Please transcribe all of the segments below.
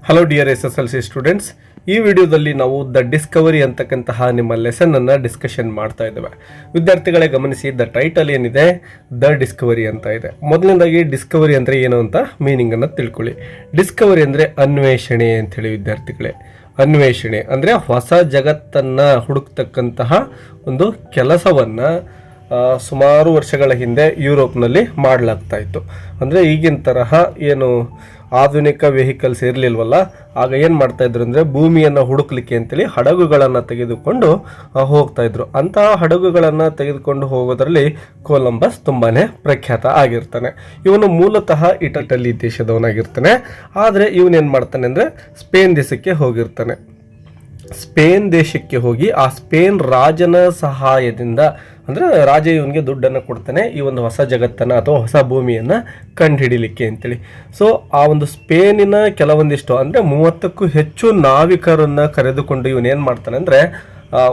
Hello dear SSLC students, ಈ ವಿಡಿಯೋದಲ್ಲಿ ನಾವು ದ ಡಿಸ್ಕವರಿ ಅಂತಕ್ಕಂತಹ ನಿಮ್ಮ ಲೆಸನ್ ಅನ್ನು ಡಿಸ್ಕಷನ್ ಮಾಡ್ತಾ ಇದ್ದೇವೆ. ವಿದ್ಯಾರ್ಥಿಗಳೇ ಗಮನಿಸಿ, ದ ಟೈಟಲ್ ಏನಿದೆ ದ ಡಿಸ್ಕವರಿ ಅಂತ ಇದೆ. ಮೊದಲನೇದಾಗಿ ಡಿಸ್ಕವರಿ ಅಂದರೆ ಏನು ಅಂತ ಮೀನಿಂಗ್ ಅನ್ನು ತಿಳ್ಕೊಳ್ಳಿ. ಡಿಸ್ಕವರಿ ಅಂದರೆ ಅನ್ವೇಷಣೆ ಅಂತೇಳಿ ವಿದ್ಯಾರ್ಥಿಗಳೇ. ಅನ್ವೇಷಣೆ ಅಂದರೆ ಹೊಸ ಜಗತ್ತನ್ನು ಹುಡುಕ್ತಕ್ಕಂತಹ ಒಂದು ಕೆಲಸವನ್ನು ಸುಮಾರು ವರ್ಷಗಳ ಹಿಂದೆ ಯುರೋಪ್ನಲ್ಲಿ ಮಾಡಲಾಗ್ತಾ ಇತ್ತು. ಅಂದರೆ ಈಗಿನ ತರಹ ಏನು ಆಧುನಿಕ ವೆಹಿಕಲ್ಸ್ ಇರಲಿಲ್ವಲ್ಲ, ಆಗ ಏನು ಮಾಡ್ತಾಯಿದ್ರು ಅಂದರೆ ಭೂಮಿಯನ್ನು ಹುಡುಕ್ಲಿಕ್ಕೆ ಅಂತೇಳಿ ಹಡಗುಗಳನ್ನು ತೆಗೆದುಕೊಂಡು ಹೋಗ್ತಾ ಇದ್ರು. ಅಂತಹ ಹಡಗುಗಳನ್ನು ತೆಗೆದುಕೊಂಡು ಹೋಗೋದ್ರಲ್ಲಿ ಕೊಲಂಬಸ್ ತುಂಬಾ ಪ್ರಖ್ಯಾತ ಆಗಿರ್ತಾನೆ. ಇವನು ಮೂಲತಃ ಇಟಲಿ ದೇಶದವನಾಗಿರ್ತಾನೆ. ಆದರೆ ಇವನೇನು ಮಾಡ್ತಾನೆ ಅಂದರೆ ಸ್ಪೇನ್ ದೇಶಕ್ಕೆ ಹೋಗಿರ್ತಾನೆ. ಸ್ಪೇನ್ ದೇಶಕ್ಕೆ ಹೋಗಿ ಆ ಸ್ಪೇನ್ ರಾಜನ ಸಹಾಯದಿಂದ, ಅಂದರೆ ರಾಜ ಇವನಿಗೆ ದುಡ್ಡನ್ನು ಕೊಡ್ತಾನೆ ಈ ಒಂದು ಹೊಸ ಜಗತ್ತನ್ನು ಅಥವಾ ಹೊಸ ಭೂಮಿಯನ್ನು ಕಂಡುಹಿಡಿಲಿಕ್ಕೆ ಅಂತೇಳಿ. ಸೊ ಆ ಒಂದು ಸ್ಪೇನಿನ ಕೆಲವೊಂದಿಷ್ಟು ಅಂದರೆ 30ಕ್ಕೂ ಹೆಚ್ಚು ನಾವಿಕರನ್ನು ಕರೆದುಕೊಂಡು ಇವನೇನು ಮಾಡ್ತಾನೆ ಅಂದರೆ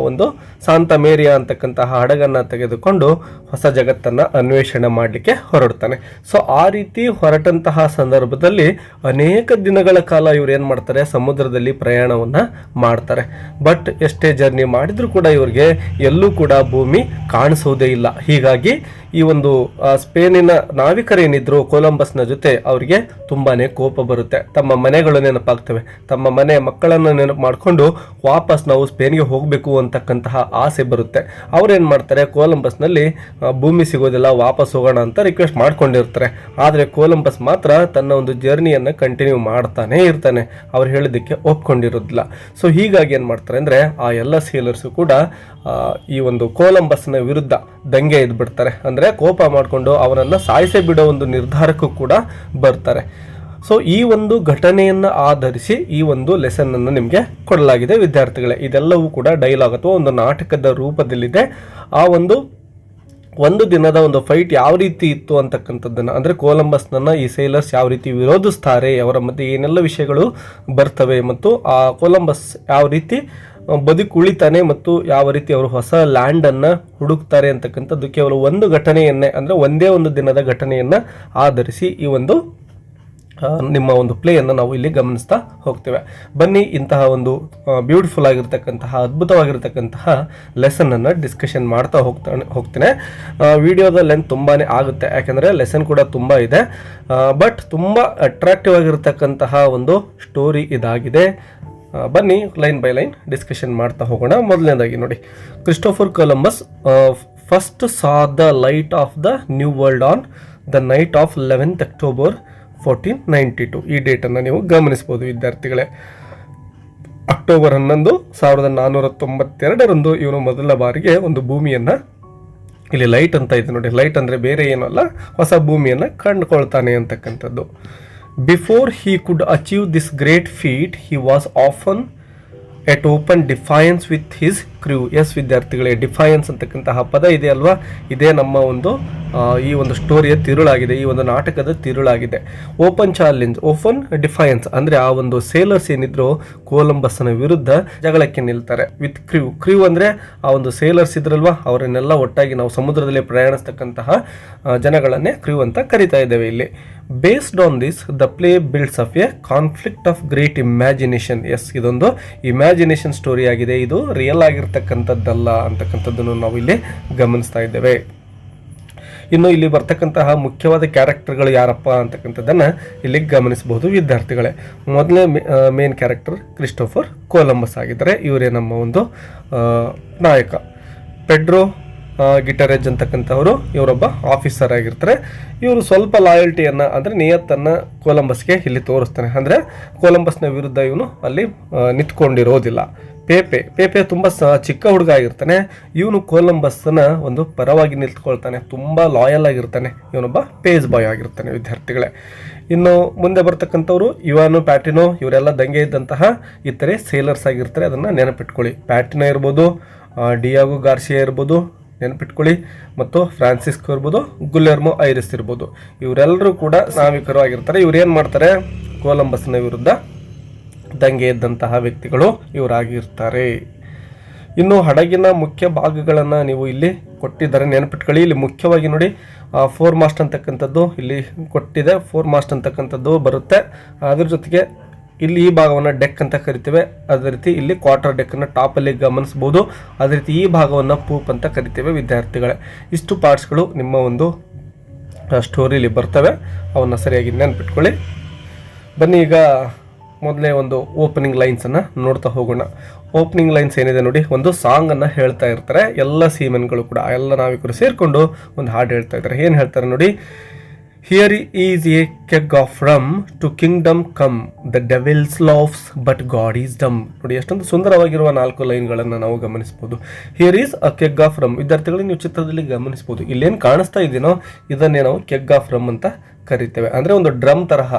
ಒಂದು ಸಾಂತಾ ಮೇರಿಯಾ ಅಂತಕ್ಕಂತಹ ಹಡಗನ್ನು ತೆಗೆದುಕೊಂಡು ಹೊಸ ಜಗತ್ತನ್ನು ಅನ್ವೇಷಣೆ ಮಾಡಲಿಕ್ಕೆ ಹೊರಡ್ತಾನೆ. ಸೊ ಆ ರೀತಿ ಹೊರಟಂತಹ ಸಂದರ್ಭದಲ್ಲಿ ಅನೇಕ ದಿನಗಳ ಕಾಲ ಇವ್ರು ಏನು ಮಾಡ್ತಾರೆ, ಸಮುದ್ರದಲ್ಲಿ ಪ್ರಯಾಣವನ್ನು ಮಾಡ್ತಾರೆ. ಬಟ್ ಎಷ್ಟೇ ಜರ್ನಿ ಮಾಡಿದರೂ ಕೂಡ ಇವ್ರಿಗೆ ಎಲ್ಲೂ ಕೂಡ ಭೂಮಿ ಕಾಣಿಸೋದೇ ಇಲ್ಲ. ಹೀಗಾಗಿ ಈ ಒಂದು ಸ್ಪೇನಿನ ನಾವಿಕರೇನಿದ್ರು ಕೊಲಂಬಸ್ನ ಜೊತೆ ಅವರಿಗೆ ತುಂಬಾ ಕೋಪ ಬರುತ್ತೆ. ತಮ್ಮ ಮನೆಗಳು ನೆನಪಾಗ್ತವೆ, ತಮ್ಮ ಮನೆ ಮಕ್ಕಳನ್ನು ನೆನಪು ಮಾಡಿಕೊಂಡು ವಾಪಸ್ ನಾವು ಸ್ಪೇನ್ಗೆ ಹೋಗಬೇಕು ಅಂತಕ್ಕಂತಹ ಆಸೆ ಬರುತ್ತೆ. ಅವ್ರೇನು ಮಾಡ್ತಾರೆ, ಕೊಲಂಬಸ್ನಲ್ಲಿ ಭೂಮಿ ಸಿಗೋದಿಲ್ಲ, ವಾಪಸ್ ಹೋಗೋಣ ಅಂತ ರಿಕ್ವೆಸ್ಟ್ ಮಾಡ್ಕೊಂಡಿರ್ತಾರೆ. ಆದರೆ ಕೊಲಂಬಸ್ ಮಾತ್ರ ತನ್ನ ಒಂದು ಜರ್ನಿಯನ್ನು ಕಂಟಿನ್ಯೂ ಮಾಡ್ತಾನೆ ಇರ್ತಾನೆ, ಅವ್ರು ಹೇಳಿದ್ದಕ್ಕೆ ಒಪ್ಕೊಂಡಿರೋದಿಲ್ಲ. ಸೊ ಹೀಗಾಗಿ ಏನು ಮಾಡ್ತಾರೆ ಅಂದರೆ ಆ ಎಲ್ಲ ಸೇಲರ್ಸು ಕೂಡ ಈ ಒಂದು ಕೊಲಂಬಸ್ನ ವಿರುದ್ಧ ದಂಗೆ ಎದ್ಬಿಡ್ತಾರೆ. ಅಂದರೆ ಕೋಪ ಮಾಡಿಕೊಂಡು ಅವನನ್ನು ಸಾಯಿಸೇ ಬಿಡೋ ಒಂದು ನಿರ್ಧಾರಕ್ಕೂ ಕೂಡ ಬರ್ತಾರೆ. ಸೊ ಈ ಒಂದು ಘಟನೆಯನ್ನು ಆಧರಿಸಿ ಈ ಒಂದು ಲೆಸನ್ ಅನ್ನು ನಿಮಗೆ ಕೊಡಲಾಗಿದೆ ವಿದ್ಯಾರ್ಥಿಗಳೇ. ಇದೆಲ್ಲವೂ ಕೂಡ ಡೈಲಾಗ್ ಅಥವಾ ಒಂದು ನಾಟಕದ ರೂಪದಲ್ಲಿದೆ. ಆ ಒಂದು ದಿನದ ಒಂದು ಫೈಟ್ ಯಾವ ರೀತಿ ಇತ್ತು ಅಂತಕ್ಕಂಥದ್ದನ್ನು, ಅಂದರೆ ಕೊಲಂಬಸ್ನನ್ನು ಈ ಸೇಲರ್ಸ್ ಯಾವ ರೀತಿ ವಿರೋಧಿಸ್ತಾರೆ, ಅವರ ಮಧ್ಯೆ ಏನೆಲ್ಲ ವಿಷಯಗಳು ಬರ್ತವೆ, ಮತ್ತು ಆ ಕೊಲಂಬಸ್ ಯಾವ ರೀತಿ ಬದುಕುಳಿತಾನೆ ಮತ್ತು ಯಾವ ರೀತಿ ಅವರು ಹೊಸ ಲ್ಯಾಂಡನ್ನು ಹುಡುಕ್ತಾರೆ ಅಂತಕ್ಕಂಥದ್ದು ಕೇವಲ ಒಂದು ಘಟನೆಯನ್ನೇ, ಅಂದರೆ ಒಂದೇ ಒಂದು ದಿನದ ಘಟನೆಯನ್ನು ಆಧರಿಸಿ ಈ ಒಂದು ನಿಮ್ಮ ಒಂದು ಪ್ಲೇಯನ್ನು ನಾವು ಇಲ್ಲಿ ಗಮನಿಸ್ತಾ ಹೋಗ್ತೇವೆ. ಬನ್ನಿ, ಇಂತಹ ಒಂದು ಬ್ಯೂಟಿಫುಲ್ ಆಗಿರ್ತಕ್ಕಂತಹ ಅದ್ಭುತವಾಗಿರ್ತಕ್ಕಂತಹ ಲೆಸನನ್ನು ಡಿಸ್ಕಷನ್ ಮಾಡ್ತಾ ಹೋಗ್ತೇನೆ. ವಿಡಿಯೋದ ಲೆಂತ್ ತುಂಬಾ ಆಗುತ್ತೆ, ಯಾಕೆಂದರೆ ಲೆಸನ್ ಕೂಡ ತುಂಬ ಇದೆ. ಬಟ್ ತುಂಬ ಅಟ್ರಾಕ್ಟಿವ್ ಆಗಿರ್ತಕ್ಕಂತಹ ಒಂದು ಸ್ಟೋರಿ ಇದಾಗಿದೆ. ಬನ್ನಿ ಲೈನ್ ಬೈ ಲೈನ್ ಡಿಸ್ಕಷನ್ ಮಾಡ್ತಾ ಹೋಗೋಣ. ಮೊದಲನೇದಾಗಿ ನೋಡಿ, Christopher Columbus first saw the light off the new world on the knight of 11th October 1492. ಈ ಡೇಟನ್ನು ನೀವು ಗಮನಿಸ್ಬೋದು ವಿದ್ಯಾರ್ಥಿಗಳೇ. ಅಕ್ಟೋಬರ್ 11, 1492 ಇವನು ಮೊದಲ ಬಾರಿಗೆ ಒಂದು ಭೂಮಿಯನ್ನು, ಇಲ್ಲಿ ಲೈಟ್ ಅಂತ ಇದೆ ನೋಡಿ, ಲೈಟ್ ಅಂದರೆ ಬೇರೆ ಏನಲ್ಲ, ಹೊಸ ಭೂಮಿಯನ್ನು ಕಂಡುಕೊಳ್ತಾನೆ ಅಂತಕ್ಕಂಥದ್ದು. Before he could achieve this great feat, he was often at open defiance with his crew. Yes ವಿದ್ಯಾರ್ಥಿಗಳೇ, ಡಿಫೈನ್ಸ್ ಅಂತಕ್ಕಂತಹ ಪದ ಇದೆ ಅಲ್ವಾ, ಇದೇ ನಮ್ಮ ಒಂದು ಈ ಒಂದು ಸ್ಟೋರಿಯ ತಿರುಳಾಗಿದೆ, ಈ ಒಂದು ನಾಟಕದ ತಿರುಳಾಗಿದೆ. ಓಪನ್ ಚಾಲೆಂಜ್, ಓಪನ್ ಡಿಫೈನ್ಸ್ ಅಂದರೆ ಆ ಒಂದು ಸೇಲರ್ಸ್ ಏನಿದ್ರು ಕೊಲಂಬಸ್ನ ವಿರುದ್ಧ ಜಗಳಕ್ಕೆ ನಿಲ್ತಾರೆ. ವಿತ್ ಕ್ರ್ಯೂ ಅಂದರೆ ಆ ಒಂದು ಸೇಲರ್ಸ್ ಇದ್ರಲ್ವಾ, ಅವರನ್ನೆಲ್ಲ ಒಟ್ಟಾಗಿ ನಾವು ಸಮುದ್ರದಲ್ಲಿ ಪ್ರಯಾಣಿಸ್ತಕ್ಕಂತಹ ಜನಗಳನ್ನೇ ಕ್ರ್ಯೂ ಅಂತ ಕರಿತಾ ಇದ್ದೇವೆ ಇಲ್ಲಿ. Based on this the play builds up a conflict of great imagination. Yes, ಇದೊಂದು ಇಮ್ಯಾಜಿನೇಷನ್ ಸ್ಟೋರಿ ಆಗಿದೆ, ಇದು ರಿಯಲ್ ಆಗಿರ್ತಕ್ಕಂಥದ್ದಲ್ಲ ಅಂತಕ್ಕಂಥದ್ದನ್ನು ನಾವು ಇಲ್ಲಿ ಗಮನಿಸ್ತಾ ಇದ್ದೇವೆ. ಇನ್ನು ಇಲ್ಲಿ ಬರ್ತಕ್ಕಂತಹ ಮುಖ್ಯವಾದ ಕ್ಯಾರೆಕ್ಟರ್ಗಳು ಯಾರಪ್ಪ ಅಂತಕ್ಕಂಥದ್ದನ್ನು ಇಲ್ಲಿ ಗಮನಿಸಬಹುದು ವಿದ್ಯಾರ್ಥಿಗಳೇ. ಮೊದಲನೇ ಮೇನ್ ಕ್ಯಾರೆಕ್ಟರ್ ಕ್ರಿಸ್ಟೋಫರ್ ಕೊಲಂಬಸ್ ಆಗಿದ್ದಾರೆ. ಇವರೇ ನಮ್ಮ ಒಂದು ನಾಯಕ. ಪೆಡ್ರೋ ಗಿಟರೆಜ್ ಅಂತಕ್ಕಂಥವರು ಇವರೊಬ್ಬ ಆಫೀಸರ್ ಆಗಿರ್ತಾರೆ. ಇವರು ಸ್ವಲ್ಪ ಲಾಯಲ್ಟಿಯನ್ನು, ಅಂದರೆ ನಿಯತ್ತನ್ನು ಕೊಲಂಬಸ್ಗೆ ಇಲ್ಲಿ ತೋರಿಸ್ತಾನೆ. ಅಂದರೆ ಕೊಲಂಬಸ್ನ ವಿರುದ್ಧ ಇವನು ಅಲ್ಲಿ ನಿಂತ್ಕೊಂಡಿರೋದಿಲ್ಲ. ಪೇಪೆ ತುಂಬ ಚಿಕ್ಕ ಹುಡುಗ ಆಗಿರ್ತಾನೆ. ಇವನು ಕೊಲಂಬಸ್ನ ಒಂದು ಪರವಾಗಿ ನಿಂತ್ಕೊಳ್ತಾನೆ, ತುಂಬ ಲಾಯಲ್ ಆಗಿರ್ತಾನೆ. ಇವನೊಬ್ಬ ಪೇಜ್ ಬಾಯ್ ಆಗಿರ್ತಾನೆ ವಿದ್ಯಾರ್ಥಿಗಳೇ. ಇನ್ನು ಮುಂದೆ ಬರ್ತಕ್ಕಂಥವ್ರು ಇವಾನು, ಪ್ಯಾಟಿನೋ, ಇವರೆಲ್ಲ ದಂಗೆ ಇದ್ದಂತಹ ಇತರೆ ಸೇಲರ್ಸ್ ಆಗಿರ್ತಾರೆ. ಅದನ್ನು ನೆನಪಿಟ್ಕೊಳ್ಳಿ. ಪ್ಯಾಟಿನೋ ಇರ್ಬೋದು, ಡಿಯಾಗೋ ಗಾರ್ಸಿಯಾ ಇರ್ಬೋದು, ನೆನಪಿಟ್ಕೊಳ್ಳಿ, ಮತ್ತು ಫ್ರಾನ್ಸಿಸ್ಕೋ ಇರ್ಬೋದು, ಗುಲೆರ್ಮೋ ಐರಿಸ್ ಇರ್ಬೋದು. ಇವರೆಲ್ಲರೂ ಕೂಡ ನಾವಿಕರು ಆಗಿರ್ತಾರೆ. ಇವ್ರೇನು ಮಾಡ್ತಾರೆ, ಕೊಲಂಬಸ್ನ ವಿರುದ್ಧ ದಂಗೆ ಎದ್ದಂತಹ ವ್ಯಕ್ತಿಗಳು ಇವರಾಗಿರ್ತಾರೆ. ಇನ್ನು ಹಡಗಿನ ಮುಖ್ಯ ಭಾಗಗಳನ್ನು ನೀವು ಇಲ್ಲಿ ಕೊಟ್ಟಿದ್ದಾರೆ, ನೆನಪಿಟ್ಕೊಳ್ಳಿ. ಇಲ್ಲಿ ಮುಖ್ಯವಾಗಿ ನೋಡಿ, ಫೋರ್ ಮಾಸ್ಟ್ ಅಂತಕ್ಕಂಥದ್ದು ಇಲ್ಲಿ ಕೊಟ್ಟಿದೆ. ಫೋರ್ ಮಾಸ್ಟ್ ಅಂತಕ್ಕಂಥದ್ದು ಬರುತ್ತೆ. ಅದ್ರ ಜೊತೆಗೆ ಇಲ್ಲಿ ಈ ಭಾಗವನ್ನು ಡೆಕ್ ಅಂತ ಕರಿತೇವೆ. ಅದೇ ರೀತಿ ಇಲ್ಲಿ ಕ್ವಾರ್ಟರ್ ಡೆಕ್ಕನ್ನು ಟಾಪಲ್ಲಿ ಗಮನಿಸ್ಬೋದು. ಅದೇ ರೀತಿ ಈ ಭಾಗವನ್ನು ಪೂಪ್ ಅಂತ ಕರಿತೇವೆ ವಿದ್ಯಾರ್ಥಿಗಳೇ. ಇಷ್ಟು ಪಾರ್ಟ್ಸ್ಗಳು ನಿಮ್ಮ ಒಂದು ಸ್ಟೋರಿಲಿ ಬರ್ತವೆ, ಅವನ್ನ ಸರಿಯಾಗಿ ನೆನ್ಪಿಟ್ಕೊಳ್ಳಿ. ಬನ್ನಿ ಈಗ ಮೊದಲೇ ಒಂದು ಓಪನಿಂಗ್ ಲೈನ್ಸನ್ನು ನೋಡ್ತಾ ಹೋಗೋಣ. ಓಪನಿಂಗ್ ಲೈನ್ಸ್ ಏನಿದೆ ನೋಡಿ, ಒಂದು ಸಾಂಗನ್ನು ಹೇಳ್ತಾ ಇರ್ತಾರೆ ಎಲ್ಲ ಸೀಮೆನ್ಗಳು ಕೂಡ, ಎಲ್ಲ ನಾವಿಕರು ಸೇರಿಕೊಂಡು ಒಂದು ಹಾಡು ಹೇಳ್ತಾ ಇದ್ದಾರೆ. ಏನು ಹೇಳ್ತಾರೆ ನೋಡಿ, here is a keg of rum to kingdom come the devils laughs but God is dumb. ನೋಡಿ ಎಷ್ಟೊಂದು ಸುಂದರವಾಗಿರುವ 4 ಲೈನ್ಗಳನ್ನು ನಾವು ಗಮನಿಸ್ಬೋದು. Here is a keg of rum. ವಿದ್ಯಾರ್ಥಿಗಳು ನೀವು ಚಿತ್ರದಲ್ಲಿ ಗಮನಿಸ್ಬೋದು, ಇಲ್ಲೇನು ಕಾಣಿಸ್ತಾ ಇದೆಯೋ ಇದನ್ನೇ ನಾವು ಕೆಗ್ ಆಫ್ ರಮ್ ಅಂತ ಕರಿತೇವೆ. ಅಂದರೆ ಒಂದು ಡ್ರಮ್ ತರಹ.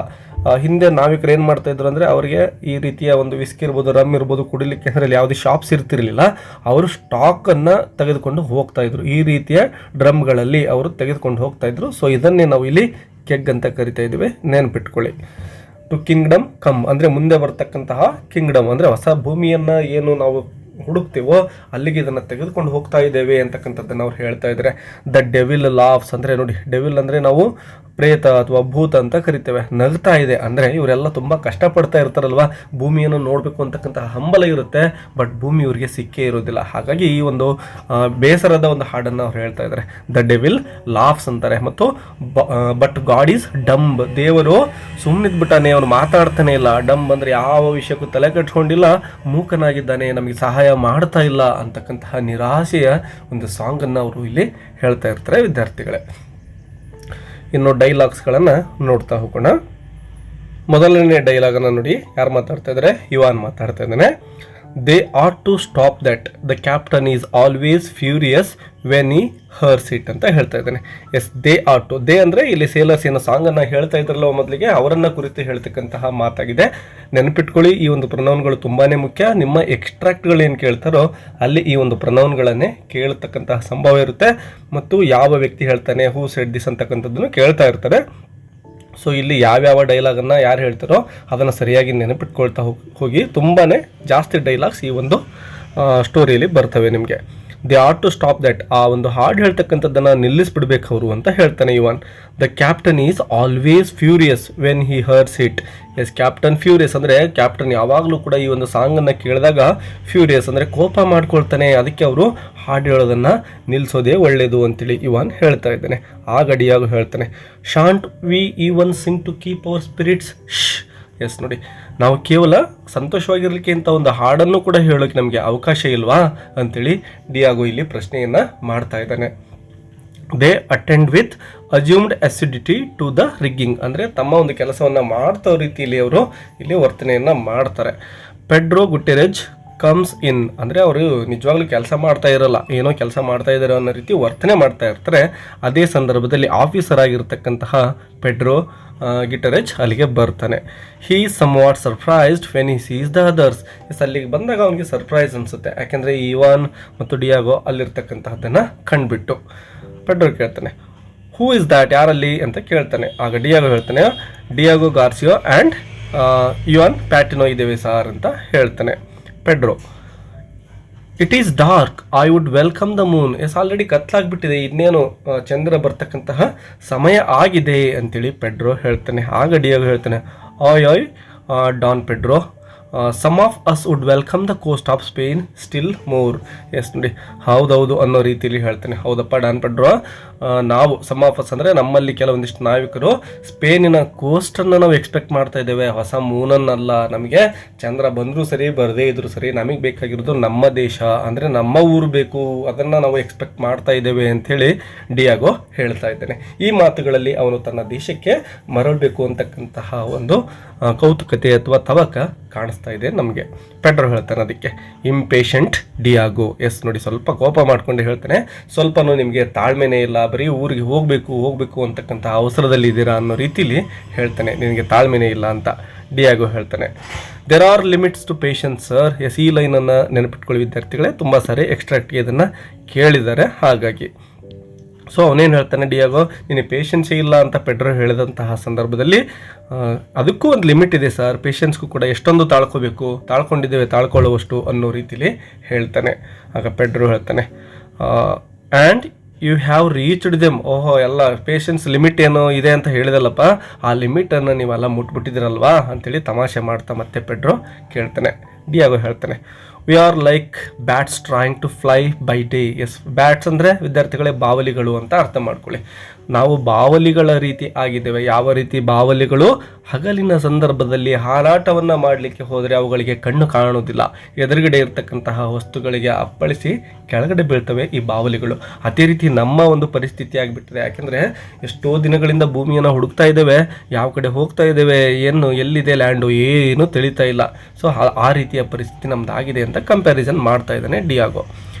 ಹಿಂದೆ ನಾವಿಕರು ಏನು ಮಾಡ್ತಾ ಇದ್ರು ಅಂದರೆ ಅವರಿಗೆ ಈ ರೀತಿಯ ಒಂದು ವಿಸ್ಕಿ ಇರ್ಬೋದು, ರಮ್ ಇರ್ಬೋದು ಕುಡಿಲಿಕ್ಕೆ, ಅದರಲ್ಲಿ ಯಾವುದೇ ಶಾಪ್ಸ್ ಇರ್ತಿರಲಿಲ್ಲ, ಅವರು ಸ್ಟಾಕನ್ನು ತೆಗೆದುಕೊಂಡು ಹೋಗ್ತಾ ಇದ್ರು. ಈ ರೀತಿಯ ಡ್ರಮ್ಗಳಲ್ಲಿ ಅವರು ತೆಗೆದುಕೊಂಡು ಹೋಗ್ತಾ ಇದ್ರು. ಸೊ ಇದನ್ನೇ ನಾವು ಇಲ್ಲಿ ಕೆಗ್ ಅಂತ ಕರಿತಾ ಇದ್ದೀವಿ, ನೆನ್ಪಿಟ್ಕೊಳ್ಳಿ. ಟು ಕಿಂಗ್ಡಮ್ ಕಮ್ ಅಂದರೆ ಮುಂದೆ ಬರ್ತಕ್ಕಂತಹ ಕಿಂಗ್ಡಮ್, ಅಂದರೆ ಹೊಸ ಭೂಮಿಯನ್ನು ಏನು ನಾವು ಹುಡುಕ್ತೀವೋ ಅಲ್ಲಿಗೆ ಇದನ್ನು ತೆಗೆದುಕೊಂಡು ಹೋಗ್ತಾ ಇದ್ದೇವೆ ಅಂತಕ್ಕಂಥದ್ದನ್ನು ಅವ್ರು ಹೇಳ್ತಾ ಇದ್ದಾರೆ. ದ ಡೆವಿಲ್ ಲಾಫ್ಸ್ ಅಂದರೆ ನೋಡಿ, ಡೆವಿಲ್ ಅಂದರೆ ನಾವು ಪ್ರೇತ ಅಥವಾ ಭೂತ ಅಂತ ಕರಿತೇವೆ. ನಗ್ತಾ ಇದೆ ಅಂದರೆ ಇವರೆಲ್ಲ ತುಂಬ ಕಷ್ಟಪಡ್ತಾ ಇರ್ತಾರಲ್ವ, ಭೂಮಿಯನ್ನು ನೋಡಬೇಕು ಅಂತಕ್ಕಂಥ ಹಂಬಲ ಇರುತ್ತೆ, ಬಟ್ ಭೂಮಿ ಇವರಿಗೆ ಸಿಕ್ಕೇ ಇರೋದಿಲ್ಲ. ಹಾಗಾಗಿ ಈ ಒಂದು ಬೇಸರದ ಒಂದು ಹಾಡನ್ನು ಅವ್ರು ಹೇಳ್ತಾ ಇದ್ದಾರೆ. ದ ಡೆವಿಲ್ ಲಾಫ್ಸ್ ಅಂತಾರೆ. ಮತ್ತು ಬಟ್ ಗಾಡ್ ಈಸ್ ಡಂಬ್. ದೇವರು ಸುಮ್ಮನಿದ್ಬಿಟ್ಟಾನೆ, ಅವನು ಮಾತಾಡ್ತಾನೆ ಇಲ್ಲ. ಡಂಬ್ ಅಂದರೆ ಯಾವ ವಿಷಯಕ್ಕೂ ತಲೆ ಕಟ್ಕೊಂಡಿಲ್ಲ, ಮೂಕನಾಗಿದ್ದಾನೆ, ನಮಗೆ ಸಹಾಯ ಮಾಡ್ತಾ ಇಲ್ಲ ಅಂತಕ್ಕಂತಹ ನಿರಾಶೆಯ ಒಂದು ಸಾಂಗನ್ನು ಅವರು ಇಲ್ಲಿ ಹೇಳ್ತಾ ಇರ್ತಾರೆ ವಿದ್ಯಾರ್ಥಿಗಳೇ. ಇನ್ನು ಡೈಲಾಗ್ಸ್ಗಳನ್ನು ನೋಡ್ತಾ ಹೋಗೋಣ. ಮೊದಲನೇ ಡೈಲಾಗನ್ನು ನೋಡಿ, ಯಾರು ಮಾತಾಡ್ತಾ ಇದ್ದಾರೆ? ಯುವಾನ್ ಮಾತಾಡ್ತಾ ಇದ್ದಾನೆ. They ought to stop that the captain is always furious when he hears it ಅಂತ ಹೇಳ್ತಾ ಇದ್ದಾನೆ. Yes, they ought to. They ಅಂದರೆ ಇಲ್ಲಿ ಸೇಲರ್ಸ್ ಏನೋ ಸಾಂಗನ್ನು ಹೇಳ್ತಾ ಇದ್ರಲ್ಲ ಮೊದಲಿಗೆ, ಅವರನ್ನು ಕುರಿತು ಹೇಳ್ತಕ್ಕಂತಹ ಮಾತಾಗಿದೆ. ನೆನಪಿಟ್ಕೊಳ್ಳಿ, ಈ ಒಂದು ಪ್ರೊನೌನ್ಗಳು ತುಂಬಾ ಮುಖ್ಯ. ನಿಮ್ಮ ಎಕ್ಸ್ಟ್ರಾಕ್ಟ್ಗಳು ಏನು ಕೇಳ್ತಾರೋ ಅಲ್ಲಿ ಈ ಒಂದು ಪ್ರೊನೌನ್ಗಳನ್ನೇ ಕೇಳ್ತಕ್ಕಂತಹ ಸಂಭವ ಇರುತ್ತೆ. ಮತ್ತು ಯಾವ ವ್ಯಕ್ತಿ ಹೇಳ್ತಾನೆ, ಹೂ ಸೆಡ್ ದಿಸ್ ಅಂತಕ್ಕಂಥದ್ದನ್ನು ಕೇಳ್ತಾ ಇರ್ತಾರೆ. ಸೊ ಇಲ್ಲಿ ಯಾವ್ಯಾವ ಡೈಲಾಗನ್ನು ಯಾರು ಹೇಳ್ತಾರೋ ಅದನ್ನು ಸರಿಯಾಗಿ ನೆನಪಿಟ್ಕೊಳ್ತಾ ಹೋಗಿ. ತುಂಬಾ ಜಾಸ್ತಿ ಡೈಲಾಗ್ಸ್ ಈ ಒಂದು ಸ್ಟೋರಿಯಲ್ಲಿ ಬರ್ತವೆ ನಿಮಗೆ. They ought to stop that. ಆ ಒಂದು ಹಾಡು ಹೇಳ್ತಕ್ಕಂಥದ್ದನ್ನು ನಿಲ್ಲಿಸ್ಬಿಡ್ಬೇಕು ಅವರು ಅಂತ ಹೇಳ್ತಾನೆ Juan. The captain is always furious when he hears it. Yes, captain furious ಅಂದರೆ ಕ್ಯಾಪ್ಟನ್ ಯಾವಾಗಲೂ ಕೂಡ ಈ ಒಂದು ಸಾಂಗನ್ನು ಕೇಳಿದಾಗ ಫ್ಯೂರಿಯಸ್ ಅಂದರೆ ಕೋಪ ಮಾಡ್ಕೊಳ್ತಾನೆ. ಅದಕ್ಕೆ ಅವರು ಹಾಡು ಹೇಳೋದನ್ನು ನಿಲ್ಲಿಸೋದೇ ಒಳ್ಳೆಯದು ಅಂತೇಳಿ ಯುವಾನ್ ಹೇಳ್ತಾ ಇದ್ದಾನೆ. ಆಗ ಡಿಯಾಗೋ ಹೇಳ್ತಾನೆ, shan't we even sing to keep our spirits. Yes ನೋಡಿ, ನಾವು ಕೇವಲ ಸಂತೋಷವಾಗಿರಲಿಕ್ಕೆ ಅಂತ ಒಂದು ಹಾಡನ್ನು ಕೂಡ ಹೇಳೋಕ್ಕೆ ನಮಗೆ ಅವಕಾಶ ಇಲ್ವಾ ಅಂತೇಳಿ ಡಿಯಾಗೋ ಇಲ್ಲಿ ಪ್ರಶ್ನೆಯನ್ನು ಮಾಡ್ತಾ ಇದ್ದಾನೆ. They attend with assumed assiduity to the rigging. ಅಂದರೆ ತಮ್ಮ ಒಂದು ಕೆಲಸವನ್ನು ಮಾಡ್ತಾ ರೀತಿಯಲ್ಲಿ ಅವರು ಇಲ್ಲಿ ವರ್ತನೆಯನ್ನು ಮಾಡ್ತಾರೆ. ಪೆಡ್ರೋ ಗುಟೆರೆಜ್ ಕಮ್ಸ್ ಇನ್ ಅಂದರೆ ಅವರು ನಿಜವಾಗ್ಲೂ ಕೆಲಸ ಮಾಡ್ತಾ ಇರಲ್ಲ, ಏನೋ ಕೆಲಸ ಮಾಡ್ತಾ ಇದ್ದಾರೆ ಅನ್ನೋ ರೀತಿ ವರ್ತನೆ ಮಾಡ್ತಾ ಇರ್ತಾರೆ. ಅದೇ ಸಂದರ್ಭದಲ್ಲಿ ಆಫೀಸರ್ ಆಗಿರ್ತಕ್ಕಂತಹ ಪೆಡ್ರೋ ಗಿಟರೆಜ್ ಅಲ್ಲಿಗೆ ಬರ್ತಾನೆ. He somewhat surprised when he sees the others. ಅಲ್ಲಿಗೆ ಬಂದಾಗ ಅವನಿಗೆ ಸರ್ಪ್ರೈಸ್ ಅನಿಸುತ್ತೆ, ಯಾಕೆಂದರೆ ಇವಾನ್ ಮತ್ತು ಡಿಯಾಗೋ ಅಲ್ಲಿರ್ತಕ್ಕಂತಹದ್ದನ್ನು ಕಂಡುಬಿಟ್ಟು. ಪೆಡ್ರೋ ಕೇಳ್ತಾನೆ, ಹೂ ಇಸ್ ದ್ಯಾಟ್, ಯಾರಲ್ಲಿ ಅಂತ ಕೇಳ್ತಾನೆ. ಆಗ ಡಿಯಾಗೋ ಹೇಳ್ತಾನೆ, Diego Garcia and Ivan Patino ಇದ್ದೇವೆ ಸಾರ್ ಅಂತ ಹೇಳ್ತಾನೆ Pedro. It is dark, I would welcome the moon. Yes, already ಕತ್ಲಾಗ್ಬಿಟ್ಟಿದೆ, ಇನ್ನೇನು ಚಂದ್ರ ಬರ್ತಕ್ಕಂತಹ ಸಮಯ ಆಗಿದೆ ಅಂತೇಳಿ ಪೆಡ್ರೋ ಹೇಳ್ತಾನೆ. ಆಗ ಡಿಯಾಗೋ ಹೇಳ್ತಾನೆ, aye Don Pedro, some of us would welcome the coast of Spain still more. Yes ನೋಡಿ, ಹೌದೌದು ಅನ್ನೋ ರೀತಿಯಲ್ಲಿ ಹೇಳ್ತಾನೆ. ಹೌದಪ್ಪ ಡಾನ್ ಪೆಡ್ರೋ, ನಾವು ಸಮ್ ಆಫ್ ಅಸ್ ಅಂದರೆ ನಮ್ಮಲ್ಲಿ ಕೆಲವೊಂದಿಷ್ಟು ನಾವಿಕರು ಸ್ಪೇನಿನ ಕೋಸ್ಟನ್ನು ನಾವು ಎಕ್ಸ್ಪೆಕ್ಟ್ ಮಾಡ್ತಾ ಇದ್ದೇವೆ, ಹೊಸ ಮೂನನ್ನಲ್ಲ. ನಮಗೆ ಚಂದ್ರ ಬಂದರೂ ಸರಿ ಬರದೇ ಇದ್ರೂ ಸರಿ, ನಮಗೆ ಬೇಕಾಗಿರೋದು ನಮ್ಮ ದೇಶ, ಅಂದರೆ ನಮ್ಮ ಊರು ಬೇಕು, ಅದನ್ನು ನಾವು ಎಕ್ಸ್ಪೆಕ್ಟ್ ಮಾಡ್ತಾ ಇದ್ದೇವೆ ಅಂಥೇಳಿ ಡಿಯಾಗೋ ಹೇಳ್ತಾ ಇದ್ದಾನೆ. ಈ ಮಾತುಗಳಲ್ಲಿ ಅವನು ತನ್ನ ದೇಶಕ್ಕೆ ಮರಳಬೇಕು ಅಂತಕ್ಕಂತಹ ಒಂದು ಕೌತುಕತೆ ಅಥವಾ ತವಕ ಕಾಣಿಸ್ತಾ ಇದೆ ನಮಗೆ. ಪೆಡ್ರೋ ಹೇಳ್ತಾನೆ ಅದಕ್ಕೆ, ಇಂಪೇಷಂಟ್ ಡಿಯಾಗೋ. ಎಸ್ ನೋಡಿ, ಸ್ವಲ್ಪ ಕೋಪ ಮಾಡ್ಕೊಂಡು ಹೇಳ್ತಾನೆ, ಸ್ವಲ್ಪನೂ ನಿಮಗೆ ತಾಳ್ಮೆನೇ ಇಲ್ಲ, ಬರೀ ಊರಿಗೆ ಹೋಗಬೇಕು ಅಂತಕ್ಕಂಥ ಅವಸರದಲ್ಲಿ ಇದ್ದೀರಾ ಅನ್ನೋ ರೀತಿಲಿ ಹೇಳ್ತಾನೆ. ನಿನಗೆ ತಾಳ್ಮೆನೇ ಇಲ್ಲ ಅಂತ ಡಿಯಾಗೋ ಹೇಳ್ತಾನೆ. There are limits to patience sir. Yes, ಈ ಲೈನನ್ನು ನೆನಪಿಟ್ಕೊಳ್ಳಿ ವಿದ್ಯಾರ್ಥಿಗಳೇ, ತುಂಬ ಸಾರಿ ಎಕ್ಸ್ಟ್ರಾಕ್ಟ್ಗೆ ಇದನ್ನು ಕೇಳಿದ್ದಾರೆ. ಹಾಗಾಗಿ ಸೊ ಅವನೇನು ಹೇಳ್ತಾನೆ ಡಿಯಾಗೋ, ನಿನಗೆ ಪೇಷನ್ಸೇ ಇಲ್ಲ ಅಂತ ಪೆಡ್ರೋ ಹೇಳಿದಂತಹ ಸಂದರ್ಭದಲ್ಲಿ ಅದಕ್ಕೂ ಒಂದು ಲಿಮಿಟ್ ಇದೆ ಸರ್, ಪೇಷನ್ಸ್ಗೂ ಕೂಡ ಎಷ್ಟೊಂದು ತಾಳ್ಕೊಂಡಿದ್ದೇವೆ, ತಾಳ್ಕೊಳ್ಳುವಷ್ಟು ಅನ್ನೋ ರೀತಿಲಿ ಹೇಳ್ತಾನೆ. ಆಗ ಪೆಡ್ರೋ ಹೇಳ್ತಾನೆ, and you have reached them. ಓಹೋ, ಎಲ್ಲ ಪೇಷನ್ಸ್ ಲಿಮಿಟ್ ಏನು ಇದೆ ಅಂತ ಹೇಳಿದಲ್ಲಪ್ಪ, ಆ ಲಿಮಿಟನ್ನು ನೀವೆಲ್ಲ ಮುಟ್ಬಿಟ್ಟಿದ್ದೀರಲ್ವಾ ಅಂತೇಳಿ ತಮಾಷೆ ಮಾಡ್ತಾ ಮತ್ತೆ ಪೆಡ್ರೋ ಕೇಳ್ತಾನೆ. ಡಿಯಾಗೋ ಹೇಳ್ತಾನೆ, we are like bats trying to fly by day. Yes, bats ಅಂದರೆ ವಿದ್ಯಾರ್ಥಿಗಳೇ ಬಾವಲಿಗಳು ಅಂತ ಅರ್ಥ ಮಾಡ್ಕೊಳ್ಳಿ. ನಾವು ಬಾವಲಿಗಳ ರೀತಿ ಆಗಿದ್ದೇವೆ. ಯಾವ ರೀತಿ ಬಾವಲಿಗಳು? ಹಗಲಿನ ಸಂದರ್ಭದಲ್ಲಿ ಹಾರಾಟವನ್ನು ಮಾಡಲಿಕ್ಕೆ ಹೋದರೆ ಅವುಗಳಿಗೆ ಕಣ್ಣು ಕಾಣುವುದಿಲ್ಲ. ಎದುರುಗಡೆ ಇರತಕ್ಕಂತಹ ವಸ್ತುಗಳಿಗೆ ಅಪ್ಪಳಿಸಿ ಕೆಳಗಡೆ ಬೀಳ್ತವೆ ಈ ಬಾವಲಿಗಳು. ಅದೇ ರೀತಿ ನಮ್ಮ ಒಂದು ಪರಿಸ್ಥಿತಿ ಆಗಿಬಿಟ್ಟಿದೆ. ಯಾಕೆಂದರೆ ಎಷ್ಟೋ ದಿನಗಳಿಂದ ಭೂಮಿಯನ್ನು ಹುಡುಕ್ತಾ ಇದ್ದೇವೆ, ಯಾವ ಕಡೆ ಹೋಗ್ತಾ ಇದ್ದೇವೆ, ಏನು ಎಲ್ಲಿದೆ ಲ್ಯಾಂಡು ಏನು ತಿಳಿತಾ ಇಲ್ಲ. ಸೊ ಆ ರೀತಿಯ ಪರಿಸ್ಥಿತಿ ನಮ್ಮದಾಗಿದೆ ಅಂತ ಕಂಪ್ಯಾರಿಸನ್ ಮಾಡ್ತಾ ಇದ್ದಾನೆ Diego.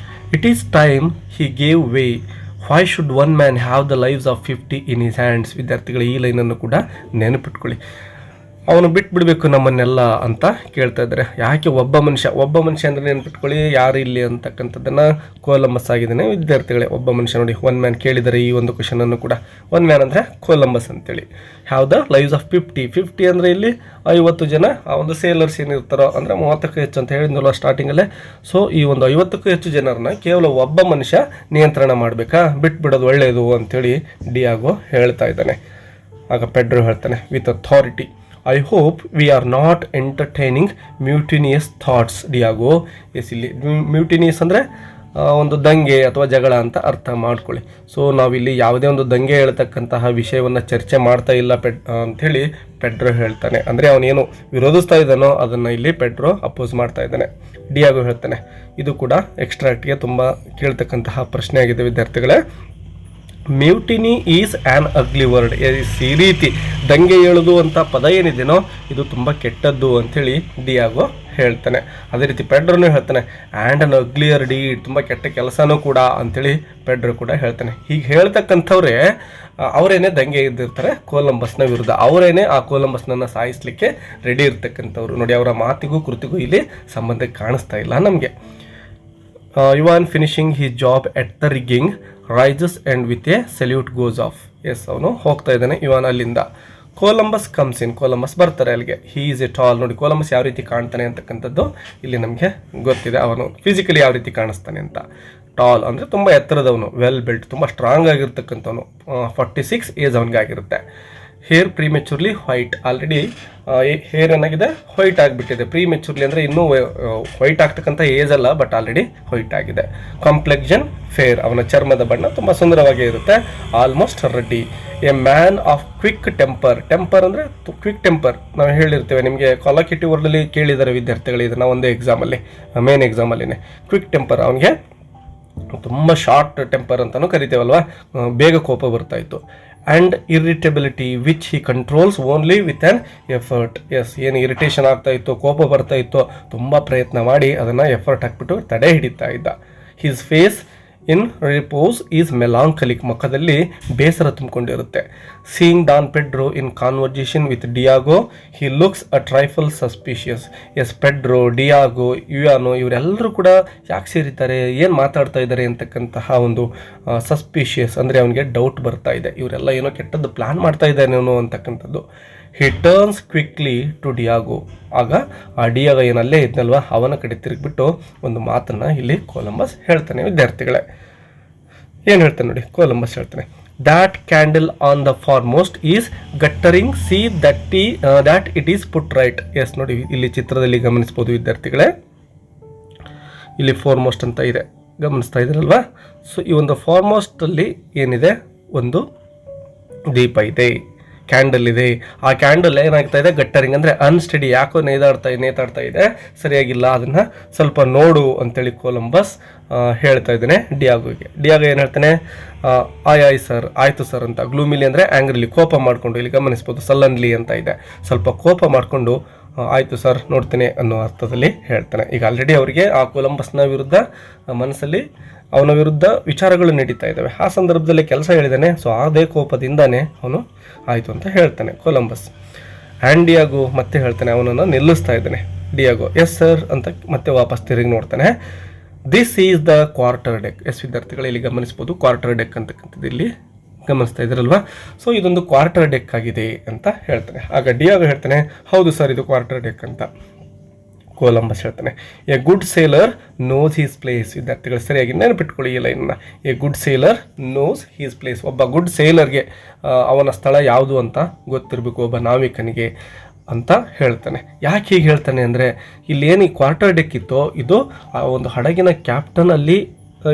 It is time he gave way. Why should one man have the lives of 50 in his hands. ವಿದ್ಯಾರ್ಥಿಗಳು ಈ ಲೈನನ್ನು ಕೂಡ ನೆನಪಿಟ್ಕೊಳ್ಳಿ. ಅವನು ಬಿಟ್ಬಿಡ್ಬೇಕು ನಮ್ಮನ್ನೆಲ್ಲ ಅಂತ ಕೇಳ್ತಾ ಇದ್ದಾರೆ. ಯಾಕೆ ಒಬ್ಬ ಮನುಷ್ಯ ಅಂದರೆ ನೆನಪಿಟ್ಕೊಳ್ಳಿ, ಯಾರು ಇಲ್ಲಿ ಅಂತಕ್ಕಂಥದ್ದನ್ನು ಕೊಲಂಬಸ್ ಆಗಿದ್ದಾನೆ ವಿದ್ಯಾರ್ಥಿಗಳೇ. ಒಬ್ಬ ಮನುಷ್ಯ ನೋಡಿ, ಒನ್ ಮ್ಯಾನ್ ಕೇಳಿದರೆ ಈ ಒಂದು ಕ್ವಶನನ್ನು ಕೂಡ. ಒನ್ ಮ್ಯಾನ್ ಅಂದರೆ ಕೊಲಂಬಸ್ ಅಂತೇಳಿ. ಹ್ಯಾವ್ ದ ಲೈವ್ಸ್ ಆಫ್ 50 ಅಂದರೆ ಇಲ್ಲಿ 50 ಜನ ಆ ಒಂದು ಸೇಲರ್ಸ್ ಏನಿರ್ತಾರೋ, ಅಂದರೆ 30ಕ್ಕೂ ಹೆಚ್ಚು ಅಂತ ಹೇಳಿದ್ನಲ್ಲ ಸ್ಟಾರ್ಟಿಂಗಲ್ಲೇ. ಸೊ ಈ ಒಂದು 50ಕ್ಕೂ ಹೆಚ್ಚು ಜನರನ್ನ ಕೇವಲ ಒಬ್ಬ ಮನುಷ್ಯ ನಿಯಂತ್ರಣ ಮಾಡಬೇಕಾ, ಬಿಟ್ಬಿಡೋದು ಒಳ್ಳೆಯದು ಅಂಥೇಳಿ ಡಿಯಾಗೋ ಹೇಳ್ತಾ ಇದ್ದಾನೆ. ಆಗ ಪೆಡ್ರೋ ಹೇಳ್ತಾನೆ, with authority, I hope we are not entertaining mutinous thoughts. Diego, yes, ಇಲ್ಲಿ ಮ್ಯೂಟಿನಿಯಸ್ ಅಂದರೆ ಒಂದು ದಂಗೆ ಅಥವಾ ಜಗಳ ಅಂತ ಅರ್ಥ ಮಾಡ್ಕೊಳ್ಳಿ. ಸೊ ನಾವಿಲ್ಲಿ ಯಾವುದೇ ಒಂದು ದಂಗೆ ಹೇಳ್ತಕ್ಕಂತಹ ವಿಷಯವನ್ನು ಚರ್ಚೆ ಮಾಡ್ತಾ ಇಲ್ಲ ಅಂಥೇಳಿ ಪೆಡ್ರೋ ಹೇಳ್ತಾನೆ. ಅಂದರೆ ಅವನೇನು ವಿರೋಧಿಸ್ತಾ ಇದ್ದಾನೋ ಅದನ್ನು ಇಲ್ಲಿ ಪೆಡ್ರೋ ಅಪೋಸ್ ಮಾಡ್ತಾ ಇದ್ದಾನೆ. ಡಿಯಾಗೋ ಹೇಳ್ತಾನೆ, ಇದು ಕೂಡ ಎಕ್ಸ್ಟ್ರಾಕ್ಟ್ಗೆ ತುಂಬ ಕೇಳ್ತಕ್ಕಂತಹ ಪ್ರಶ್ನೆ ಆಗಿದೆ ವಿದ್ಯಾರ್ಥಿಗಳೇ. Mutiny is an ugly word. ಈ ರೀತಿ ದಂಗೆ ಹೇಳೋದು ಅಂತ ಪದ ಏನಿದೆಯೋ ಇದು ತುಂಬ ಕೆಟ್ಟದ್ದು ಅಂಥೇಳಿ ಡಿಯಾಗೋ ಹೇಳ್ತಾನೆ. ಅದೇ ರೀತಿ ಪೆಡ್ರೋನು ಹೇಳ್ತಾನೆ, ಆ್ಯಂಡ್ ಅನ್ ಅಗ್ಲಿಯರ್ ಡೀಡ್, ತುಂಬ ಕೆಟ್ಟ ಕೆಲಸನೂ ಕೂಡ ಅಂಥೇಳಿ ಪೆಡ್ರೋ ಕೂಡ ಹೇಳ್ತಾನೆ. ಹೀಗೆ ಹೇಳ್ತಕ್ಕಂಥವ್ರೆ ಅವರೇನೆ ದಂಗೆ ಇದ್ದಿರ್ತಾರೆ ಕೊಲಂಬಸ್ನ ವಿರುದ್ಧ. ಅವರೇನೆ ಆ ಕೊಲಂಬಸ್ನನ್ನು ಸಾಯಿಸಲಿಕ್ಕೆ ರೆಡಿ ಇರ್ತಕ್ಕಂಥವ್ರು. ನೋಡಿ, ಅವರ ಮಾತಿಗೂ ಕೃತಿಗೂ ಇಲ್ಲಿ ಸಂಬಂಧ ಕಾಣಿಸ್ತಾ ಇಲ್ಲ ನಮಗೆ. Ivan finishing his job at the rigging rises and with a salute goes off. Yes, ಅವನು ಹೋಗ್ತಾ ಇದ್ದಾನೆ ಇವಾನ್ ಅಲ್ಲಿಂದ. ಕೊಲಂಬಸ್ ಕಮ್ಸ್ ಇನ್, ಕೊಲಂಬಸ್ ಬರ್ತಾರೆ ಅಲ್ಲಿಗೆ. He is A tall. ನೋಡಿ, ಕೊಲಂಬಸ್ ಯಾವ ರೀತಿ ಕಾಣ್ತಾನೆ ಅಂತಕ್ಕಂಥದ್ದು ಇಲ್ಲಿ ನಮಗೆ ಗೊತ್ತಿದೆ. ಅವನು ಫಿಸಿಕಲಿ ಯಾವ ರೀತಿ ಕಾಣಿಸ್ತಾನೆ ಅಂತ. ಟಾಲ್ ಅಂದರೆ ತುಂಬ ಎತ್ತರದವನು, ವೆಲ್ ಬಿಲ್ಟ್, ತುಂಬ ಸ್ಟ್ರಾಂಗ್ ಆಗಿರ್ತಕ್ಕಂಥವನು. 46 ಏಜ್ ಅವನಿಗೆ ಆಗಿರುತ್ತೆ. Hair prematurely white. Already hair ಏನಾಗಿದೆ, ವೈಟ್ ಆಗಿಬಿಟ್ಟಿದೆ. ಪ್ರೀಮೆಚೂರ್ಲಿ ಅಂದರೆ ಇನ್ನೂ ವೈಟ್ ಆಗ್ತಕ್ಕಂಥ ಏಜ್ ಅಲ್ಲ, ಬಟ್ ಆಲ್ರೆಡಿ ವೈಟ್ ಆಗಿದೆ. ಕಾಂಪ್ಲೆಕ್ಸನ್ ಫೇರ್, ಅವನ ಚರ್ಮದ ಬಣ್ಣ ತುಂಬ ಸುಂದರವಾಗಿ ಇರುತ್ತೆ. Almost Reddy. A man of quick temper. Temper ಅಂದರೆ ಕ್ವಿಕ್ ಟೆಂಪರ್. ನಾವು ಹೇಳಿರ್ತೇವೆ, ನಿಮಗೆ ಕಾಲಕ್ಯುಟಿವ್ ವರ್ಡಲ್ಲಿ ಕೇಳಿದ್ದಾರೆ ವಿದ್ಯಾರ್ಥಿಗಳು ಇದನ್ನು ಒಂದೇ ಎಕ್ಸಾಮಲ್ಲಿ, ಮೇನ್ ಎಕ್ಸಾಮಲ್ಲಿನೇ. ಕ್ವಿಕ್ ಟೆಂಪರ್, ಅವನಿಗೆ ತುಂಬ ಶಾರ್ಟ್ ಟೆಂಪರ್ ಅಂತಲೂ ಕರಿತೇವಲ್ವ, ಬೇಗ ಕೋಪ ಬರ್ತಾಯಿತ್ತು. And irritability which he controls only with an effort. Yes, ಏನು ಇರಿಟೇಷನ್ ಆಗ್ತಾ ಇತ್ತು, ಕೋಪ ಬರ್ತಾ ಇತ್ತು, ತುಂಬ ಪ್ರಯತ್ನ ಮಾಡಿ ಅದನ್ನು ಎಫರ್ಟ್ ಹಾಕ್ಬಿಟ್ಟು ತಡೆ ಹಿಡಿತಾ ಇದ್ದ. His face in repose is melancholic. ಮುಖದಲ್ಲಿ ಬೇಸರ ತುಂಬಿಕೊಂಡಿರುತ್ತೆ. Seeing Don Pedro in conversation with Diego he looks a trifle suspicious. Yes, Pedro, Diego, ಯುಯಾನೋ ಇವರೆಲ್ಲರೂ ಕೂಡ ಯಾಕೆ ಸೇರಿದ್ದಾರೆ, ಏನು ಮಾತಾಡ್ತಾ ಇದ್ದಾರೆ ಅಂತಕ್ಕಂತಹ ಒಂದು ಸಸ್ಪಿಷಿಯಸ್ ಅಂದರೆ ಅವನಿಗೆ ಡೌಟ್ ಬರ್ತಾ ಇದೆ. ಇವರೆಲ್ಲ ಏನೋ ಕೆಟ್ಟದ್ದು ಪ್ಲ್ಯಾನ್ ಮಾಡ್ತಾ ಇದ್ದಾನೇನೋ ಅಂತಕ್ಕಂಥದ್ದು. ಹಿ ಟರ್ನ್ಸ್ ಕ್ವಿಕ್ಲಿ ಟು ಡಿಯಾಗೋ. ಆಗ ಆ ಡಿಯಾಗೋ ಏನಲ್ಲೇ ಇದ್ನಲ್ವ ಅವನ ಕಡೆ ತಿರುಗಿಬಿಟ್ಟು ಒಂದು ಮಾತನ್ನು ಇಲ್ಲಿ ಕೊಲಂಬಸ್ ಹೇಳ್ತಾನೆ ವಿದ್ಯಾರ್ಥಿಗಳೇ. ಏನು ಹೇಳ್ತಾನೆ ನೋಡಿ, ಕೊಲಂಬಸ್ ಹೇಳ್ತಾನೆ, that candle on the foremost is guttering, see that it is put right. Yes, ನೋಡಿ ಇಲ್ಲಿ ಚಿತ್ರದಲ್ಲಿ ಗಮನಿಸ್ಬೋದು ವಿದ್ಯಾರ್ಥಿಗಳೇ, ಇಲ್ಲಿ ಫಾರ್ಮೋಸ್ಟ್ ಅಂತ ಇದೆ, ಗಮನಿಸ್ತಾ ಇದ್ದೀರಲ್ವಾ. ಸೊ ಈ ಒಂದು ಫಾರ್ಮೋಸ್ಟಲ್ಲಿ ಏನಿದೆ, ಒಂದು ದೀಪ ಇದೆ, ಕ್ಯಾಂಡಲ್ ಇದೆ. ಆ ಕ್ಯಾಂಡಲ್ ಏನಾಗ್ತಾ ಇದೆ, ಗಟ್ಟರಿಂಗ್ ಅಂದರೆ ಅನ್ಸ್ಟಡಿ, ಯಾಕೋ ನೇತಾಡ್ತಾ ಇದೆ, ಸರಿಯಾಗಿಲ್ಲ, ಅದನ್ನು ಸ್ವಲ್ಪ ನೋಡು ಅಂತೇಳಿ ಕೊಲಂಬಸ್ ಹೇಳ್ತಾ ಇದ್ದಾನೆ ಡಿಯಾಗೋಗೆ. ಡಿಯಾಗೋ ಏನು ಹೇಳ್ತಾನೆ, ಆಯ್ ಸರ್, ಆಯಿತು ಸರ್ ಅಂತ. ಗ್ಲೂಮಿಲಿ ಅಂದರೆ ಆ್ಯಂಗ್ರಿಲಿ, ಕೋಪ ಮಾಡಿಕೊಂಡು, ಇಲ್ಲಿ ಗಮನಿಸ್ಬೋದು ಸಲ್ಲನ್ಲಿ ಅಂತ ಇದೆ, ಸ್ವಲ್ಪ ಕೋಪ ಮಾಡಿಕೊಂಡು ಆಯಿತು ಸರ್ ನೋಡ್ತೇನೆ ಅನ್ನೋ ಅರ್ಥದಲ್ಲಿ ಹೇಳ್ತಾನೆ. ಈಗ ಆಲ್ರೆಡಿ ಅವರಿಗೆ ಆ ಕೊಲಂಬಸ್ನ ವಿರುದ್ಧ ಮನಸ್ಸಲ್ಲಿ ಅವನ ವಿರುದ್ಧ ವಿಚಾರಗಳು ನಡೀತಾ ಇದ್ದಾವೆ. ಆ ಸಂದರ್ಭದಲ್ಲಿ ಕೆಲಸ ಹೇಳಿದ್ದಾನೆ. ಸೊ ಅದೇ ಕೋಪದಿಂದಾನೇ ಅವನು ಆಯಿತು ಅಂತ ಹೇಳ್ತಾನೆ ಕೊಲಂಬಸ್. ಆ್ಯಂಡ್ ಡಿಯಾಗೋ ಮತ್ತೆ ಹೇಳ್ತಾನೆ, ಅವನನ್ನು ನಿಲ್ಲಿಸ್ತಾ ಇದ್ದಾನೆ. ಡಿಯಾಗೋ ಎಸ್ ಸರ್ ಅಂತ ಮತ್ತೆ ವಾಪಸ್ ತಿರುಗಿ ನೋಡ್ತಾನೆ. This is the quarter deck. Yes ವಿದ್ಯಾರ್ಥಿಗಳು, ಇಲ್ಲಿ ಗಮನಿಸ್ಬೋದು ಕ್ವಾರ್ಟರ್ ಡೆಕ್ ಅಂತಕ್ಕಂಥದ್ದು ಇಲ್ಲಿ ಗಮನಿಸ್ತಾ ಇದ್ರಲ್ವಾ. ಸೊ ಇದೊಂದು ಕ್ವಾರ್ಟರ್ ಡೆಕ್ ಆಗಿದೆ ಅಂತ ಹೇಳ್ತಾನೆ. ಆಗ ಡಿಯಾಗೋ ಹೇಳ್ತಾನೆ, ಹೌದು ಸರ್ ಇದು ಕ್ವಾರ್ಟರ್ ಡೆಕ್ ಅಂತ. ಕೊಲಂಬಸ್ ಹೇಳ್ತಾನೆ. A good sailor knows his place. ವಿದ್ಯಾರ್ಥಿಗಳು ಸರಿಯಾಗಿ ನೆನಪಿಟ್ಕೊಳ್ಳಿ ಈ ಲೈನ್ನ. A good sailor knows his place. ಒಬ್ಬ ಗುಡ್ ಸೇಲರ್ಗೆ ಅವನ ಸ್ಥಳ ಯಾವುದು ಅಂತ ಗೊತ್ತಿರಬೇಕು, ಒಬ್ಬ ನಾವಿಕನಿಗೆ ಅಂತ ಹೇಳ್ತಾನೆ. ಯಾಕೆ ಹೀಗೆ ಹೇಳ್ತಾನೆ ಅಂದರೆ, ಇಲ್ಲೇನು ಈ ಕ್ವಾರ್ಟರ್ ಡೆಕ್ ಇತ್ತೋ ಇದು ಆ ಒಂದು ಹಡಗಿನ ಕ್ಯಾಪ್ಟನಲ್ಲಿ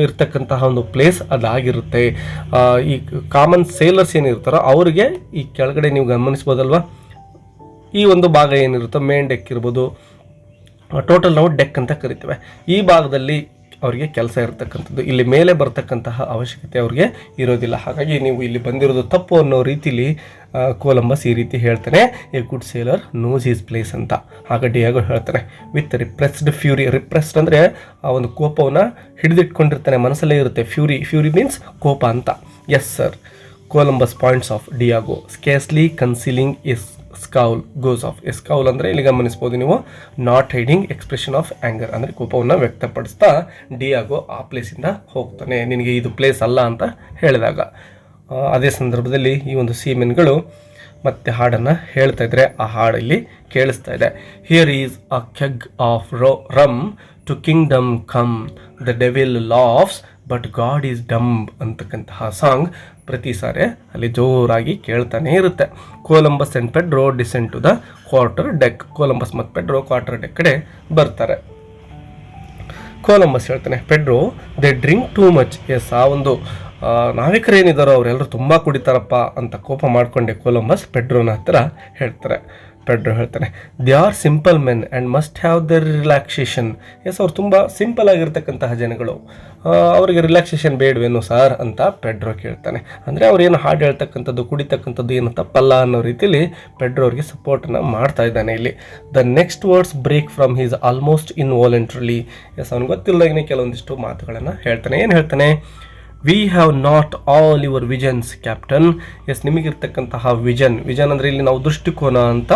ಇರ್ತಕ್ಕಂತಹ ಒಂದು ಪ್ಲೇಸ್ ಅದಾಗಿರುತ್ತೆ. ಈ ಕಾಮನ್ ಸೇಲರ್ಸ್ ಏನಿರ್ತಾರೋ ಅವರಿಗೆ ಈ ಕೆಳಗಡೆ ನೀವು ಗಮನಿಸ್ಬೋದಲ್ವ, ಈ ಒಂದು ಭಾಗ ಏನಿರುತ್ತೋ ಮೇನ್ ಡೆಕ್ ಇರ್ಬೋದು, ಟೋಟಲ್ ನಾವು ಡೆಕ್ ಅಂತ ಕರಿತೇವೆ. ಈ ಭಾಗದಲ್ಲಿ ಅವರಿಗೆ ಕೆಲಸ ಇರತಕ್ಕಂಥದ್ದು, ಇಲ್ಲಿ ಮೇಲೆ ಬರ್ತಕ್ಕಂತಹ ಅವಶ್ಯಕತೆ ಅವ್ರಿಗೆ ಇರೋದಿಲ್ಲ. ಹಾಗಾಗಿ ನೀವು ಇಲ್ಲಿ ಬಂದಿರೋದು ತಪ್ಪು ಅನ್ನೋ ರೀತಿಲಿ ಕೊಲಂಬಸ್ ಈ ರೀತಿ ಹೇಳ್ತಾನೆ, a good sailor knows his place ಅಂತ. ಆಗ ಡಿಯಾಗೋ ಹೇಳ್ತಾನೆ, ವಿತ್ ರಿಪ್ರೆಸ್ಡ್ ಫ್ಯೂರಿ. ರಿಪ್ರೆಸ್ಡ್ ಅಂದರೆ ಆ ಒಂದು ಕೋಪವನ್ನು ಹಿಡಿದಿಟ್ಕೊಂಡಿರ್ತಾನೆ, ಮನಸ್ಸಲ್ಲೇ ಇರುತ್ತೆ. ಫ್ಯೂರಿ ಮೀನ್ಸ್ ಕೋಪ ಅಂತ. Yes sir. Columbus points off Diego scarcely concealing his scowl goes off. Scowl ಅಂದರೆ ಇಲ್ಲಿ ಗಮನಿಸ್ಬೋದು ನೀವು, not hiding expression of anger, ಅಂದರೆ ಕೋಪವನ್ನು ವ್ಯಕ್ತಪಡಿಸ್ತಾ ಡಿಯಾಗೋ ಆ ಪ್ಲೇಸಿಂದ ಹೋಗ್ತಾನೆ, ನಿನಗೆ ಇದು ಪ್ಲೇಸ್ ಅಲ್ಲ ಅಂತ ಹೇಳಿದಾಗ. ಅದೇ ಸಂದರ್ಭದಲ್ಲಿ ಈ ಒಂದು ಸೀಮೆನ್ಗಳು ಮತ್ತೆ ಹಾಡನ್ನು ಹೇಳ್ತಾ ಇದ್ರೆ ಆ ಹಾಡು ಇಲ್ಲಿ ಕೇಳಿಸ್ತಾ ಇದೆ. Here is a keg of rum to kingdom come, the devil laughs but God is dumb ಅಂತಕ್ಕಂತಹ ಸಾಂಗ್ ಪ್ರತಿ ಸಾರಿ ಅಲ್ಲಿ ಜೋರಾಗಿ ಕೇಳ್ತಾನೆ ಇರುತ್ತೆ. Columbus and Pedro descend to the quarter deck. Columbus ಮತ್ತು ಪೆಡ್ರೋ ಕ್ವಾರ್ಟರ್ ಡೆಕ್ ಕಡೆ ಬರ್ತಾರೆ. ಕೊಲಂಬಸ್ ಹೇಳ್ತಾನೆ, Pedro they drink too much. Yes, ಆ ಒಂದು ನಾವಿಕರೇನಿದ್ದಾರೋ ಅವರೆಲ್ಲರೂ ತುಂಬ ಕುಡಿತಾರಪ್ಪ ಅಂತ ಕೋಪ ಮಾಡಿಕೊಂಡೆ ಕೊಲಂಬಸ್ ಪೆಡ್ರೋನ ಹತ್ರ ಹೇಳ್ತಾರೆ. ಪೆಡ್ರೋ ಹೇಳ್ತಾನೆ, they are simple men and must have their relaxation. Yes, ಅವ್ರು ತುಂಬ ಸಿಂಪಲ್ ಆಗಿರ್ತಕ್ಕಂತಹ ಜನಗಳು, ಅವರಿಗೆ ರಿಲ್ಯಾಕ್ಸೇಷನ್ ಬೇಡವೇನು ಸಾರ್ ಅಂತ ಪೆಡ್ರೋ ಕೇಳ್ತಾನೆ. ಅಂದರೆ ಅವ್ರೇನು ಹಾಡು ಹೇಳ್ತಕ್ಕಂಥದ್ದು ಕುಡಿತಕ್ಕಂಥದ್ದು ಏನು ತಪ್ಪಲ್ಲ ಅನ್ನೋ ರೀತಿಯಲ್ಲಿ ಪೆಡ್ರೋ ಅವ್ರಿಗೆ ಸಪೋರ್ಟನ್ನು ಮಾಡ್ತಾ ಇದ್ದಾನೆ ಇಲ್ಲಿ. The next words break from his almost involuntarily. Yes, ಅವ್ನಿಗೆ ಗೊತ್ತಿಲ್ಲದಾಗೇ ಕೆಲವೊಂದಿಷ್ಟು ಮಾತುಗಳನ್ನು ಹೇಳ್ತಾನೆ. ಏನು ಹೇಳ್ತಾನೆ, we have not all your visions captain. Yes, ನಿಮಗಿರ್ತಕ್ಕಂತಹ ವಿಷನ್ ಅಂದರೆ ಇಲ್ಲಿ ನಾವು ದೃಷ್ಟಿಕೋನ ಅಂತ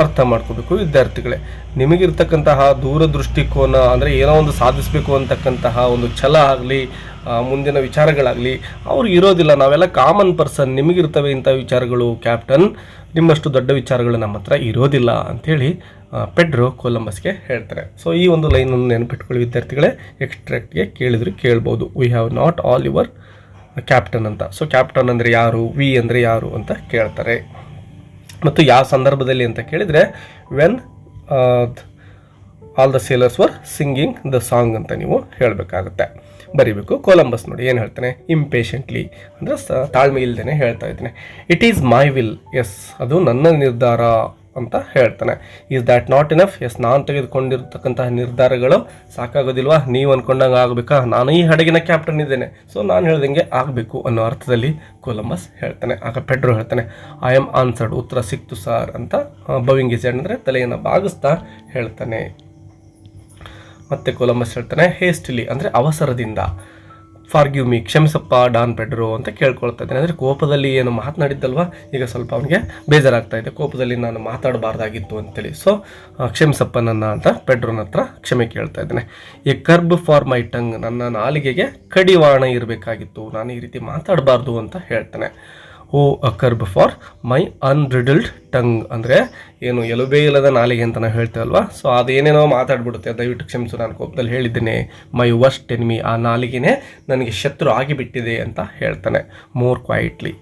ಅರ್ಥ ಮಾಡ್ಕೋಬೇಕು ವಿದ್ಯಾರ್ಥಿಗಳೇ. ನಿಮಗಿರ್ತಕ್ಕಂತಹ ದೂರದೃಷ್ಟಿಕೋನ ಅಂದರೆ ಏನೋ ಒಂದು ಸಾಧಿಸಬೇಕು ಅಂತಕ್ಕಂತಹ ಒಂದು ಛಲ ಆಗಲಿ, ಮುಂದಿನ ವಿಚಾರಗಳಾಗಲಿ ಅವ್ರಿಗೆ ಇರೋದಿಲ್ಲ. ನಾವೆಲ್ಲ ಕಾಮನ್ ಪರ್ಸನ್, ನಿಮಗಿರ್ತವೆ ಇಂಥ ವಿಚಾರಗಳು ಕ್ಯಾಪ್ಟನ್, ನಿಮ್ಮಷ್ಟು ದೊಡ್ಡ ವಿಚಾರಗಳು ನಮ್ಮ ಹತ್ರ ಇರೋದಿಲ್ಲ ಅಂಥೇಳಿ ಪೆಡ್ರೋ ಕೊಲಂಬಸ್ಗೆ ಹೇಳ್ತಾರೆ. ಸೊ ಈ ಒಂದು ಲೈನನ್ನು ನೆನಪಿಟ್ಕೊಳ್ಳಿ ವಿದ್ಯಾರ್ಥಿಗಳೇ, ಎಕ್ಸ್ಟ್ರಾಕ್ಟ್ಗೆ ಕೇಳಿದ್ರು ಕೇಳ್ಬೋದು, V have not all your captain ಅಂತ. ಸೊ ಕ್ಯಾಪ್ಟನ್ ಅಂದರೆ ಯಾರು, ವಿ ಅಂದರೆ ಯಾರು ಅಂತ ಕೇಳ್ತಾರೆ. ಮತ್ತು ಯಾವ ಸಂದರ್ಭದಲ್ಲಿ ಅಂತ ಕೇಳಿದರೆ, when all the sailors var singing the song ಅಂತ ನೀವು ಹೇಳಬೇಕಾಗುತ್ತೆ, ಬರೀಬೇಕು. ಕೊಲಂಬಸ್ ನೋಡಿ ಏನು ಹೇಳ್ತಾನೆ, ಇಂಪೇಷೆಂಟ್ಲಿ ಅಂದರೆ ತಾಳ್ಮೆ ಇಲ್ಲದೇ ಹೇಳ್ತಾ ಇದ್ದಾನೆ. It is my will. Yes, ಅದು ನನ್ನ ನಿರ್ಧಾರ ಅಂತ ಹೇಳ್ತಾನೆ. Is that not enough. Yes, ನಾನು ತೆಗೆದುಕೊಂಡಿರ್ತಕ್ಕಂತಹ ನಿರ್ಧಾರಗಳು ಸಾಕಾಗೋದಿಲ್ವಾ, ನೀವು ಅಂದ್ಕೊಂಡಂಗೆ ಆಗಬೇಕಾ, ನಾನು ಈ ಹಡಗಿನ ಕ್ಯಾಪ್ಟನ್ ಇದ್ದೇನೆ, ಸೊ ನಾನು ಹೇಳ್ದಂಗೆ ಆಗಬೇಕು ಅನ್ನೋ ಅರ್ಥದಲ್ಲಿ ಕೊಲಂಬಸ್ ಹೇಳ್ತಾನೆ. ಆಗ ಪೆಡ್ರೋ ಹೇಳ್ತಾನೆ, ಐ ಆಮ್ ಆನ್ಸರ್ಡ್. ಉತ್ತರ ಸಿಕ್ತು ಸರ್ ಅಂತ ಬವಿಂಗ್ ಇಸ್ ಹೆಡ್ ಅಂದರೆ ತಲೆಯನ್ನು ಬಾಗಿಸ್ತಾ ಹೇಳ್ತಾನೆ. ಮತ್ತೆ ಕೊಲಂಬಸ್ ಹೇಳ್ತಾನೆ, ಹೇಸ್ಟಿಲಿ ಅಂದರೆ ಅವಸರದಿಂದ. ಫಾರ್ಗಿವ್ ಮೀ, ಕ್ಷಮಿಸಪ್ಪ ಡಾನ್ ಪೆಡ್ರೋ ಅಂತ ಕೇಳ್ಕೊಳ್ತಾ ಇದ್ದಾನೆ. ಅಂದರೆ ಕೋಪದಲ್ಲಿ ಏನು ಮಾತನಾಡಿದ್ದಲ್ವ, ಈಗ ಸ್ವಲ್ಪ ಅವನಿಗೆ ಬೇಜಾರಾಗ್ತಾ ಇದೆ, ಕೋಪದಲ್ಲಿ ನಾನು ಮಾತಾಡಬಾರ್ದಾಗಿತ್ತು ಅಂತೇಳಿ. ಸೊ ಕ್ಷಮಿಸಪ್ಪ ನನ್ನ ಅಂತ ಪೆಡ್ರೋನ ಹತ್ರ ಕ್ಷಮೆ ಕೇಳ್ತಾ ಇದ್ದಾನೆ. A curb for my tongue, ನನ್ನ ನಾಲಿಗೆಗೆ ಕಡಿವಾಣ ಇರಬೇಕಾಗಿತ್ತು, ನಾನು ಈ ರೀತಿ ಮಾತಾಡಬಾರ್ದು ಅಂತ ಹೇಳ್ತಾನೆ. ಓ ಅ ಕರ್ಬ್ ಫಾರ್ ಮೈ ಅನ್ರಿಡಲ್ಡ್ ಟಂಗ್ ಅಂದರೆ ಏನು ಎಲುಬೇ ಇಲ್ಲದ ನಾಲಿಗೆ ಅಂತ ನಾವು ಹೇಳ್ತೇವಲ್ವ. ಸೊ ಅದೇನೇನೋ ಮಾತಾಡ್ಬಿಡುತ್ತೆ, ದಯವಿಟ್ಟು ಕ್ಷಮಿಸು, ನಾನು ಕೋಪದಲ್ಲಿ ಹೇಳಿದ್ದೇನೆ. ಮೈ ವರ್ಸ್ಟ್ ಎನಿಮಿ, ಆ ನಾಲಿಗೆನೇ ನನಗೆ ಶತ್ರು ಆಗಿಬಿಟ್ಟಿದೆ ಅಂತ ಹೇಳ್ತಾನೆ. More quietly,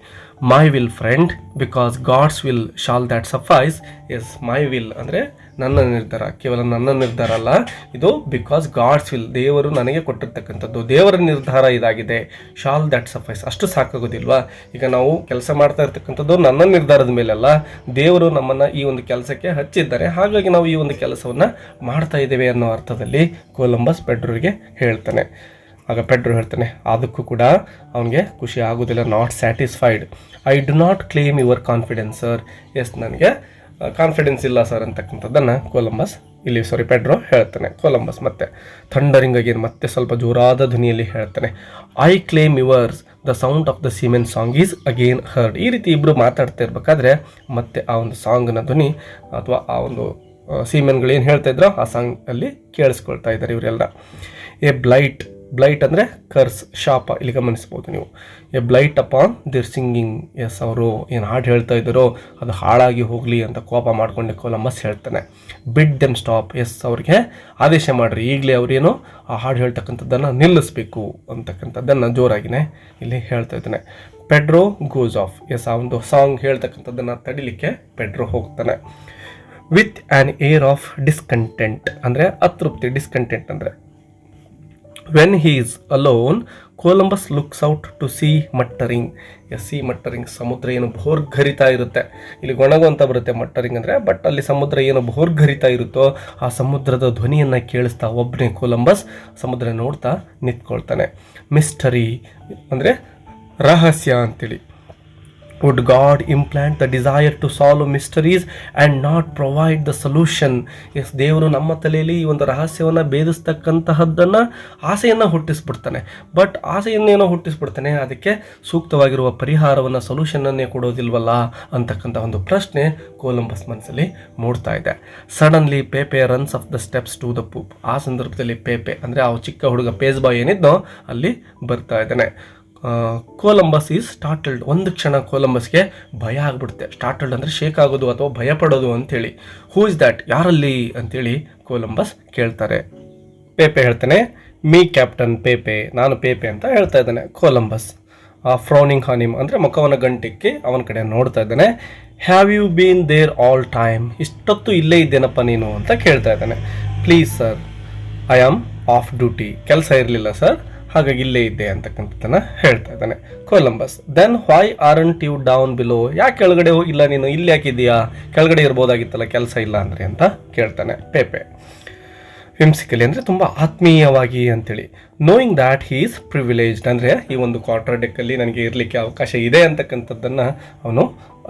my will friend because God's will shall that suffice. Yes, my will ಅಂದರೆ ನನ್ನ ನಿರ್ಧಾರ, ಕೇವಲ ನನ್ನ ನಿರ್ಧಾರ ಅಲ್ಲ ಇದು, ಬಿಕಾಸ್ ಗಾಡ್ಸ್ ವಿಲ್, ದೇವರು ನನಗೆ ಕೊಟ್ಟಿರ್ತಕ್ಕಂಥದ್ದು, ದೇವರ ನಿರ್ಧಾರ ಇದಾಗಿದೆ. ಶಾಲ್ ದ್ಯಾಟ್ ಸಫೈಸ್, ಅಷ್ಟು ಸಾಕಾಗೋದಿಲ್ವಾ. ಈಗ ನಾವು ಕೆಲಸ ಮಾಡ್ತಾ ಇರ್ತಕ್ಕಂಥದ್ದು ನನ್ನ ನಿರ್ಧಾರದ ಮೇಲೆಲ್ಲ, ದೇವರು ನಮ್ಮನ್ನು ಈ ಒಂದು ಕೆಲಸಕ್ಕೆ ಹಚ್ಚಿದ್ದಾರೆ, ಹಾಗಾಗಿ ನಾವು ಈ ಒಂದು ಕೆಲಸವನ್ನು ಮಾಡ್ತಾ ಇದ್ದೇವೆ ಅನ್ನೋ ಅರ್ಥದಲ್ಲಿ ಕೊಲಂಬಸ್ ಪೆಡ್ರೋಗೆ ಹೇಳ್ತಾನೆ. ಆಗ ಪೆಡ್ರೋ ಹೇಳ್ತಾನೆ, ಅದಕ್ಕೂ ಕೂಡ ಅವನಿಗೆ ಖುಷಿ ಆಗೋದಿಲ್ಲ. Not satisfied. I do not claim your confidence sir. Yes, ನನಗೆ ಕಾನ್ಫಿಡೆನ್ಸ್ ಇಲ್ಲ ಸರ್ ಅಂತಕ್ಕಂಥದ್ದನ್ನು ಪೆಡ್ರೋ ಹೇಳ್ತಾನೆ. ಕೊಲಂಬಸ್ ಮತ್ತೆ ಥಂಡರಿಂಗ್ ಅಗೇನ್, ಮತ್ತೆ ಸ್ವಲ್ಪ ಜೋರಾದ ಧ್ವನಿಯಲ್ಲಿ ಹೇಳ್ತಾನೆ, I claim yours, the sound of the seamen song is again heard. ಈ ರೀತಿ ಇಬ್ಬರು ಮಾತಾಡ್ತಾ ಇರಬೇಕಾದ್ರೆ ಮತ್ತೆ ಆ ಒಂದು ಸಾಂಗ್ನ ಧ್ವನಿ ಅಥವಾ ಆ ಒಂದು ಸೀಮೆನ್ಗಳು ಏನು ಹೇಳ್ತಾ ಇದ್ರೋ ಆ ಸಾಂಗ್ ಅಲ್ಲಿ ಕೇಳಿಸ್ಕೊಳ್ತಾ ಇದ್ದಾರೆ ಇವರೆಲ್ಲ. ಎ ಬ್ಲೈಟ್ ಬ್ಲೈಟ್ ಅಂದರೆ ಕರ್ಸ್, ಶಾಪ, ಇಲ್ಲಿ ಗಮನಿಸ್ಬೋದು ನೀವು. A blight upon their singing. Yes, ಅವರು ಏನು ಹಾಡು ಹೇಳ್ತಾ ಇದ್ದಾರೋ ಅದು ಹಾಳಾಗಿ ಹೋಗಲಿ ಅಂತ ಕೋಪ ಮಾಡಿಕೊಂಡೆ ಕೊಲಂಬಸ್ ಹೇಳ್ತಾನೆ. ಬಿಡ್ ದೆಮ್ ಸ್ಟಾಪ್. ಎಸ್, ಅವ್ರಿಗೆ ಆದೇಶ ಮಾಡಿರಿ, ಈಗಲೇ ಅವರೇನು ಆ ಹಾಡು ಹೇಳ್ತಕ್ಕಂಥದ್ದನ್ನು ನಿಲ್ಲಿಸಬೇಕು ಅಂತಕ್ಕಂಥದ್ದನ್ನು ಜೋರಾಗಿನೇ ಇಲ್ಲಿ ಹೇಳ್ತಾ ಇದ್ದಾನೆ. Pedro goes off. ಎಸ್, ಆ ಒಂದು ಸಾಂಗ್ ಹೇಳ್ತಕ್ಕಂಥದ್ದನ್ನು ತಡಿಲಿಕ್ಕೆ ಪೆಡ್ರೋ ಹೋಗ್ತಾನೆ. With an air of discontent ಅಂದರೆ ಅತೃಪ್ತಿ. ಡಿಸ್ಕಂಟೆಂಟ್ ಅಂದರೆ when he is alone Columbus looks out to sea muttering. Yes, sea muttering, ಸಮುದ್ರ ಏನು ಭೋರ್ಗರಿತಾ ಇರುತ್ತೆ. ಇಲ್ಲಿ ಗೊಣಗು ಅಂತ ಬರುತ್ತೆ ಮಟ್ಟರಿಂಗ್ ಅಂದರೆ, ಬಟ್ ಅಲ್ಲಿ ಸಮುದ್ರ ಏನು ಭೋರ್ಗರಿತಾ ಇರುತ್ತೋ ಆ ಸಮುದ್ರದ ಧ್ವನಿಯನ್ನು ಕೇಳಿಸ್ತಾ ಒಬ್ಬನೇ ಕೊಲಂಬಸ್ ಸಮುದ್ರ ನೋಡ್ತಾ ನಿಂತ್ಕೊಳ್ತಾನೆ. ಮಿಸ್ಟರಿ ಅಂದರೆ ರಹಸ್ಯ ಅಂತೇಳಿ. Would God implant the desire to solve mysteries and not provide the solution? Yes, ದೇವರು ನಮ್ಮ ತಲೆಯಲ್ಲಿ ಈ ಒಂದು ರಹಸ್ಯವನ್ನು ಭೇದಿಸ್ತಕ್ಕಂತಹದ್ದನ್ನು ಆಸೆಯನ್ನು ಹುಟ್ಟಿಸ್ಬಿಡ್ತಾನೆ. ಬಟ್ ಆಸೆಯನ್ನೇನೋ ಹುಟ್ಟಿಸ್ಬಿಡ್ತಾನೆ, ಅದಕ್ಕೆ ಸೂಕ್ತವಾಗಿರುವ ಪರಿಹಾರವನ್ನು, ಸೊಲ್ಯೂಷನ್ನನ್ನೇ ಕೊಡೋದಿಲ್ವಲ್ಲ ಅಂತಕ್ಕಂಥ ಒಂದು ಪ್ರಶ್ನೆ ಕೊಲಂಬಸ್ ಮನಸ್ಸಲ್ಲಿ ಮೂಡ್ತಾ ಇದೆ. Suddenly Pepe runs off the steps to the poop. ಆ ಸಂದರ್ಭದಲ್ಲಿ ಪೇಪೆ ಅಂದರೆ ಆ ಚಿಕ್ಕ ಹುಡುಗ ಪೇಸ್ ಬಾಯ್ ಏನಿದ್ದೋ ಅಲ್ಲಿ ಬರ್ತಾ ಇದ್ದಾನೆ. Columbus is startled. ಒಂದು ಕ್ಷಣ ಕೊಲಂಬಸ್ಗೆ ಭಯ ಆಗ್ಬಿಡುತ್ತೆ. ಸ್ಟಾರ್ಟಲ್ಡ್ ಅಂದರೆ ಶೇಕ್ ಆಗೋದು ಅಥವಾ ಭಯ ಪಡೋದು ಅಂತೇಳಿ. ಹೂ ಇಸ್ ದ್ಯಾಟ್, ಯಾರಲ್ಲಿ ಅಂತೇಳಿ ಕೊಲಂಬಸ್ ಕೇಳ್ತಾರೆ. ಪೇಪೆ ಹೇಳ್ತಾನೆ, ಮೀ ಕ್ಯಾಪ್ಟನ್ ಪೇಪೆ, ನಾನು ಪೇಪೆ ಅಂತ ಹೇಳ್ತಾ ಇದ್ದಾನೆ. ಕೊಲಂಬಸ್ ಫ್ರೌನಿಂಗ್ ಆನ್ ಹಿಮ್ ಅಂದರೆ ಮುಖವನ್ನು ಗಂಟಿಕ್ಕಿ ಅವನ ಕಡೆ ನೋಡ್ತಾ ಇದ್ದಾನೆ. Have you been there all time, ಇಷ್ಟೊತ್ತು ಇಲ್ಲೇ ಇದ್ದೇನಪ್ಪ ನೀನು ಅಂತ ಕೇಳ್ತಾ ಇದ್ದಾನೆ. Please sir, I am off duty, ಕೆಲಸ ಇರಲಿಲ್ಲ ಸರ್, ಹಾಗಾಗಿ ಇಲ್ಲೇ ಇದ್ದೆ ಅಂತಕ್ಕಂಥದ್ದನ್ನು ಹೇಳ್ತಾ ಇದ್ದಾನೆ Columbus. Then why aren't you down below, ಯಾಕೆ ಕೆಳಗಡೆ ಇಲ್ಲ ನೀನು, ಇಲ್ಲಿ ಯಾಕಿದೆಯಾ, ಕೆಳಗಡೆ ಇರ್ಬೋದಾಗಿತ್ತಲ್ಲ ಕೆಲಸ ಇಲ್ಲ ಅಂದರೆ ಅಂತ ಕೇಳ್ತಾನೆ ಪೇಪೆ. ವಿಮ್ಸಿಕಲಿ ಅಂದರೆ ತುಂಬ ಆತ್ಮೀಯವಾಗಿ ಅಂತೇಳಿ. Knowing that he is privileged ಅಂದರೆ ಈ ಒಂದು ಕ್ವಾರ್ಟರ್ ಡೆಕ್ಕಲ್ಲಿ ನನಗೆ ಇರಲಿಕ್ಕೆ ಅವಕಾಶ ಇದೆ ಅಂತಕ್ಕಂಥದ್ದನ್ನು ಅವನು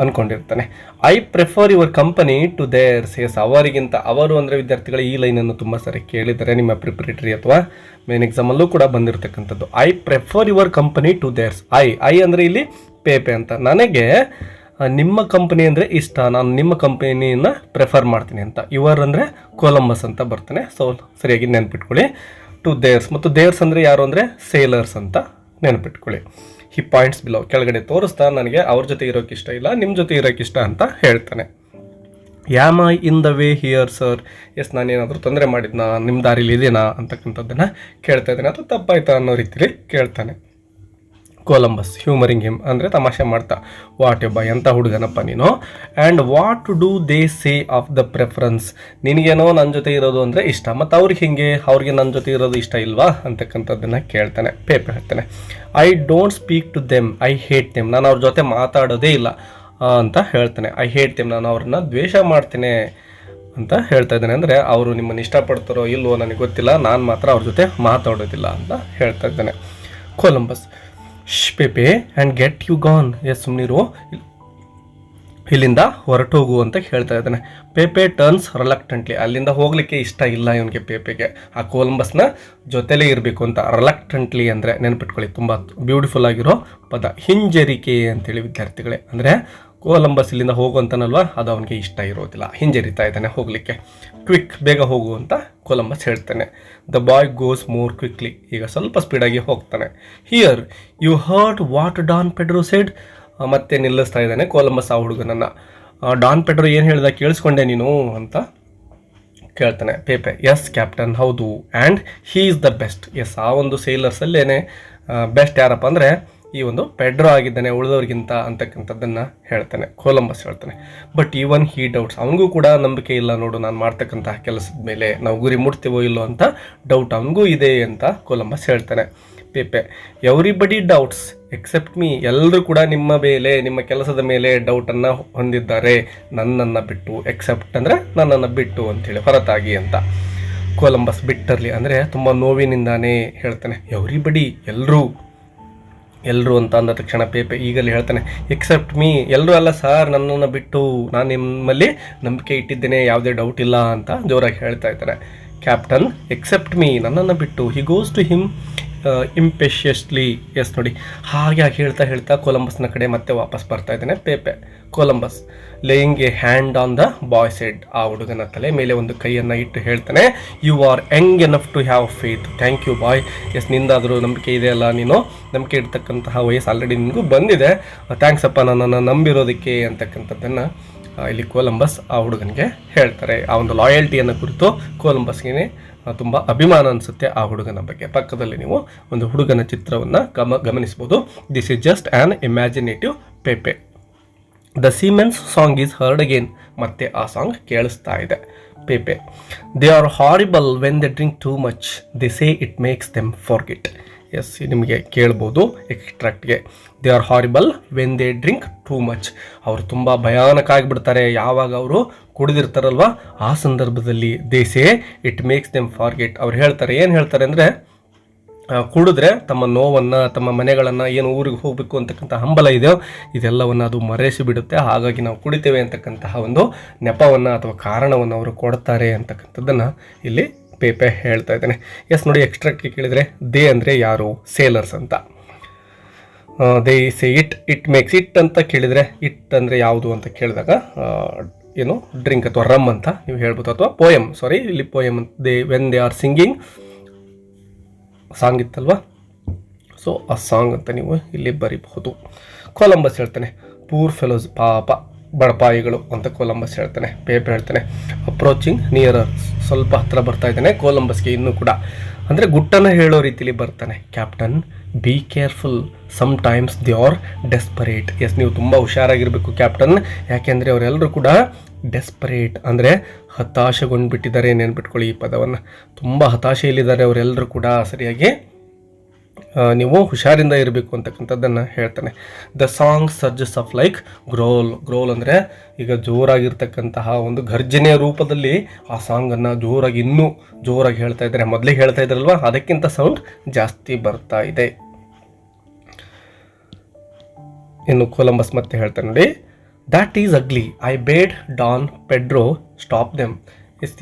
ಅಂದ್ಕೊಂಡಿರ್ತಾನೆ. I prefer your company to theirs. Yes, ಅವರಿಗಿಂತ, ಅವರು ಅಂದರೆ ವಿದ್ಯಾರ್ಥಿಗಳು ಈ ಲೈನನ್ನು ತುಂಬ ಸರಿ ಕೇಳಿದ್ದಾರೆ ನಿಮ್ಮ ಪ್ರಿಪರೇಟರಿ ಅಥವಾ ಮೇನ್ ಎಕ್ಸಾಮಲ್ಲೂ ಕೂಡ ಬಂದಿರತಕ್ಕಂಥದ್ದು. I prefer your company to theirs. I ಅಂದರೆ ಇಲ್ಲಿ ಪೇಪೆ ಅಂತ, ನನಗೆ ನಿಮ್ಮ ಕಂಪನಿ ಅಂದರೆ ಇಷ್ಟ, ನಾನು ನಿಮ್ಮ ಕಂಪನಿಯನ್ನು ಪ್ರಿಫರ್ ಮಾಡ್ತೀನಿ ಅಂತ. ಯುವರ್ ಅಂದರೆ ಕೊಲಂಬಸ್ ಅಂತ ಬರ್ತಾನೆ. ಸೊ ಸರಿಯಾಗಿ ನೆನ್ಪಿಟ್ಕೊಳ್ಳಿ. ಟು ದೇರ್ಸ್, ಮತ್ತು ದೇರ್ಸ್ ಅಂದರೆ ಯಾರು ಅಂದರೆ ಸೇಲರ್ಸ್ ಅಂತ ನೆನ್ಪಿಟ್ಕೊಳ್ಳಿ. ಹಿ ಪಾಯಿಂಟ್ಸ್ ಬಿಲೋ, ಕೆಳಗಡೆ ತೋರಿಸ್ತಾ ನನಗೆ ಅವ್ರ ಜೊತೆ ಇರೋಕೆ ಇಷ್ಟ ಇಲ್ಲ, ನಿಮ್ಮ ಜೊತೆ ಇರೋಕೆ ಇಷ್ಟ ಅಂತ ಹೇಳ್ತಾನೆ. Am I in the way here sir. Yes, ನಾನೇನಾದರೂ ತೊಂದರೆ ಮಾಡಿದ್ನಾ, ನಿಮ್ಮ ದಾರಿಲಿ ಇದೆನಾ ಅಂತಕ್ಕಂಥದ್ದನ್ನು ಕೇಳ್ತಾ ಇದ್ದಾನೆ. ಅದು ತಪ್ಪಾಯ್ತಾ ಅನ್ನೋ ರೀತಿಲಿ ಕೇಳ್ತಾನೆ ಕೊಲಂಬಸ್. ಹ್ಯೂಮರಿಂಗ್ ಹಿಮ್ ಅಂದರೆ ತಮಾಷೆ ಮಾಡ್ತಾ, ವಾಟ್ ಎಬ್ಬ ಎಂಥ ಹುಡುಗನಪ್ಪ ನೀನು. And what to do they say of the preference, ನಿನಗೇನೋ ನನ್ನ ಜೊತೆ ಇರೋದು ಅಂದರೆ ಇಷ್ಟ, ಮತ್ತು ಅವ್ರಿಗೆ ಹಿಂಗೆ, ಅವ್ರಿಗೆ ನನ್ನ ಜೊತೆ ಇರೋದು ಇಷ್ಟ ಇಲ್ವಾ ಅಂತಕ್ಕಂಥದ್ದನ್ನು ಕೇಳ್ತಾನೆ. ಪೇಪರ್ ಹೇಳ್ತಾನೆ, I don't speak to them, I hate them, ನಾನು ಅವ್ರ ಜೊತೆ ಮಾತಾಡೋದೇ ಇಲ್ಲ ಅಂತ ಹೇಳ್ತಾನೆ. ಐ ಹೇಟ್ ದೆಮ್, ನಾನು ಅವ್ರನ್ನ ದ್ವೇಷ ಮಾಡ್ತೇನೆ ಅಂತ ಹೇಳ್ತಾ ಇದ್ದಾನೆ. ಅಂದರೆ ಅವರು ನಿಮ್ಮನ್ನು ಇಷ್ಟಪಡ್ತಾರೋ ಇಲ್ವೋ ನನಗೆ ಗೊತ್ತಿಲ್ಲ, ನಾನು ಮಾತ್ರ ಅವ್ರ ಜೊತೆ ಮಾತಾಡೋದಿಲ್ಲ ಅಂತ ಹೇಳ್ತಾ ಇದ್ದಾನೆ Columbus. Pepe and get you gone. Yes, ಸುಮ್ಮನಿರು, ಇಲ್ಲಿಂದ ಹೊರಟೋಗು ಅಂತ ಹೇಳ್ತಾ ಇದ್ದಾನೆ. ಪೇಪೆ ಟರ್ನ್ಸ್ ರಿಲಕ್ಟೆಂಟ್ಲಿ, ಅಲ್ಲಿಂದ ಹೋಗಲಿಕ್ಕೆ ಇಷ್ಟ ಇಲ್ಲ ಇವನಿಗೆ ಪೇಪೆಗೆ, ಆ ಕೊಲಂಬಸ್ನ ಜೊತೆಲೇ ಇರಬೇಕು ಅಂತ. ರಿಲಕ್ಟೆಂಟ್ಲಿ ಅಂದರೆ ನೆನಪಿಟ್ಕೊಳ್ಳಿ, ತುಂಬ ಬ್ಯೂಟಿಫುಲ್ ಆಗಿರೋ ಪದ. ಹಿಂಜರಿಕೆ ಅಂತೇಳಿ ವಿದ್ಯಾರ್ಥಿಗಳೇ, ಅಂದರೆ ಕೊಲಂಬಸ್ ಇಲ್ಲಿಂದ ಹೋಗು ಅಂತನಲ್ವ, ಅದು ಅವನಿಗೆ ಇಷ್ಟ ಇರೋದಿಲ್ಲ, ಹಿಂಜರಿತಾ ಇದ್ದಾನೆ ಹೋಗಲಿಕ್ಕೆ. ಕ್ವಿಕ್, ಬೇಗ ಹೋಗು ಅಂತ ಕೊಲಂಬಸ್ ಹೇಳ್ತಾನೆ. The boy goes more quickly, ಈಗ ಸ್ವಲ್ಪ ಸ್ಪೀಡಾಗಿ ಹೋಗ್ತಾನೆ. Hear you heard what Don Pedro said, ಮತ್ತೆ ನಿಲ್ಲಿಸ್ತಾ ಇದ್ದಾನೆ ಕೊಲಂಬಸ್ ಆ ಹುಡುಗನನ್ನು. ಡಾನ್ ಪೆಡ್ರೋ ಏನು ಹೇಳಿದ ಕೇಳಿಸ್ಕೊಂಡೆ ನೀನು ಅಂತ ಕೇಳ್ತಾನೆ ಪೇಪೆ. ಎಸ್ ಕ್ಯಾಪ್ಟನ್, ಹೌದು. And he is the best. Yes, ಆ ಒಂದು ಸೇಲರ್ಸಲ್ಲೇನೆ ಬೆಸ್ಟ್ ಯಾರಪ್ಪ ಅಂದರೆ ಈ ಒಂದು ಪೆಡ್ರೋ ಆಗಿದ್ದಾನೆ ಉಳಿದವ್ರಿಗಿಂತ ಅಂತಕ್ಕಂಥದ್ದನ್ನು ಹೇಳ್ತಾನೆ ಕೊಲಂಬಸ್ ಹೇಳ್ತಾನೆ. ಬಟ್ ಈವನ್ ಹೀ ಡೌಟ್ಸ್, ಅವನಿಗೂ ಕೂಡ ನಂಬಿಕೆ ಇಲ್ಲ ನೋಡು ನಾನು ಮಾಡ್ತಕ್ಕಂತಹ ಕೆಲಸದ ಮೇಲೆ, ನಾವು ಗುರಿ ಮುಟ್ತೀವೋ ಇಲ್ಲೋ ಅಂತ ಡೌಟ್ ಅವನಿಗೂ ಇದೆ ಅಂತ ಕೊಲಂಬಸ್ ಹೇಳ್ತಾನೆ. Pepe, everybody doubts except me, ಎಲ್ಲರೂ ಕೂಡ ನಿಮ್ಮ ಮೇಲೆ, ನಿಮ್ಮ ಕೆಲಸದ ಮೇಲೆ ಡೌಟನ್ನು ಹೊಂದಿದ್ದಾರೆ ನನ್ನನ್ನು ಬಿಟ್ಟು. ಎಕ್ಸೆಪ್ಟ್ ಅಂದರೆ ನನ್ನನ್ನು ಬಿಟ್ಟು ಅಂಥೇಳಿ, ಹೊರತಾಗಿ ಅಂತ. ಕೊಲಂಬಸ್ ಬಿಟ್ಟರ್ಲಿ ಅಂದರೆ ತುಂಬ ನೋವಿನಿಂದಾನೇ ಹೇಳ್ತಾನೆ. ಎವ್ರಿಬಡಿ, ಎಲ್ಲರೂ ಅಂತ ಅಂದ ತಕ್ಷಣ ಪೇಪೆ ಈಗಲೇ ಹೇಳ್ತಾನೆ, ಎಕ್ಸೆಪ್ಟ್ ಮೀ, ಎಲ್ಲರೂ ಅಲ್ಲ ಸರ್, ನನ್ನನ್ನು ಬಿಟ್ಟು, ನಾನು ನಿಮ್ಮಲ್ಲಿ ನಂಬಿಕೆ ಇಟ್ಟಿದ್ದೇನೆ, ಯಾವುದೇ ಡೌಟ್ ಇಲ್ಲ ಅಂತ ಜೋರಾಗಿ ಹೇಳ್ತಾ ಇದ್ದಾರೆ. ಕ್ಯಾಪ್ಟನ್ ಎಕ್ಸೆಪ್ಟ್ ಮೀ, ನನ್ನನ್ನು ಬಿಟ್ಟು. He goes to him impetuously. Yes ನೋಡಿ, ಹಾಗೆ ಹೇಳ್ತಾ ಹೇಳ್ತಾ ಕೊಲಂಬಸ್ನ ಕಡೆ ಮತ್ತೆ ವಾಪಸ್ ಬರ್ತಾ ಇದ್ದಾನೆ Pepe. Columbus laying a hand on the boy's head, ಆ ಹುಡುಗನ ತಲೆ ಮೇಲೆ ಒಂದು ಕೈಯನ್ನು ಇಟ್ಟು ಹೇಳ್ತಾನೆ, you are young enough to have faith. Thank you boy. Yes, ನಿಂದಾದರೂ ನಂಬಿಕೆ ಇದೆ ಅಲ್ಲ, ನೀನು ನಂಬಿಕೆ ಇಡ್ತಕ್ಕಂತಹ ವಯಸ್ಸು ಆಲ್ರೆಡಿ ನಿನಗೂ ಬಂದಿದೆ, ಥ್ಯಾಂಕ್ಸ್ ಅಪ್ಪ ನನ್ನನ್ನು ನಂಬಿರೋದಕ್ಕೆ ಅಂತಕ್ಕಂಥದ್ದನ್ನು ಇಲ್ಲಿ ಕೊಲಂಬಸ್ ಆ ಹುಡುಗನಿಗೆ ಹೇಳ್ತಾರೆ. ಆ ಒಂದು ಲಾಯಲ್ಟಿಯನ್ನು ಕುರಿತು ಕೊಲಂಬಸ್ಗೆ ತುಂಬ ಅಭಿಮಾನ ಅನಿಸುತ್ತೆ ಆ ಹುಡುಗನ ಬಗ್ಗೆ. ಪಕ್ಕದಲ್ಲಿ ನೀವು ಒಂದು ಹುಡುಗನ ಚಿತ್ರವನ್ನು ಗಮನಿಸ್ಬೋದು. This is just an imaginative Pepe. The seamen's song is heard again, ಮತ್ತೆ ಆ ಸಾಂಗ್ ಕೇಳಿಸ್ತಾ ಇದೆ Pepe. They are horrible when they drink too much, they say it makes them forget. Yes, ನಿಮಗೆ ಕೇಳ್ಬೋದು ಎಕ್ಸ್ಟ್ರಾಕ್ಟ್ಗೆ. They are horrible when they drink too much, ಅವರು ತುಂಬ ಭಯಾನಕ ಆಗಿಬಿಡ್ತಾರೆ ಯಾವಾಗ ಅವರು ಕುಡಿದಿರ್ತಾರಲ್ವ ಆ ಸಂದರ್ಭದಲ್ಲಿ. They say it makes them forget, ಅವ್ರು ಹೇಳ್ತಾರೆ, ಏನು ಹೇಳ್ತಾರೆ ಅಂದರೆ, ಕುಡಿದ್ರೆ ತಮ್ಮ ನೋವನ್ನು, ತಮ್ಮ ಮನೆಗಳನ್ನು, ಏನು ಊರಿಗೆ ಹೋಗಬೇಕು ಅಂತಕ್ಕಂಥ ಹಂಬಲ ಇದೆಯೋ ಇದೆಲ್ಲವನ್ನು ಅದು ಮರೆಸಿ ಬಿಡುತ್ತೆ. ಹಾಗಾಗಿ ನಾವು ಕುಡಿತೇವೆ ಅಂತಕ್ಕಂತಹ ಒಂದು ನೆಪವನ್ನು ಅಥವಾ ಕಾರಣವನ್ನು ಅವರು ಕೊಡ್ತಾರೆ ಅಂತಕ್ಕಂಥದ್ದನ್ನು ಇಲ್ಲಿ ಪೇಪೆ ಹೇಳ್ತಾ ಇದ್ದಾನೆ. ಎಸ್ ನೋಡಿ, ಎಕ್ಸ್ಟ್ರಾಕ್ಟ್ಗೆ ಕೇಳಿದರೆ ದೇ ಅಂದರೆ ಯಾರು? ಸೇಲರ್ಸ್ ಅಂತ. They say it makes it ಅಂತ ಕೇಳಿದರೆ, ಇಟ್ ಅಂದರೆ ಯಾವುದು ಅಂತ ಕೇಳಿದಾಗ ಏನು ಡ್ರಿಂಕ್ ಅಥವಾ ರಮ್ ಅಂತ ನೀವು ಹೇಳ್ಬೋದು, ಅಥವಾ ಪೋಯಮ್, ಸಾರಿ ಇಲ್ಲಿ ಪೋಯಮ್ ಅಂತ. When they are singing song ಇತ್ತಲ್ವ, ಸೊ ಆ ಸಾಂಗ್ ಅಂತ ನೀವು ಇಲ್ಲಿ ಬರೀಬಹುದು. ಕೊಲಂಬಸ್ ಹೇಳ್ತಾನೆ, ಪೂರ್ ಫೆಲೋಸ್, ಪಾಪ ಬಡಪಾಯಿಗಳು ಅಂತ ಕೊಲಂಬಸ್ ಹೇಳ್ತಾನೆ. ಪೇಪೆ ಹೇಳ್ತಾನೆ, ಅಪ್ರೋಚಿಂಗ್ ನಿಯರರ್, ಸ್ವಲ್ಪ ಹತ್ರ ಬರ್ತಾ ಇದ್ದಾನೆ ಕೊಲಂಬಸ್ಗೆ ಇನ್ನೂ ಕೂಡ, ಅಂದರೆ ಗುಟ್ಟನ್ನು ಹೇಳೋ ರೀತಿಲಿ ಬರ್ತಾನೆ. Captain be careful, sometimes they are desperate. Yes, ನೀವು ತುಂಬ ಹುಷಾರಾಗಿರಬೇಕು ಕ್ಯಾಪ್ಟನ್, ಯಾಕೆಂದರೆ ಅವರೆಲ್ಲರೂ ಕೂಡ ಡೆಸ್ಪರೇಟ್ ಅಂದರೆ ಹತಾಶೆಗೊಂಡ್ಬಿಟ್ಟಿದ್ದಾರೆ. ನೆನ್ಪಿಟ್ಕೊಳ್ಳಿ ಈ ಪದವನ್ನು, ತುಂಬ ಹತಾಶೆಯಲ್ಲಿದ್ದಾರೆ ಅವರೆಲ್ಲರೂ ಕೂಡ. ಸರಿಯಾಗಿ ನೀವು ಹುಷಾರಿಂದ ಇರಬೇಕು ಅಂತಕ್ಕಂಥದ್ದನ್ನು ಹೇಳ್ತಾನೆ. The song surges of like ಗ್ರೋಲ್. ಗ್ರೋಲ್ ಅಂದರೆ ಈಗ ಜೋರಾಗಿರ್ತಕ್ಕಂತಹ ಒಂದು ಘರ್ಜನೆಯ ರೂಪದಲ್ಲಿ ಆ ಸಾಂಗನ್ನು ಜೋರಾಗಿ, ಇನ್ನೂ ಜೋರಾಗಿ ಹೇಳ್ತಾ ಇದ್ದಾರೆ. ಮೊದಲಿಗೆ ಹೇಳ್ತಾ ಇದ್ರಲ್ವ, ಅದಕ್ಕಿಂತ ಸೌಂಡ್ ಜಾಸ್ತಿ ಬರ್ತಾ ಇದೆ. ಇನ್ನು ಕೊಲಂಬಸ್ ಮತ್ತೆ ಹೇಳ್ತಾನೆ ನೋಡಿ, that is ugly, I bade Don Pedro stop them.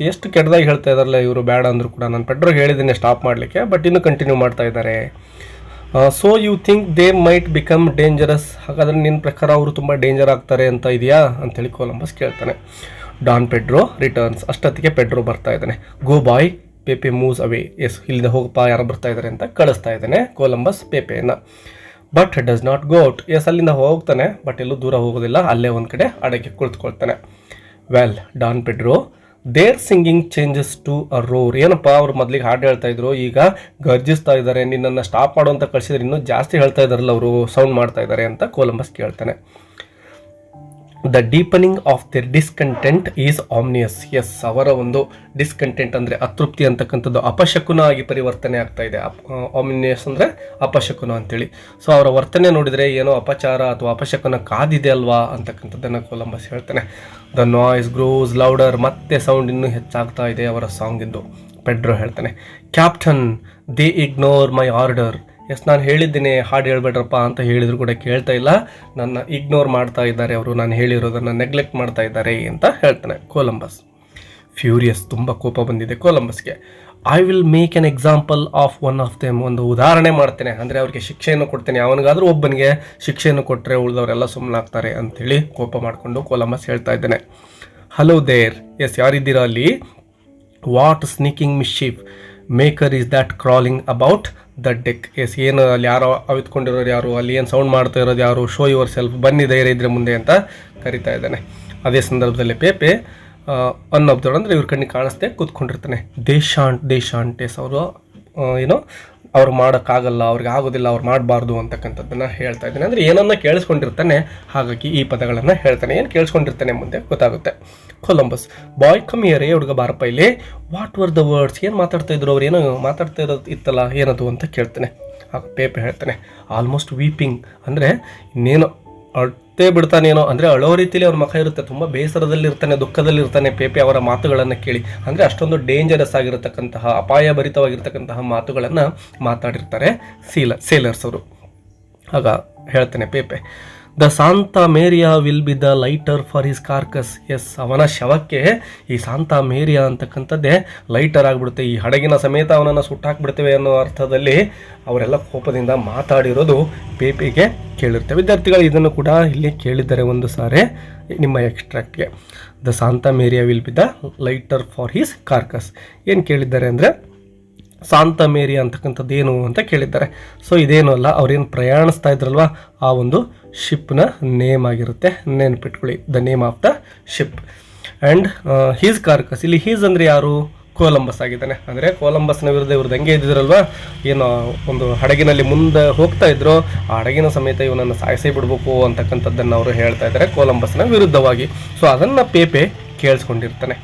ಎಷ್ಟು ಕೆಟ್ಟದಾಗಿ ಹೇಳ್ತಾ ಇದ್ದಾರಲ್ಲ ಇವರು, ಬೇಡ ಅಂದರೂ ಕೂಡ ನಾನು ಪೆಡ್ರೋಗೆ ಹೇಳಿದ್ದೀನಿ ಸ್ಟಾಪ್ ಮಾಡಲಿಕ್ಕೆ, ಬಟ್ ಇನ್ನೂ ಕಂಟಿನ್ಯೂ ಮಾಡ್ತಾ ಇದ್ದಾರೆ. So you think they might become dangerous, ಹಾಗಾದರೆ ನಿನ್ನ ಪ್ರಕಾರ ಅವರು ತುಂಬ ಡೇಂಜರ್ ಆಗ್ತಾರೆ ಅಂತ ಇದೆಯಾ ಅಂತೇಳಿ ಕೊಲಂಬಸ್ ಕೇಳ್ತಾನೆ. ಡಾನ್ ಪೆಡ್ರೋ ರಿಟರ್ನ್ಸ್, ಅಷ್ಟೊತ್ತಿಗೆ ಪೆಡ್ರೋ ಬರ್ತಾ ಇದ್ದಾನೆ. ಗೋ ಬಾಯ್, ಪೇಪೆ ಮೂವ್ಸ್ ಅವೇ. ಎಸ್, ಇಲ್ಲಿಂದ ಹೋಗಪ್ಪ, ಯಾರು ಬರ್ತಾ ಇದ್ದಾರೆ ಅಂತ ಕಳಿಸ್ತಾ ಇದ್ದಾನೆ ಕೊಲಂಬಸ್ ಪೇಪೆಯನ್ನು. But does not go out. Yes, ಅಲ್ಲಿಂದ ಹೋಗ್ತಾನೆ, ಬಟ್ ಎಲ್ಲೂ ದೂರ ಹೋಗೋದಿಲ್ಲ, ಅಲ್ಲೇ ಒಂದು ಕಡೆ ಅಡಗಿ ಕುಳಿತುಕೊಳ್ತಾನೆ. Well Don Pedro, their singing changes to a roar. ಏನಪ್ಪ, ಅವ್ರು ಮೊದಲಿಗೆ ಹಾಡು ಹೇಳ್ತಾ ಇದ್ರು, ಈಗ ಗರ್ಜಿಸ್ತಾ ಇದ್ದಾರೆ, ನಿನ್ನನ್ನು ಸ್ಟಾಪ್ ಮಾಡು ಅಂತ ಕಳಿಸಿದ್ರೆ ಇನ್ನೂ ಜಾಸ್ತಿ ಹೇಳ್ತಾ ಇದ್ದಾರಲ್ಲ ಅವರು, ಸೌಂಡ್ ಮಾಡ್ತಾ ಇದ್ದಾರೆ ಅಂತ ಕೊಲಂಬಸ್ ಕೇಳ್ತಾನೆ. The deepening of their discontent is ominous. Yes, ಅವರ ಒಂದು ಡಿಸ್ಕಂಟೆಂಟ್ ಅಂದರೆ ಅತೃಪ್ತಿ ಅಂತಕ್ಕಂಥದ್ದು ಅಪಶಕುನ ಆಗಿ ಪರಿವರ್ತನೆ ಆಗ್ತಾ ಇದೆ. ಆಮ್ನಿಯಸ್ ಅಂದರೆ ಅಪಶಕುನ ಅಂತೇಳಿ. ಸೊ ಅವರ ವರ್ತನೆ ನೋಡಿದರೆ ಏನೋ ಅಪಚಾರ ಅಥವಾ ಅಪಶಕುನ ಕಾದಿದೆ ಅಲ್ವಾ ಅಂತಕ್ಕಂಥದ್ದನ್ನು ಕೊಲಂಬಸ್ ಹೇಳ್ತಾನೆ. ದ ನಾಯ್ಸ್ ಗ್ರೋಸ್ ಲೌಡರ್, ಮತ್ತೆ ಸೌಂಡ್ ಇನ್ನೂ ಹೆಚ್ಚಾಗ್ತಾ ಇದೆ ಅವರ ಸಾಂಗಿಂದು. ಪೆಡ್ರೋ ಹೇಳ್ತಾನೆ, captain they ignore my order. Yes, ನಾನು ಹೇಳಿದ್ದೀನಿ ಹಾಡು ಹೇಳ್ಬೇಡ್ರಪ್ಪ ಅಂತ ಹೇಳಿದ್ರು ಕೂಡ ಕೇಳ್ತಾ ಇಲ್ಲ, ನನ್ನ ಇಗ್ನೋರ್ ಮಾಡ್ತಾ ಇದ್ದಾರೆ ಅವರು, ನಾನು ಹೇಳಿರೋದನ್ನು ನೆಗ್ಲೆಕ್ಟ್ ಮಾಡ್ತಾ ಇದ್ದಾರೆ ಅಂತ ಹೇಳ್ತಾನೆ ಕೊಲಂಬಸ್. ಫ್ಯೂರಿಯಸ್, ತುಂಬ ಕೋಪ ಬಂದಿದೆ ಕೊಲಂಬಸ್ಗೆ. I will make an example of one of them, ಒಂದು ಉದಾಹರಣೆ ಮಾಡ್ತೇನೆ, ಅಂದರೆ ಅವ್ರಿಗೆ ಶಿಕ್ಷೆಯನ್ನು ಕೊಡ್ತೇನೆ, ಅವನಿಗಾದರೂ ಒಬ್ಬನಿಗೆ ಶಿಕ್ಷೆಯನ್ನು ಕೊಟ್ಟರೆ ಉಳಿದವರೆಲ್ಲ ಸುಮ್ಮನಾಗ್ತಾರೆ ಅಂಥೇಳಿ ಕೋಪ ಮಾಡಿಕೊಂಡು ಕೊಲಂಬಸ್ ಹೇಳ್ತಾ ಇದ್ದಾನೆ. Hello there. ಎಸ್, ಯಾರಿದ್ದೀರಾ ಅಲ್ಲಿ? What sneaking mischief maker is that crawling about the deck. Yes, ಏನು ಅಲ್ಲಿ ಯಾರೋ ಅವಿತ್ಕೊಂಡಿರೋರು ಯಾರು, ಅಲ್ಲಿ ಏನು ಸೌಂಡ್ ಮಾಡ್ತಾ ಇರೋದು ಯಾರು, ಶೋ ಯುವರ್ ಸೆಲ್ಫ್, ಬನ್ನಿ ಧೈರ್ಯ ಇದ್ರೆ ಮುಂದೆ ಅಂತ ಕರಿತಾ ಇದ್ದಾನೆ. ಅದೇ ಸಂದರ್ಭದಲ್ಲಿ ಪೇಪೆ ಅನ್ನೊಬ್ದೋಡು ಅಂದರೆ ಇವ್ರ ಕಣ್ಣಿಗೆ ಕಾಣಿಸ್ದೆ ಕೂತ್ಕೊಂಡಿರ್ತಾನೆ. ದೇಶಾಂಟ್. ಎಸ್, ಅವರು ಏನೋ ಅವ್ರು ಮಾಡೋಕ್ಕಾಗಲ್ಲ, ಅವ್ರಿಗೆ ಆಗೋದಿಲ್ಲ, ಅವ್ರು ಮಾಡಬಾರ್ದು ಅಂತಕ್ಕಂಥದ್ದನ್ನು ಹೇಳ್ತಾ ಇದ್ದಾನೆ. ಅಂದರೆ ಏನನ್ನ ಕೇಳಿಸ್ಕೊಂಡಿರ್ತಾನೆ, ಹಾಗಾಗಿ ಈ ಪದಗಳನ್ನು ಹೇಳ್ತಾನೆ. ಏನು ಕೇಳಿಸ್ಕೊಂಡಿರ್ತಾನೆ ಮುಂದೆ ಗೊತ್ತಾಗುತ್ತೆ. ಕೊಲಂಬಸ್, ಬಾಯ್ ಕಮ್ ಹಿಯರ್, ಹುಡುಗ ಬಾರಪ್ಪ ಇಲ್ಲಿ. ವಾಟ್ ವರ್ ದ ವರ್ಡ್ಸ್, ಏನು ಮಾತಾಡ್ತಾ ಇದ್ರು ಅವ್ರು, ಏನೋ ಮಾತಾಡ್ತಾ ಇರೋದು ಇತ್ತಲ್ಲ, ಏನದು ಅಂತ ಕೇಳ್ತಾನೆ. ಆಗ ಪೇಪೆ ಹೇಳ್ತಾನೆ, ಆಲ್ಮೋಸ್ಟ್ ವೀಪಿಂಗ್, ಅಂದರೆ ಇನ್ನೇನೋ ಅಳ್ತೇ ಬಿಡ್ತಾನೇನೋ, ಅಂದರೆ ಅಳೋ ರೀತಿಯಲ್ಲಿ ಅವ್ರ ಮುಖ ಇರುತ್ತೆ, ತುಂಬ ಬೇಸರದಲ್ಲಿರ್ತಾನೆ, ದುಃಖದಲ್ಲಿರ್ತಾನೆ ಪೇಪೆ ಅವರ ಮಾತುಗಳನ್ನು ಕೇಳಿ. ಅಂದರೆ ಅಷ್ಟೊಂದು ಡೇಂಜರಸ್ ಆಗಿರತಕ್ಕಂತಹ, ಅಪಾಯಭರಿತವಾಗಿರ್ತಕ್ಕಂತಹ ಮಾತುಗಳನ್ನು ಮಾತಾಡಿರ್ತಾರೆ ಸೇಲರ್ಸ್ ಅವರು. ಆಗ ಹೇಳ್ತಾನೆ Pepe, the Santa Maria will be the lighter for his carcass. Yes, ಅವನ ಶವಕ್ಕೆ ಈ ಸಾಂತಾ ಮೇರಿಯಾ ಅಂತಕ್ಕಂಥದ್ದೇ ಲೈಟರ್ ಆಗಿಬಿಡುತ್ತೆ, ಈ ಹಡಗಿನ ಸಮೇತ ಅವನನ್ನು ಸುಟ್ಟಾಕ್ಬಿಡ್ತೇವೆ ಅನ್ನೋ ಅರ್ಥದಲ್ಲಿ ಅವರೆಲ್ಲ ಕೋಪದಿಂದ ಮಾತಾಡಿರೋದು ಪೇಪೆಗೆ ಕೇಳಿರುತ್ತೆ. ವಿದ್ಯಾರ್ಥಿಗಳು ಇದನ್ನು ಕೂಡ ಇಲ್ಲಿ ಕೇಳಿದ್ದಾರೆ ಒಂದು ಸಾರಿ ನಿಮ್ಮ ಎಕ್ಸ್ಟ್ರಾಕ್ಟ್ಗೆ. The Santa Maria will be the lighter for his carcass. ಏನು ಕೇಳಿದ್ದಾರೆ ಅಂದರೆ ಸಾಂತಾ ಮೇರಿಯಾ ಅಂತಕ್ಕಂಥದ್ದು ಏನು ಅಂತ ಕೇಳಿದ್ದಾರೆ. ಸೊ ಇದೇನು ಅಲ್ಲ, ಅವ್ರೇನು ಪ್ರಯಾಣಿಸ್ತಾ ಇದ್ರಲ್ವ ಆ ಒಂದು ಶಿಪ್ನ ನೇಮ್ ಆಗಿರುತ್ತೆ, ನೆನ್ಪಿಟ್ಕೊಳ್ಳಿ, the name of the ship. And his carcass, ಇಲ್ಲಿ ಹೀಸ್ ಅಂದರೆ ಯಾರು? ಕೊಲಂಬಸ್ ಆಗಿದ್ದಾನೆ. ಅಂದರೆ ಕೊಲಂಬಸ್ನ ವಿರುದ್ಧ ಇವ್ರದ್ದು ಹೆಂಗೆ ಇದ್ದಿದ್ರಲ್ವ, ಏನು ಒಂದು ಹಡಗಿನಲ್ಲಿ ಮುಂದೆ ಹೋಗ್ತಾ ಇದ್ರು, ಆ ಹಡಗಿನ ಸಮೇತ ಇವನನ್ನು ಸಾಯಿಸೇ ಬಿಡಬೇಕು ಅಂತಕ್ಕಂಥದ್ದನ್ನು ಅವರು ಹೇಳ್ತಾ ಇದ್ದಾರೆ ಕೊಲಂಬಸ್ನ ವಿರುದ್ಧವಾಗಿ. ಸೊ ಅದನ್ನು ಪೇಪೆ ಕೇಳಿಸ್ಕೊಂಡಿರ್ತಾನೆ.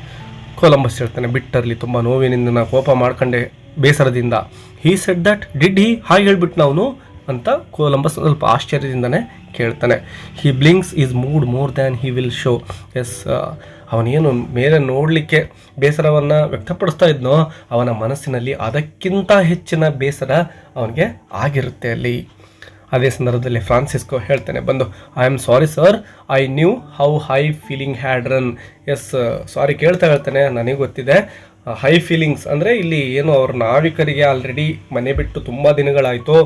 ಕೊಲಂಬಸ್ ಹೇಳ್ತಾನೆ, ಬಿಟ್ಟರ್ಲಿ, ತುಂಬ ನೋವಿನಿಂದ ನಾ ಕೋಪ ಮಾಡ್ಕೊಂಡೆ, ಬೇಸರದಿಂದ. He said that, did he, ಹಾಗೆ ಹೇಳ್ಬಿಟ್ಟು ನಾವು ಅಂತ ಕೊಲಂಬಸ್ ಸ್ವಲ್ಪ ಆಶ್ಚರ್ಯದಿಂದನೇ ಕೇಳ್ತಾನೆ. He blinks his mood more than he will show. Yes, ಅವನೇನು ಮೇಲೆ ನೋಡಲಿಕ್ಕೆ ಬೇಸರವನ್ನು ವ್ಯಕ್ತಪಡಿಸ್ತಾ ಇದ್ನೋ ಅವನ ಮನಸ್ಸಿನಲ್ಲಿ ಅದಕ್ಕಿಂತ ಹೆಚ್ಚಿನ ಬೇಸರ ಅವನಿಗೆ ಆಗಿರುತ್ತೆ ಅಲ್ಲಿ. ಅದೇ ಸಂದರ್ಭದಲ್ಲಿ ಫ್ರಾನ್ಸಿಸ್ಕೋ ಹೇಳ್ತಾನೆ ಬಂದು, I am sorry sir, I knew how high feeling had run. Yes, sorry ಕೇಳ್ತಾ ಹೇಳ್ತಾನೆ, ನನಗೆ ಗೊತ್ತಿದೆ ಹೈ ಫೀಲಿಂಗ್ಸ್ ಅಂದರೆ ಇಲ್ಲಿ ಏನು ಅವ್ರ ನಾವಿಕರಿಗೆ ಆಲ್ರೆಡಿ ಮನೆ ಬಿಟ್ಟು ತುಂಬ ದಿನಗಳಾಯಿತು,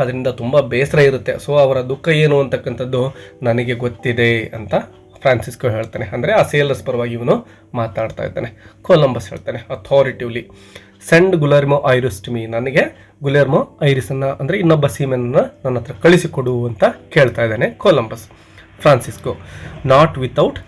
ಅದರಿಂದ ತುಂಬ ಬೇಸರ ಇರುತ್ತೆ. ಸೊ ಅವರ ದುಃಖ ಏನು ಅಂತಕ್ಕಂಥದ್ದು ನನಗೆ ಗೊತ್ತಿದೆ ಅಂತ ಫ್ರಾನ್ಸಿಸ್ಕೋ ಹೇಳ್ತಾನೆ. ಅಂದರೆ ಆ ಸೇಲರ್ಸ್ ಪರವಾಗಿ ಇವನು ಮಾತಾಡ್ತಾ ಇದ್ದಾನೆ. ಕೊಲಂಬಸ್ ಹೇಳ್ತಾನೆ authoritatively, send Guillermo Ires to me, ನನಗೆ ಗುಲೆರ್ಮೋ ಐರಿಸನ್ನು ಅಂದರೆ ಇನ್ನೊಬ್ಬ ಸೀಮೆನನ್ನು ನನ್ನ ಹತ್ರ ಕಳಿಸಿಕೊಡು ಅಂತ ಕೇಳ್ತಾ ಇದ್ದಾನೆ Columbus. Francisco not without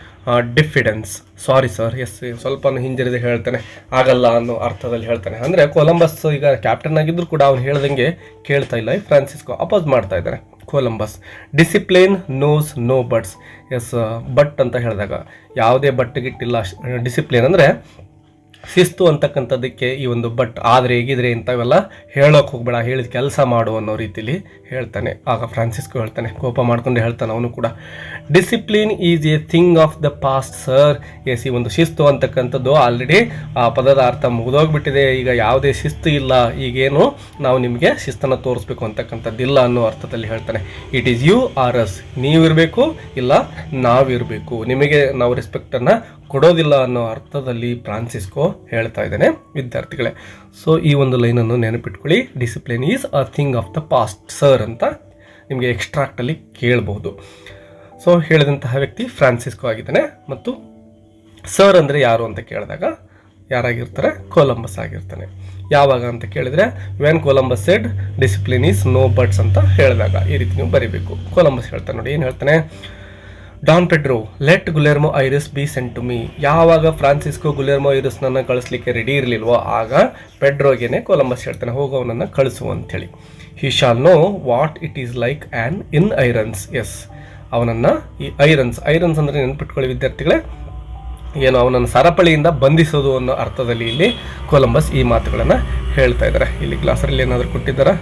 diffidence, sorry sir. Yes, ಸ್ವಲ್ಪ ಹಿಂಜರಿದೆ ಹೇಳ್ತಾನೆ, ಆಗಲ್ಲ ಅನ್ನೋ ಅರ್ಥದಲ್ಲಿ ಹೇಳ್ತಾನೆ. ಅಂದರೆ ಕೊಲಂಬಸ್ ಈಗ ಕ್ಯಾಪ್ಟನ್ ಆಗಿದ್ರು ಕೂಡ ಅವ್ನು ಹೇಳ್ದಂಗೆ ಕೇಳ್ತಾ ಇಲ್ಲ, ಫ್ರಾನ್ಸಿಸ್ಕೋ ಅಪೋಸ್ ಮಾಡ್ತಾ ಇದ್ದಾನೆ. Columbus discipline knows no buts. Yes, but ಅಂತ ಹೇಳಿದಾಗ ಯಾವುದೇ ಬಟ್ಟೆಗಿಟ್ಟಿಲ್ಲ. ಡಿಸಿಪ್ಲಿನ್ ಅಂದರೆ ಶಿಸ್ತು ಅಂತಕ್ಕಂಥದ್ದಕ್ಕೆ ಈ ಒಂದು ಬಟ್ ಆದರೆ ಹೇಗಿದ್ರೆ ಇಂಥವೆಲ್ಲ ಹೇಳೋಕೆ ಹೋಗ್ಬೇಡ, ಹೇಳಿದ ಕೆಲಸ ಮಾಡು ಅನ್ನೋ ರೀತಿಲಿ ಹೇಳ್ತಾನೆ. ಆಗ ಫ್ರಾನ್ಸಿಸ್ಕೋ ಹೇಳ್ತಾನೆ, ಕೋಪ ಮಾಡ್ಕೊಂಡು ಹೇಳ್ತಾನೆ ಅವನು ಕೂಡ, discipline is a thing of the past sir. Yes, ಈ ಒಂದು ಶಿಸ್ತು ಅಂತಕ್ಕಂಥದ್ದು ಆಲ್ರೆಡಿ ಆ ಪದದ ಅರ್ಥ ಮುಗಿದೋಗ್ಬಿಟ್ಟಿದೆ, ಈಗ ಯಾವುದೇ ಶಿಸ್ತು ಇಲ್ಲ, ಈಗೇನು ನಾವು ನಿಮಗೆ ಶಿಸ್ತನ್ನು ತೋರಿಸ್ಬೇಕು ಅಂತಕ್ಕಂಥದ್ದಿಲ್ಲ ಅನ್ನೋ ಅರ್ಥದಲ್ಲಿ ಹೇಳ್ತಾನೆ. It is you or us, ನೀವಿರಬೇಕು ಇಲ್ಲ ನಾವಿರಬೇಕು, ನಿಮಗೆ ನಾವು ರೆಸ್ಪೆಕ್ಟನ್ನು ಕೊಡೋದಿಲ್ಲ ಅನ್ನೋ ಅರ್ಥದಲ್ಲಿ ಫ್ರಾನ್ಸಿಸ್ಕೋ ಹೇಳ್ತಾ ಇದ್ದಾನೆ ವಿದ್ಯಾರ್ಥಿಗಳೇ. ಸೊ ಈ ಒಂದು ಲೈನನ್ನು ನೆನಪಿಟ್ಕೊಳ್ಳಿ, discipline is a thing of the past sir ಅಂತ ನಿಮಗೆ ಎಕ್ಸ್ಟ್ರಾಕ್ಟಲ್ಲಿ ಕೇಳಬಹುದು. ಸೊ ಹೇಳಿದಂತಹ ವ್ಯಕ್ತಿ ಫ್ರಾನ್ಸಿಸ್ಕೋ ಆಗಿದ್ದಾನೆ. ಮತ್ತು ಸರ್ ಅಂದರೆ ಯಾರು ಅಂತ ಕೇಳಿದಾಗ ಯಾರಾಗಿರ್ತಾರೆ? ಕೊಲಂಬಸ್ ಆಗಿರ್ತಾನೆ. ಯಾವಾಗ ಅಂತ ಕೇಳಿದರೆ when Columbus said discipline is no buts ಅಂತ ಹೇಳಿದಾಗ ಈ ರೀತಿ ನೀವು ಬರೀಬೇಕು. ಕೊಲಂಬಸ್ ಹೇಳ್ತಾನೆ ನೋಡಿ, ಏನು ಹೇಳ್ತಾನೆ? Don Pedro let Guillermo Ayres be sent to me. ಯಾವಾಗ ಫ್ರಾನ್ಸಿಸ್ಕೋ ಗುಲೆರ್ಮೋ ಐರಿಸ್ನನ್ನು ಕಳಿಸ್ಲಿಕ್ಕೆ ರೆಡಿ ಇರಲಿಲ್ವೋ ಆಗ ಪೆಡ್ರೋಗೆನೆ ಕೊಲಂಬಸ್ ಹೇಳ್ತಾನೆ, ಹೋಗೋವನನ್ನು ಕಳಿಸು ಅಂಥೇಳಿ. He shall know what it is like an in irons. Yes, ಅವನನ್ನು ಈ ಐರನ್ಸ್ ಅಂದರೆ ನೆನ್ಪಿಟ್ಕೊಳ್ಳಿ ವಿದ್ಯಾರ್ಥಿಗಳೇ, ಏನು ಅವನನ್ನು ಸರಪಳಿಯಿಂದ ಬಂಧಿಸೋದು ಅನ್ನೋ ಅರ್ಥದಲ್ಲಿ ಇಲ್ಲಿ ಕೊಲಂಬಸ್ ಈ ಮಾತುಗಳನ್ನು ಹೇಳ್ತಾ ಇದ್ದಾರೆ. ಇಲ್ಲಿ ಗ್ಲಾಸಲ್ಲಿ ಏನಾದರೂ ಕೊಟ್ಟಿದ್ದಾರಾ?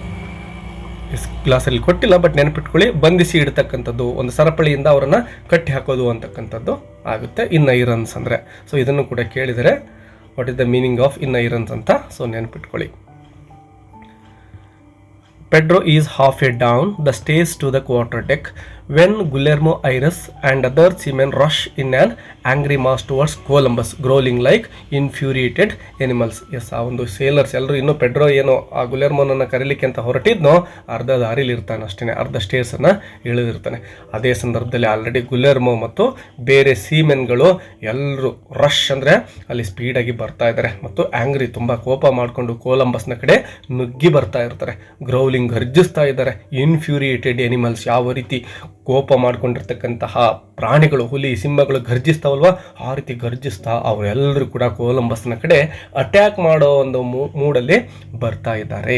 ಗ್ಲಾಸಲ್ಲಿ ಕೊಟ್ಟಿಲ್ಲ, ಬಟ್ ನೆನಪಿಟ್ಕೊಳ್ಳಿ, ಬಂಧಿಸಿ ಇಡ್ತಕ್ಕಂಥದ್ದು, ಒಂದು ಸರಪಳಿಯಿಂದ ಅವರನ್ನು ಕಟ್ಟಿ ಹಾಕೋದು ಅಂತಕ್ಕಂಥದ್ದು ಆಗುತ್ತೆ ಇನ್ ಐರನ್ಸ್ ಅಂದರೆ. ಸೊ ಇದನ್ನು ಕೂಡ ಕೇಳಿದರೆ what is the meaning of in irons ಅಂತ. So ನೆನಪಿಟ್ಕೊಳ್ಳಿ. Pedro is halfway down the stairs to the quarterdeck when Guillermo Ayres and other seamen rush in an angry mass towards Columbus, growling like infuriated animals. Yes, ಆ ಒಂದು sailors ಎಲ್ಲರೂ ಇನ್ನೂ Pedro ಏನೋ ಆ ಗುಲೆರ್ಮೋನನ್ನು ಕರೀಲಿಕ್ಕೆ ಅಂತ ಹೊರಟಿದ್ನೋ ಅರ್ಧ ದಾರಿಲಿ ಇರ್ತಾನೆ ಅಷ್ಟೇ, ಅರ್ಧ ಸ್ಟೇರ್ಸನ್ನು ಇಳಿದಿರ್ತಾನೆ. ಅದೇ ಸಂದರ್ಭದಲ್ಲಿ ಆಲ್ರೆಡಿ ಗುಲೆರ್ಮೋ ಮತ್ತು ಬೇರೆ ಸೀಮೆನ್ಗಳು ಎಲ್ಲರೂ ರಶ್ ಅಂದರೆ ಅಲ್ಲಿ ಸ್ಪೀಡಾಗಿ ಬರ್ತಾ ಇದ್ದಾರೆ ಮತ್ತು ಆ್ಯಂಗ್ರಿ ತುಂಬ ಕೋಪ ಮಾಡಿಕೊಂಡು ಕೊಲಂಬಸ್ನ ಕಡೆ ನುಗ್ಗಿ ಬರ್ತಾ ಇರ್ತಾರೆ. ಗ್ರೌಲಿಂಗ್ ಗರ್ಜಿಸ್ತಾ ಇದ್ದಾರೆ. ಇನ್ಫ್ಯೂರಿಯೇಟೆಡ್ ಎನಿಮಲ್ಸ್, ಯಾವ ರೀತಿ ಕೋಪ ಮಾಡ್ಕೊಂಡಿರ್ತಕ್ಕಂತಹ ಪ್ರಾಣಿಗಳು, ಹುಲಿ ಸಿಂಹಗಳು ಗರ್ಜಿಸ್ತಾವಲ್ವ ಆ ರೀತಿ ಗರ್ಜಿಸ್ತಾ ಅವರೆಲ್ಲರೂ ಕೂಡ ಕೊಲಂಬಸ್ನ ಕಡೆ ಅಟ್ಯಾಕ್ ಮಾಡೋ ಒಂದು ಮೂಡಲ್ಲಿ ಬರ್ತಾ ಇದ್ದಾರೆ.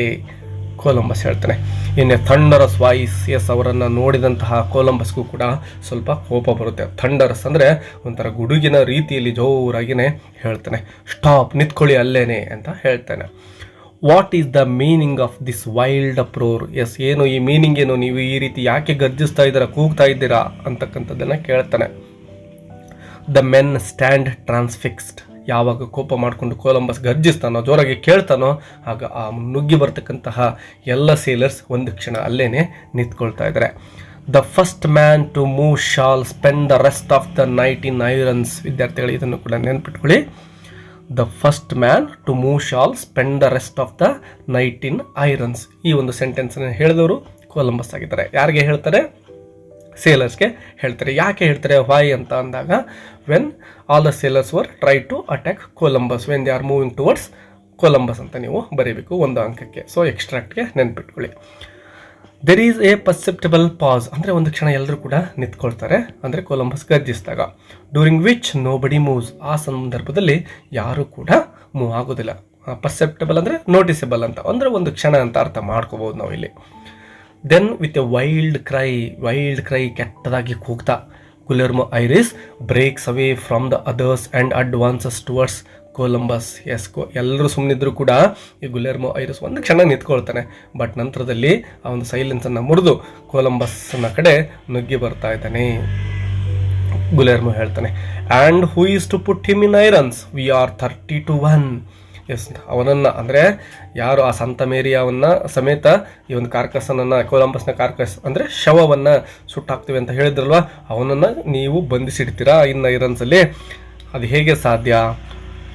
ಕೊಲಂಬಸ್ ಹೇಳ್ತಾನೆ ಇನ್ ಎ ಥಂಡರಸ್ ವಾಯ್ಸ್. ಎಸ್, ಅವರನ್ನು ನೋಡಿದಂತಹ ಕೊಲಂಬಸ್ಗೂ ಕೂಡ ಸ್ವಲ್ಪ ಕೋಪ ಬರುತ್ತೆ. ಥಂಡರಸ್ ಅಂದರೆ ಒಂಥರ ಗುಡುಗಿನ ರೀತಿಯಲ್ಲಿ ಜೋರಾಗಿನೇ ಹೇಳ್ತಾನೆ. ಸ್ಟಾಪ್, ನಿಂತ್ಕೊಳ್ಳಿ ಅಲ್ಲೇನೆ ಅಂತ ಹೇಳ್ತಾನೆ. What is the meaning of this wild uproar. Yes, ಏನು ಈ ಮೀನಿಂಗ್ ಏನು, ನೀವು ಈ ರೀತಿ ಯಾಕೆ ಗರ್ಜಿಸ್ತಾ ಇದ್ದೀರಾ, ಕೂಗ್ತಾ ಇದ್ದೀರಾ ಅಂತಕ್ಕಂಥದ್ದನ್ನು ಕೇಳ್ತಾನೆ. The men stand transfixed. ಯಾವಾಗ ಕೋಪ ಮಾಡಿಕೊಂಡು ಕೊಲಂಬಸ್ ಗರ್ಜಿಸ್ತಾನೋ, ಜೋರಾಗಿ ಕೇಳ್ತಾನೋ, ಆಗ ಆ ನುಗ್ಗಿ ಬರ್ತಕ್ಕಂತಹ ಎಲ್ಲ ಸೇಲರ್ಸ್ ಒಂದು ಕ್ಷಣ ಅಲ್ಲೇನೆ ನಿಂತ್ಕೊಳ್ತಾ ಇದ್ದಾರೆ. The first man to move shall spend the rest of the night in irons. ವಿದ್ಯಾರ್ಥಿಗಳು ಇದನ್ನು ಕೂಡ ನೆನ್ಪಿಟ್ಕೊಳ್ಳಿ. The first man to move shall spend the rest of the night in irons. ಈ ಒಂದು ಸೆಂಟೆನ್ಸನ್ನು ಹೇಳಿದವರು ಕೊಲಂಬಸ್ ಆಗಿದ್ದಾರೆ. ಯಾರಿಗೆ ಹೇಳ್ತಾರೆ? ಸೇಲರ್ಸ್ಗೆ ಹೇಳ್ತಾರೆ. ಯಾಕೆ ಹೇಳ್ತಾರೆ ವೈ ಅಂತ ಅಂದಾಗ, when all the sailors were try to attack Columbus when they are moving towards Columbus ಅಂತ ನೀವು ಬರೀಬೇಕು ಒಂದು ಅಂಕಕ್ಕೆ. ಸೊ ಎಕ್ಸ್ಟ್ರಾಕ್ಟ್ಗೆ ನೆನ್ಪಿಟ್ಕೊಳ್ಳಿ. There is a perceptible pause, ಅಂದರೆ ಒಂದು ಕ್ಷಣ ಎಲ್ಲರೂ ಕೂಡ ನಿಂತ್ಕೊಳ್ತಾರೆ, ಅಂದರೆ ಕೊಲಂಬಸ್ ಗರ್ಜಿಸಿದಾಗ. During which nobody moves, ಆ ಸಂದರ್ಭದಲ್ಲಿ ಯಾರೂ ಕೂಡ ಮೂವ್ ಆಗೋದಿಲ್ಲ. ಪರ್ಸೆಪ್ಟಬಲ್ ಅಂದರೆ ನೋಟಿಸಬಲ್ ಅಂತ, ಅಂದರೆ ಒಂದು ಕ್ಷಣ ಅಂತ ಅರ್ಥ ಮಾಡ್ಕೋಬೋದು ನಾವು ಇಲ್ಲಿ. Then with a wild cry ಕೆಟ್ಟದಾಗಿ ಕೂಗ್ತಾ Guillermo Ires breaks away from the others and advances towards Columbus. ಎಲ್ಲರೂ ಸುಮ್ಮನಿದ್ರು ಕೂಡ ಈ ಗುಲೆರ್ಮೋ ಐರಿಸ್ ಒಂದು ಕ್ಷಣ ನಿಂತ್ಕೊಳ್ತಾನೆ, ಬಟ್ ನಂತರದಲ್ಲಿ ಆ ಒಂದು ಸೈಲೆನ್ಸನ್ನು ಮುರಿದು ಕೊಲಂಬಸ್ನ ಕಡೆ ನುಗ್ಗಿ ಬರ್ತಾ ಇದ್ದಾನೆ. ಗುಲೆರ್ಮೋ ಹೇಳ್ತಾನೆ, and who is to put him in irons, we are 30-1. Yes, ಅವನನ್ನು ಅಂದರೆ ಯಾರು ಆ ಸಂತ ಮೇರಿಯಾವನ್ನು ಸಮೇತ ಈ ಒಂದು ಕಾರ್ಕಸನ್ನು, ಕೊಲಂಬಸ್ನ ಕಾರ್ಕಸ್ ಅಂದರೆ ಶವವನ್ನು ಸುಟ್ಟಾಕ್ತೀವಿ ಅಂತ ಹೇಳಿದ್ರಲ್ವ, ಅವನನ್ನು ನೀವು ಬಂಧಿಸಿಡ್ತೀರಾ ಇನ್ ಐರನ್ಸಲ್ಲಿ. ಅದು ಹೇಗೆ ಸಾಧ್ಯ?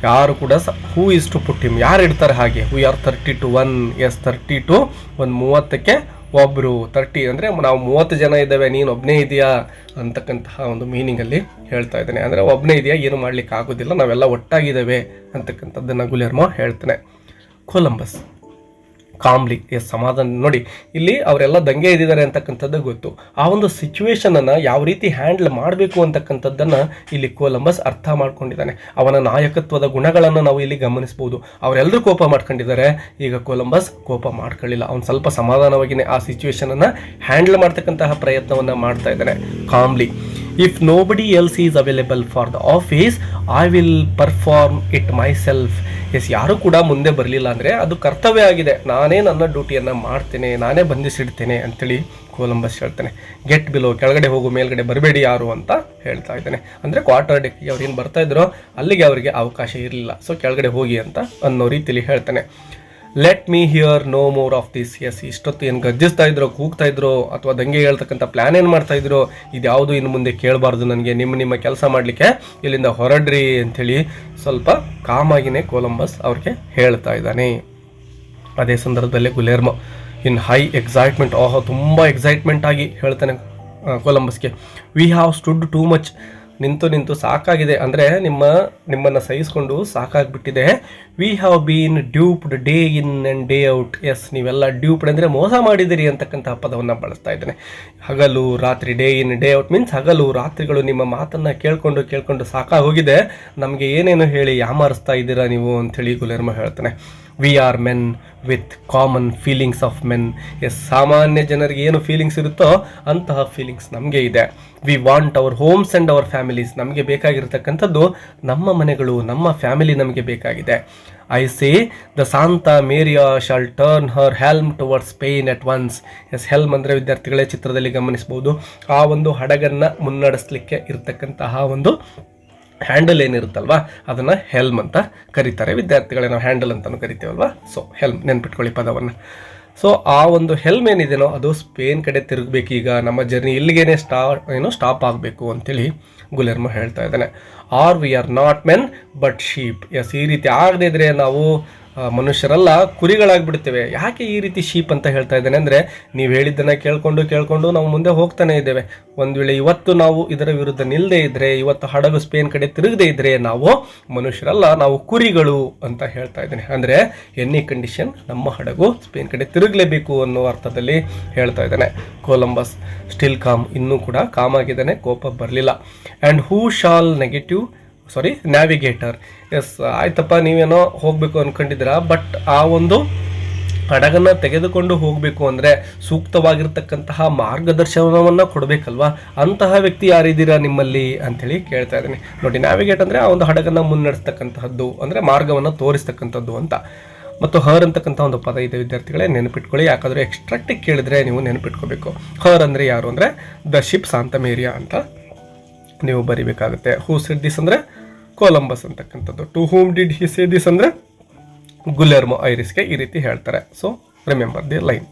ಯಾರು ಕೂಡ who is to put him, ಯಾರು ಇಡ್ತಾರೆ ಹಾಗೆ? V are 30-1. ಎಸ್, 30 ಒಂದು 30ಕ್ಕೆ ಒಬ್ಬರು. 30 ಅಂದರೆ ನಾವು 30 ಜನ ಇದ್ದೇವೆ, ನೀನು ಒಬ್ಬನೇ ಇದೆಯಾ ಅಂತಕ್ಕಂತಹ ಒಂದು ಮೀನಿಂಗಲ್ಲಿ ಹೇಳ್ತಾ ಇದ್ದಾನೆ. ಅಂದರೆ ಒಬ್ಬನೇ ಇದೆಯಾ, ಏನು ಮಾಡಲಿಕ್ಕೆ ಆಗೋದಿಲ್ಲ, ನಾವೆಲ್ಲ ಒಟ್ಟಾಗಿದ್ದೇವೆ ಅಂತಕ್ಕಂಥದ್ದನ್ನು ಗುಲೆರ್ಮೋ ಹೇಳ್ತಾನೆ. ಕೊಲಂಬಸ್ ಕಾಮ್ಲಿ, ಎಸ್, ಸಮಾಧಾನ. ನೋಡಿ ಇಲ್ಲಿ ಅವರೆಲ್ಲ ದಂಗೆ ಇದ್ದಿದ್ದಾರೆ ಅಂತಕ್ಕಂಥದ್ದು ಗೊತ್ತು. ಆ ಒಂದು ಸಿಚುವೇಶನನ್ನು ಯಾವ ರೀತಿ ಹ್ಯಾಂಡಲ್ ಮಾಡಬೇಕು ಅಂತಕ್ಕಂಥದ್ದನ್ನು ಇಲ್ಲಿ ಕೊಲಂಬಸ್ ಅರ್ಥ ಮಾಡ್ಕೊಂಡಿದ್ದಾನೆ. ಅವನ ನಾಯಕತ್ವದ ಗುಣಗಳನ್ನು ನಾವು ಇಲ್ಲಿ ಗಮನಿಸ್ಬೋದು. ಅವರೆಲ್ಲರೂ ಕೋಪ ಮಾಡ್ಕೊಂಡಿದ್ದಾರೆ, ಈಗ ಕೊಲಂಬಸ್ ಕೋಪ ಮಾಡ್ಕೊಳ್ಳಿಲ್ಲ. ಅವನು ಸ್ವಲ್ಪ ಸಮಾಧಾನವಾಗಿಯೇ ಆ ಸಿಚುವೇಶನನ್ನು ಹ್ಯಾಂಡಲ್ ಮಾಡ್ತಕ್ಕಂತಹ ಪ್ರಯತ್ನವನ್ನು ಮಾಡ್ತಾ ಇದ್ದಾನೆ calmly. If nobody else is available for the office, I will perform it myself. Yes, ಯಾರೂ ಕೂಡ ಮುಂದೆ ಬರಲಿಲ್ಲ ಅಂದರೆ ಅದು ಕರ್ತವ್ಯ ಆಗಿದೆ, ನಾನೇ ನನ್ನ ಡ್ಯೂಟಿಯನ್ನು ಮಾಡ್ತೇನೆ, ನಾನೇ ಬಂಧಿಸಿಡ್ತೇನೆ ಅಂತೇಳಿ ಕೊಲಂಬಸ್ ಹೇಳ್ತಾನೆ. ಗೆಟ್ ಬಿಲೋ, ಕೆಳಗಡೆ ಹೋಗು, ಮೇಲ್ಗಡೆ ಬರಬೇಡಿ ಯಾರು ಅಂತ ಹೇಳ್ತಾ ಇದ್ದಾನೆ. ಅಂದರೆ ಕ್ವಾರ್ಟರ್ ಡೆಕ್ ಅವ್ರು ಏನು ಬರ್ತಾ ಇದ್ರೋ ಅಲ್ಲಿಗೆ ಅವರಿಗೆ ಅವಕಾಶ ಇರಲಿಲ್ಲ, ಸೊ ಕೆಳಗಡೆ ಹೋಗಿ ಅಂತ ಅನ್ನೋ ರೀತಿಯಲ್ಲಿ ಹೇಳ್ತಾನೆ. Let me hear no more of this. Yes, ಇಷ್ಟೊತ್ತು ಏನು ಗರ್ಜಿಸ್ತಾ ಇದ್ರೋ, ಕೂಗ್ತಾ ಇದ್ರೋ, ಅಥವಾ ದಂಗೆ ಹೇಳ್ತಕ್ಕಂಥ ಪ್ಲ್ಯಾನ್ ಏನು ಮಾಡ್ತಾ ಇದ್ರೋ, ಇದ್ಯಾವುದು ಇನ್ನು ಮುಂದೆ ಕೇಳಬಾರ್ದು ನನಗೆ, ನಿಮ್ಮ ಕೆಲಸ ಮಾಡಲಿಕ್ಕೆ ಇಲ್ಲಿಂದ ಹೊರಡ್ರಿ ಅಂಥೇಳಿ ಸ್ವಲ್ಪ ಕಾಮಾಗಿನೇ ಕೊಲಂಬಸ್ ಅವ್ರಿಗೆ ಹೇಳ್ತಾ ಇದ್ದಾನೆ. ಅದೇ ಸಂದರ್ಭದಲ್ಲಿ ಗುಲೆರ್ಮೋ ಇನ್ ಹೈ ಎಕ್ಸೈಟ್ಮೆಂಟ್, ತುಂಬ ಎಕ್ಸೈಟ್ಮೆಂಟ್ ಆಗಿ ಹೇಳ್ತಾನೆ ಕೊಲಂಬಸ್ಗೆ, we have stood too much. ನಿಂತು ಸಾಕಾಗಿದೆ, ಅಂದರೆ ನಿಮ್ಮನ್ನು ಸಹಿಸ್ಕೊಂಡು ಸಾಕಾಗಿಬಿಟ್ಟಿದೆ. We have been duped day in and day out. Yes, ನೀವೆಲ್ಲ ಡ್ಯೂಪ್ಡ್ ಅಂದರೆ ಮೋಸ ಮಾಡಿದಿರಿ ಅಂತಕ್ಕಂಥ ಪದವನ್ನು ಬಳಸ್ತಾ ಇದ್ದೇನೆ. ಹಗಲು ರಾತ್ರಿ, day in day out means ಹಗಲು ರಾತ್ರಿಗಳು ನಿಮ್ಮ ಮಾತನ್ನು ಕೇಳ್ಕೊಂಡು ಸಾಕಾಗೋಗಿದೆ, ನಮಗೆ ಏನೇನು ಹೇಳಿ ಯಾಮಾರಿಸ್ತಾ ಇದ್ದೀರಾ ನೀವು ಅಂಥೇಳಿ ಗುಲೆರ್ಮೋ ಹೇಳ್ತಾನೆ. We are men with common feelings of men. Yes, ಸಾಮಾನ್ಯ ಜನರಿಗೆ ಏನು ಫೀಲಿಂಗ್ಸ್ ಇರುತ್ತೋ ಅಂತಹ ಫೀಲಿಂಗ್ಸ್ ನಮಗೆ ಇದೆ. We want our homes and our families. ನಮಗೆ ಬೇಕಾಗಿರ್ತಕ್ಕಂಥದ್ದು ನಮ್ಮ ಮನೆಗಳು, ನಮ್ಮ ಫ್ಯಾಮಿಲಿ ನಮಗೆ ಬೇಕಾಗಿದೆ. I say the Santa Maria shall turn her helm towards Spain at once. Yes, helm ಅಂದರೆ ವಿದ್ಯಾರ್ಥಿಗಳೇ ಚಿತ್ರದಲ್ಲಿ ಗಮನಿಸ್ಬೋದು, ಆ ಒಂದು ಹಡಗನ್ನು ಮುನ್ನಡೆಸಲಿಕ್ಕೆ ಇರತಕ್ಕಂತಹ ಒಂದು ಹ್ಯಾಂಡಲ್ ಏನಿರುತ್ತಲ್ವಾ ಅದನ್ನು ಹೆಲ್ಮ್ ಅಂತ ಕರೀತಾರೆ. ವಿದ್ಯಾರ್ಥಿಗಳೇ ನಾವು ಹ್ಯಾಂಡಲ್ ಅಂತಲೂ ಕರಿತೇವಲ್ವಾ, ಸೊ ಹೆಲ್ಮ್ ನೆನ್ಪಿಟ್ಕೊಳ್ಳಿ ಪದವನ್ನು. ಸೊ ಆ ಒಂದು ಹೆಲ್ಮ್ ಏನಿದೆನೋ ಅದು ಸ್ಪೇನ್ ಕಡೆ ತಿರುಗಬೇಕು, ಈಗ ನಮ್ಮ ಜರ್ನಿ ಇಲ್ಲಿಗೇನೆ ಸ್ಟಾಪ್ ಆಗಬೇಕು ಅಂತೇಳಿ ಗುಲೆರ್ಮೋ ಹೇಳ್ತಾ ಇದ್ದಾನೆ. Are we are not men but sheep. Yes, ಈ ರೀತಿ ಆಗದೇ ಇದ್ರೆ ನಾವು ಮನುಷ್ಯರೆಲ್ಲ ಕುರಿಗಳಾಗ್ಬಿಡ್ತೇವೆ. ಯಾಕೆ ಈ ರೀತಿ ಶೀಪ್ ಅಂತ ಹೇಳ್ತಾ ಇದ್ದೇನೆ ಅಂದರೆ, ನೀವು ಹೇಳಿದ್ದನ್ನು ಕೇಳ್ಕೊಂಡು ನಾವು ಮುಂದೆ ಹೋಗ್ತಾನೆ ಇದ್ದೇವೆ. ಒಂದು ವೇಳೆ ಇವತ್ತು ನಾವು ಇದರ ವಿರುದ್ಧ ನಿಲ್ಲದೇ ಇದ್ದರೆ, ಇವತ್ತು ಹಡಗು ಸ್ಪೇನ್ ಕಡೆ ತಿರುಗದೇ ಇದ್ದರೆ ನಾವು ಮನುಷ್ಯರಲ್ಲ, ನಾವು ಕುರಿಗಳು ಅಂತ ಹೇಳ್ತಾ ಇದ್ದೇನೆ. ಅಂದರೆ ಎನಿ ಕಂಡೀಷನ್ ನಮ್ಮ ಹಡಗು ಸ್ಪೇನ್ ಕಡೆ ತಿರುಗಲೇಬೇಕು ಅನ್ನೋ ಅರ್ಥದಲ್ಲಿ ಹೇಳ್ತಾ ಇದ್ದಾನೆ. ಕೊಲಂಬಸ್ ಸ್ಟಿಲ್ ಕಾಮ್, ಇನ್ನೂ ಕೂಡ ಕಾಮ್ ಆಗಿದ್ದಾನೆ, ಕೋಪ ಬರಲಿಲ್ಲ. And who shall navigator. Yes, ಆಯ್ತಪ್ಪ, ನೀವೇನೋ ಹೋಗಬೇಕು ಅಂದ್ಕೊಂಡಿದ್ದೀರಾ, ಬಟ್ ಆ ಒಂದು ಹಡಗನ್ನು ತೆಗೆದುಕೊಂಡು ಹೋಗಬೇಕು ಅಂದರೆ ಸೂಕ್ತವಾಗಿರ್ತಕ್ಕಂತಹ ಮಾರ್ಗದರ್ಶನವನ್ನು ಕೊಡಬೇಕಲ್ವಾ, ಅಂತಹ ವ್ಯಕ್ತಿ ಯಾರಿದ್ದೀರಾ ನಿಮ್ಮಲ್ಲಿ ಅಂಥೇಳಿ ಕೇಳ್ತಾ ಇದ್ದೀನಿ. ನೋಡಿ, ನ್ಯಾವಿಗೇಟ್ ಅಂದರೆ ಆ ಒಂದು ಹಡಗನ್ನು ಮುನ್ನಡೆಸ್ತಕ್ಕಂತಹದ್ದು, ಅಂದರೆ ಮಾರ್ಗವನ್ನು ತೋರಿಸ್ತಕ್ಕಂಥದ್ದು ಅಂತ. ಮತ್ತು ಹರ್ ಅಂತಕ್ಕಂಥ ಒಂದು ಪದ ಇದೆ ವಿದ್ಯಾರ್ಥಿಗಳೇ, ನೆನಪಿಟ್ಕೊಳ್ಳಿ. ಯಾಕಂದರೆ ಎಕ್ಸ್ಟ್ರಾಕ್ಟಿಗೆ ಕೇಳಿದ್ರೆ ನೀವು ನೆನಪಿಟ್ಕೋಬೇಕು. ಹರ್ ಅಂದರೆ ಯಾರು ಅಂದರೆ ದ ಶಿಪ್ ಸಾಂತಾ ಮೇರಿಯಾ ಅಂತ ನೀವು ಬರಿಬೇಕಾಗುತ್ತೆ. ಹೂ ಸೆಡ್ ದಿಸ್ ಅಂದರೆ ಕೊಲಂಬಸ್ ಅಂತಕ್ಕಂಥದ್ದು. To whom did he say this ಅಂದರೆ ಗುಲೆರ್ಮೋ ಐರಿಸ್ಗೆ ಈ ರೀತಿ ಹೇಳ್ತಾರೆ. So remember the line.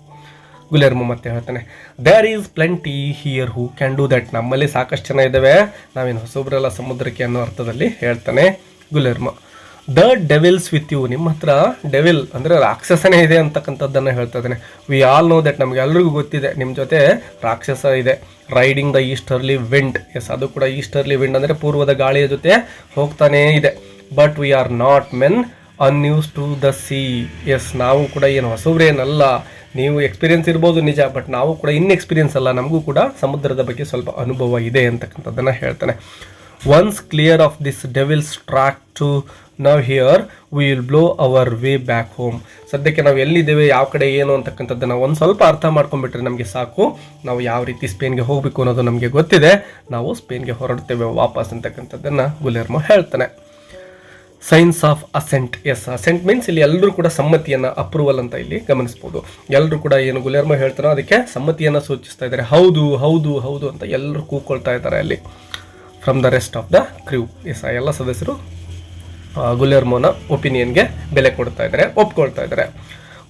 Guillermo ಮತ್ತೆ ಹೇಳ್ತಾನೆ, there is plenty here who can do that. ನಮ್ಮಲ್ಲಿ ಸಾಕಷ್ಟು ಜನ ಇದ್ದಾವೆ, ನಾವೇನು ಹೊಸಬ್ರಲ್ಲ ಸಮುದ್ರಕ್ಕೆ ಅನ್ನೋ ಅರ್ಥದಲ್ಲಿ ಹೇಳ್ತಾನೆ Guillermo. The devils with you, ನಿಮ್ಮ ಹತ್ರ ಡೆವಿಲ್ ಅಂದರೆ ರಾಕ್ಷಸನೇ ಇದೆ ಅಂತಕ್ಕಂಥದ್ದನ್ನು ಹೇಳ್ತಾ ಇದ್ದಾನೆ. ವಿ ಆಲ್ ನೋ ದಟ್, ನಮ್ಗೆ ಎಲ್ರಿಗೂ ಗೊತ್ತಿದೆ ನಿಮ್ಮ ಜೊತೆ ರಾಕ್ಷಸ ಇದೆ. Riding the easterly wind, yes ಅದು ಕೂಡ ಈಸ್ಟರ್ಲಿ ವಿಂಡ್ ಅಂದರೆ ಪೂರ್ವದ ಗಾಳಿಯ ಜೊತೆ ಹೋಗ್ತಾನೇ ಇದೆ. But we are not men unused to the sea. Yes ನಾವು ಕೂಡ ಏನು ಹೊಸಬ್ರೇನಲ್ಲ, ನೀವು ಎಕ್ಸ್ಪೀರಿಯನ್ಸ್ ಇರ್ಬೋದು ನಿಜ, ಬಟ್ ನಾವು ಕೂಡ ಎಕ್ಸ್ಪೀರಿಯನ್ಸ್ ಅಲ್ಲ, ನಮಗೂ ಕೂಡ ಸಮುದ್ರದ ಬಗ್ಗೆ ಸ್ವಲ್ಪ ಅನುಭವ ಇದೆ ಅಂತಕ್ಕಂಥದ್ದನ್ನು ಹೇಳ್ತಾನೆ. Once clear of this devil's track to nowhere we will blow our way back home. ಸದ್ಯಕ್ಕೆ ನಾವು ಎಲ್ಲಿದ್ದೇವೆ, ಯಾವ ಕಡೆ ಏನು ಅಂತಕ್ಕಂಥದ್ದನ್ನು ಒಂದು ಸ್ವಲ್ಪ ಅರ್ಥ ಮಾಡ್ಕೊಂಡ್ಬಿಟ್ರೆ ನಮಗೆ ಸಾಕು. ನಾವು ಯಾವ ರೀತಿ ಸ್ಪೇನ್ಗೆ ಹೋಗಬೇಕು ಅನ್ನೋದು ನಮಗೆ ಗೊತ್ತಿದೆ, ನಾವು ಸ್ಪೇನ್ಗೆ ಹೊರಡ್ತೇವೆ ವಾಪಸ್ ಅಂತಕ್ಕಂಥದ್ದನ್ನು ಗುಲೆರ್ಮೋ ಹೇಳ್ತಾನೆ. Signs of assent, yes assent means ಇಲ್ಲಿ ಎಲ್ಲರೂ ಕೂಡ ಸಮ್ಮತಿಯನ್ನು, ಅಪ್ರೂವಲ್ ಅಂತ ಇಲ್ಲಿ ಗಮನಿಸ್ಬೋದು. ಎಲ್ಲರೂ ಕೂಡ ಏನು ಗುಲೆರ್ಮೋ ಹೇಳ್ತಾರೋ ಅದಕ್ಕೆ ಸಮ್ಮತಿಯನ್ನು ಸೂಚಿಸ್ತಾ ಇದ್ದಾರೆ. ಹೌದು ಹೌದು ಹೌದು ಅಂತ ಎಲ್ಲರೂ ಕೂಗ್ಕೊಳ್ತಾ ಇದ್ದಾರೆ ಅಲ್ಲಿ from the rest of the crew. Yes ಎಲ್ಲ ಸದಸ್ಯರು ಗುಲೆರ್ಮೋನ ಒಪಿನಿಯನ್ಗೆ ಬೆಲೆ ಕೊಡ್ತಾ ಇದ್ದಾರೆ, ಒಪ್ಕೊಳ್ತಾ ಇದ್ದಾರೆ.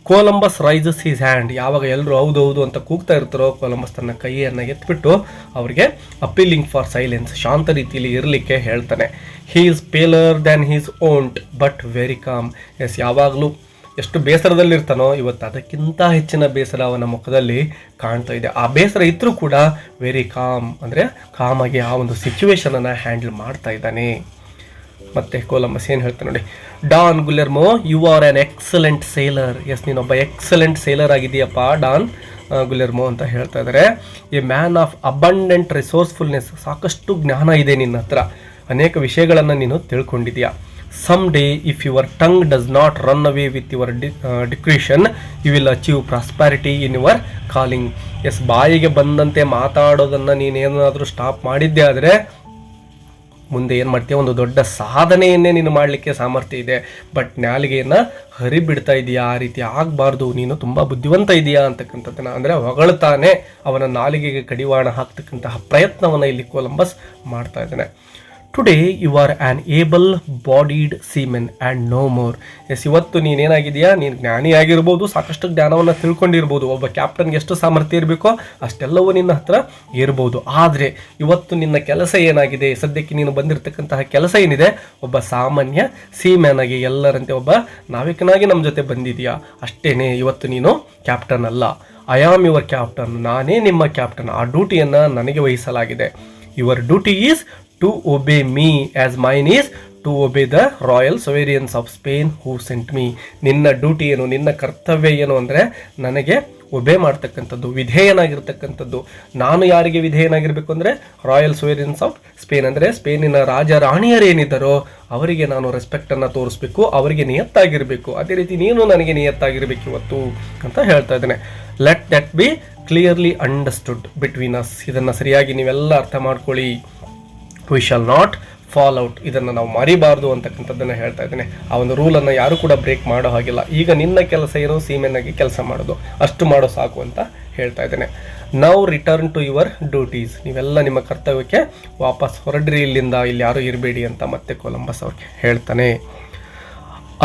ಕೊಲಂಬಸ್ ರೈಸಸ್ ಹೀಸ್ ಹ್ಯಾಂಡ್, ಯಾವಾಗ ಎಲ್ಲರೂ ಹೌದು ಹೌದು ಅಂತ ಕೂಗ್ತಾ ಇರ್ತಾರೋ ಕೊಲಂಬಸ್ ತನ್ನ ಕೈಯನ್ನು ಎತ್ಬಿಟ್ಟು ಅವರಿಗೆ ಅಪೀಲಿಂಗ್ ಫಾರ್ ಸೈಲೆನ್ಸ್, ಶಾಂತ ರೀತಿಯಲ್ಲಿ ಇರಲಿಕ್ಕೆ ಹೇಳ್ತಾನೆ. He is paler than his wont but very calm. Yes ಯಾವಾಗಲೂ ಎಷ್ಟು ಬೇಸರದಲ್ಲಿರ್ತಾನೋ ಇವತ್ತು ಅದಕ್ಕಿಂತ ಹೆಚ್ಚಿನ ಬೇಸರ ಅವನ ಮುಖದಲ್ಲಿ ಕಾಣ್ತಾ ಇದೆ. ಆ ಬೇಸರ ಇದ್ರೂ ಕೂಡ ವೆರಿ ಕಾಮ್ ಅಂದರೆ ಕಾಮಾಗಿ ಆ ಒಂದು ಸಿಚುವೇಶನನ್ನು ಹ್ಯಾಂಡಲ್ ಮಾಡ್ತಾ ಇದ್ದಾನೆ. ಮತ್ತೆ ಕೊಲಂಬಸ್ ಏನು ಹೇಳ್ತಾನೆ ನೋಡಿ, Don Guillermo you are an excellent sailor. Yes ನೀನೊಬ್ಬ ಎಕ್ಸಲೆಂಟ್ ಸೇಲರ್ ಆಗಿದೆಯಪ್ಪ ಡಾನ್ ಗುಲೆರ್ಮೋ ಅಂತ ಹೇಳ್ತಾ ಇದ್ದಾರೆ. A man of abundant resourcefulness, ಸಾಕಷ್ಟು ಜ್ಞಾನ ಇದೆ ನಿನ್ನ ಹತ್ರ, ಅನೇಕ ವಿಷಯಗಳನ್ನು ನೀನು ತಿಳ್ಕೊಂಡಿದೆಯಾ. Some day if your tongue does not run away with your discretion you will achieve prosperity in your calling. Yes ಬಾಯಿಗೆ ಬಂದಂತೆ ಮಾತಾಡೋದನ್ನು ನೀನೇನಾದರೂ ಸ್ಟಾಪ್ ಮಾಡಿದ್ದೆ ಆದರೆ ಮುಂದೆ ಏನು ಮಾಡ್ತೀಯ, ಒಂದು ದೊಡ್ಡ ಸಾಧನೆಯನ್ನೇ ನೀನು ಮಾಡಲಿಕ್ಕೆ ಸಾಮರ್ಥ್ಯ ಇದೆ. ಬಟ್ ನಾಲಿಗೆಯನ್ನು ಹರಿಬಿಡ್ತಾ ಇದೆಯಾ, ಆ ರೀತಿ ಆಗಬಾರ್ದು, ನೀನು ತುಂಬ ಬುದ್ಧಿವಂತ ಇದೆಯಾ ಅಂತಕ್ಕಂಥದ್ದನ್ನು ಅಂದರೆ ಹೊಗಳ್ತಾನೆ ಅವನ ನಾಲಿಗೆಗೆ ಕಡಿವಾಣ ಹಾಕ್ತಕ್ಕಂತಹ ಪ್ರಯತ್ನವನ್ನು ಇಲ್ಲಿ ಕೊಲಂಬಸ್ ಮಾಡ್ತಾ ಇದ್ದಾನೆ. Today you are an able bodied seaman and no more. Yes ಇವತ್ತು ನೀನೇನಾಗಿದೆಯಾ, ನೀನು ಜ್ಞಾನಿಯಾಗಿರ್ಬೋದು, ಸಾಕಷ್ಟು ಜ್ಞಾನವನ್ನು ತಿಳ್ಕೊಂಡಿರ್ಬೋದು, ಒಬ್ಬ ಕ್ಯಾಪ್ಟನ್ಗೆ ಎಷ್ಟು ಸಾಮರ್ಥ್ಯ ಇರಬೇಕೋ ಅಷ್ಟೆಲ್ಲವೂ ನಿನ್ನ ಹತ್ರ ಇರ್ಬೋದು. ಆದರೆ ಇವತ್ತು ನಿನ್ನ ಕೆಲಸ ಏನಾಗಿದೆ, ಸದ್ಯಕ್ಕೆ ನೀನು ಬಂದಿರತಕ್ಕಂತಹ ಕೆಲಸ ಏನಿದೆ, ಒಬ್ಬ ಸಾಮಾನ್ಯ ಸೀಮ್ಯಾನ್ ಆಗಿ ಎಲ್ಲರಂತೆ ಒಬ್ಬ ನಾವಿಕನಾಗಿ ನಮ್ಮ ಜೊತೆ ಬಂದಿದೆಯಾ ಅಷ್ಟೇನೆ. ಇವತ್ತು ನೀನು ಕ್ಯಾಪ್ಟನ್ ಅಲ್ಲ. ಐ ಆಮ್ ಯುವರ್ ಕ್ಯಾಪ್ಟನ್, ನಾನೇ ನಿಮ್ಮ ಕ್ಯಾಪ್ಟನ್, ಆ ಡ್ಯೂಟಿಯನ್ನು ನನಗೆ ವಹಿಸಲಾಗಿದೆ. Your duty is to obey me as mine is to obey the royal sovereigns of Spain who sent me. ನಿನ್ನ ಡ್ಯೂಟಿ ಏನು, ನಿನ್ನ ಕರ್ತವ್ಯ ಏನು ಅಂದರೆ ನನಗೆ ಒಬೇ ಮಾಡ್ತಕ್ಕಂಥದ್ದು, ವಿಧೇಯನಾಗಿರ್ತಕ್ಕಂಥದ್ದು. ನಾನು ಯಾರಿಗೆ ವಿಧೇಯನಾಗಿರಬೇಕು ಅಂದರೆ ರಾಯಲ್ ಸೋವೆರಿಯನ್ಸ್ ಆಫ್ ಸ್ಪೇನ್ ಅಂದರೆ ಸ್ಪೇನಿನ ರಾಜ ರಾಣಿಯರೇನಿದ್ದಾರೋ ಅವರಿಗೆ ನಾನು ರೆಸ್ಪೆಕ್ಟನ್ನು ತೋರಿಸ್ಬೇಕು, ಅವರಿಗೆ ನಿಯತ್ತಾಗಿರಬೇಕು. ಅದೇ ರೀತಿ ನೀನು ನನಗೆ ನಿಯತ್ತಾಗಿರಬೇಕು ಇವತ್ತು ಅಂತ ಹೇಳ್ತಾ ಇದ್ದೇನೆ. Let that be clearly understood between us. ಇದನ್ನು ಸರಿಯಾಗಿ ನೀವೆಲ್ಲ ಅರ್ಥ ಮಾಡ್ಕೊಳ್ಳಿ. We shall not fall out, ಇದನ್ನು ನಾವು ಮರಿಬಾರ್ದು ಅಂತಕ್ಕಂಥದ್ದನ್ನು ಹೇಳ್ತಾ ಇದ್ದೇನೆ. ಆ ಒಂದು ರೂಲನ್ನು ಯಾರು ಕೂಡ ಬ್ರೇಕ್ ಮಾಡೋ ಹಾಗಿಲ್ಲ. ಈಗ ನಿನ್ನ ಕೆಲಸ ಏನು, ಸೀಮೆನಾಗಿ ಕೆಲಸ ಮಾಡೋದು, ಅಷ್ಟು ಮಾಡೋ ಸಾಕು ಅಂತ ಹೇಳ್ತಾ ಇದ್ದೇನೆ. Now return to your duties, ನೀವೆಲ್ಲ ನಿಮ್ಮ ಕರ್ತವ್ಯಕ್ಕೆ ವಾಪಸ್ ಹೊರಡ್ರಿ ಇಲ್ಲಿಂದ, ಇಲ್ಲಿ ಯಾರೂ ಇರಬೇಡಿ ಅಂತ ಮತ್ತೆ ಕೊಲಂಬಸ್ ಅವ್ರಿಗೆ ಹೇಳ್ತಾನೆ.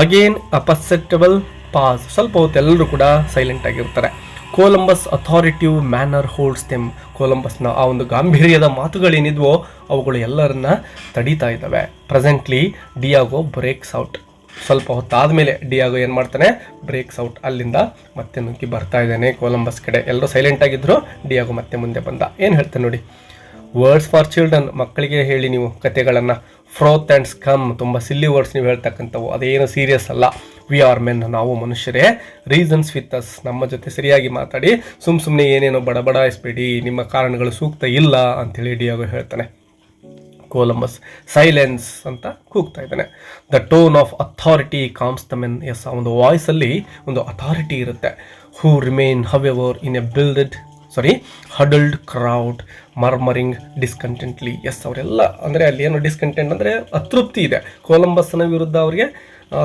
ಅಗೇನ್ ಅಪಸೆಪ್ಟಬಲ್ ಪಾಸ್, ಸ್ವಲ್ಪ ಹೊತ್ತು ಎಲ್ಲರೂ ಕೂಡ ಸೈಲೆಂಟ್ ಆಗಿರ್ತಾರೆ. ಕೊಲಂಬಸ್ ಅಥಾರಿಟಿವ್ ಮ್ಯಾನರ್ ಹೋಲ್ಡ್ಸ್ ದೆಮ್, ಕೊಲಂಬಸ್ನ ಆ ಒಂದು ಗಾಂಭೀರ್ಯದ ಮಾತುಗಳೇನಿದ್ವೋ ಅವುಗಳು ಎಲ್ಲರನ್ನ ತಡೀತಾ ಇದ್ದಾವೆ. ಪ್ರೆಸೆಂಟ್ಲಿ ಡಿಯಾಗೋ ಬ್ರೇಕ್ಸ್ ಔಟ್, ಸ್ವಲ್ಪ ಹೊತ್ತಾದಮೇಲೆ ಡಿಯಾಗೋ ಏನು ಮಾಡ್ತಾನೆ, ಬ್ರೇಕ್ಸ್ ಔಟ್, ಅಲ್ಲಿಂದ ಮತ್ತೆ ನುಗ್ಗಿ ಬರ್ತಾ ಇದ್ದಾನೆ ಕೊಲಂಬಸ್ ಕಡೆ. ಎಲ್ಲರೂ ಸೈಲೆಂಟ್ ಆಗಿದ್ರು, ಡಿಯಾಗೋ ಮತ್ತೆ ಮುಂದೆ ಬಂದ. ಏನು ಹೇಳ್ತಾನೆ ನೋಡಿ, ವರ್ಡ್ಸ್ ಫಾರ್ ಚಿಲ್ಡ್ರನ್, ಮಕ್ಕಳಿಗೆ ಹೇಳಿ ನೀವು ಕತೆಗಳನ್ನು. ಫ್ರೋತ್ ಆ್ಯಂಡ್ ಸ್ಕಮ್, ತುಂಬ ಸಿಲ್ಲಿ ವರ್ಡ್ಸ್ ನೀವು ಹೇಳ್ತಕ್ಕಂಥವು, ಅದೇನು ಸೀರಿಯಸ್ ಅಲ್ಲ. ವಿ ಆರ್ ಮೆನ್, ನಾವು ಮನುಷ್ಯರೇ. ರೀಸನ್ಸ್ ವಿತ್ ಅಸ್, ನಮ್ಮ ಜೊತೆ ಸರಿಯಾಗಿ ಮಾತಾಡಿ, ಸುಮ್ಮನೆ ಏನೇನೋ ಬಡಬಡಾಯಿಸ್ಬೇಡಿ, ನಿಮ್ಮ ಕಾರಣಗಳು ಸೂಕ್ತ ಇಲ್ಲ ಅಂಥೇಳಿ ಡಿಯಾಗೋ ಹೇಳ್ತಾನೆ. ಕೊಲಂಬಸ್ ಸೈಲೆನ್ಸ್ ಅಂತ ಕೂಗ್ತಾ ಇದ್ದಾನೆ. The tone of authority calms the men. Yes, ಆ ಒಂದು ವಾಯ್ಸಲ್ಲಿ ಒಂದು ಅಥಾರಿಟಿ ಇರುತ್ತೆ. Who remain however in a huddled crowd murmuring discontentedly. Yes, ಅವರೆಲ್ಲ ಅಂದರೆ ಅಲ್ಲಿ ಏನು ಡಿಸ್ಕಂಟೆಂಟ್ ಅಂದರೆ ಅತೃಪ್ತಿ ಇದೆ. ಕೊಲಂಬಸ್ನ ವಿರುದ್ಧ ಅವರಿಗೆ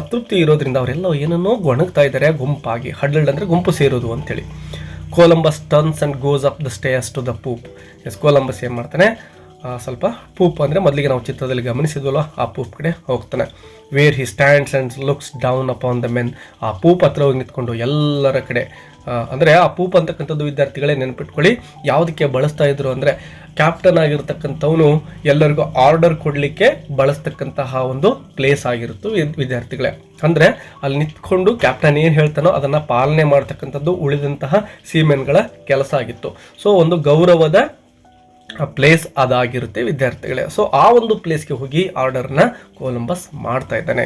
ಅತೃಪ್ತಿ ಇರೋದ್ರಿಂದ ಅವರೆಲ್ಲ ಏನನ್ನೋ ಗೊಣಗ್ತಾ ಇದ್ದಾರೆ ಗುಂಪಾಗಿ. ಹಡಲ್ಡ್ ಅಂದರೆ ಗುಂಪು ಸೇರೋದು ಅಂತೇಳಿ. Columbus turns and goes up the stairs to the poop. Yes, Columbus ಏನು ಮಾಡ್ತಾನೆ, ಸ್ವಲ್ಪ ಪೂಪ್ ಅಂದರೆ ಮೊದಲಿಗೆ ನಾವು ಚಿತ್ರದಲ್ಲಿ ಗಮನಿಸಿದ್ವಲ್ಲ ಆ ಪೂಪ್ ಕಡೆ ಹೋಗ್ತಾನೆ. Wear he stands and looks down upon the men. ಆ ಪೂಪ್ ಹತ್ರ ಹೋಗಿ ನಿಂತ್ಕೊಂಡು ಎಲ್ಲರ ಕಡೆ, ಅಂದರೆ ಆ ಪೂಪ್ ಅಂತಕ್ಕಂಥದ್ದು ವಿದ್ಯಾರ್ಥಿಗಳೇ ನೆನಪಿಟ್ಕೊಳ್ಳಿ ಯಾವುದಕ್ಕೆ ಬಳಸ್ತಾ ಇದ್ರು ಅಂದರೆ ಕ್ಯಾಪ್ಟನ್ ಆಗಿರ್ತಕ್ಕಂಥವನು ಎಲ್ಲರಿಗೂ ಆರ್ಡರ್ ಕೊಡಲಿಕ್ಕೆ ಬಳಸ್ತಕ್ಕಂತಹ ಒಂದು ಪ್ಲೇಸ್ ಆಗಿರುತ್ತೆ ವಿದ್ಯಾರ್ಥಿಗಳೇ. ಅಂದರೆ ಅಲ್ಲಿ ನಿಂತ್ಕೊಂಡು ಕ್ಯಾಪ್ಟನ್ ಏನು ಹೇಳ್ತಾನೋ ಅದನ್ನು ಪಾಲನೆ ಮಾಡ್ತಕ್ಕಂಥದ್ದು ಉಳಿದಂತಹ ಸೀಮೆನ್ಗಳ ಕೆಲಸ ಆಗಿತ್ತು. ಸೊ ಒಂದು ಗೌರವದ ಪ್ಲೇಸ್ ಅದಾಗಿರುತ್ತೆ ವಿದ್ಯಾರ್ಥಿಗಳೇ. ಸೊ ಆ ಒಂದು ಪ್ಲೇಸ್ಗೆ ಹೋಗಿ ಆರ್ಡರ್ನ ಕೊಲಂಬಸ್ ಮಾಡ್ತಾ ಇದ್ದಾನೆ.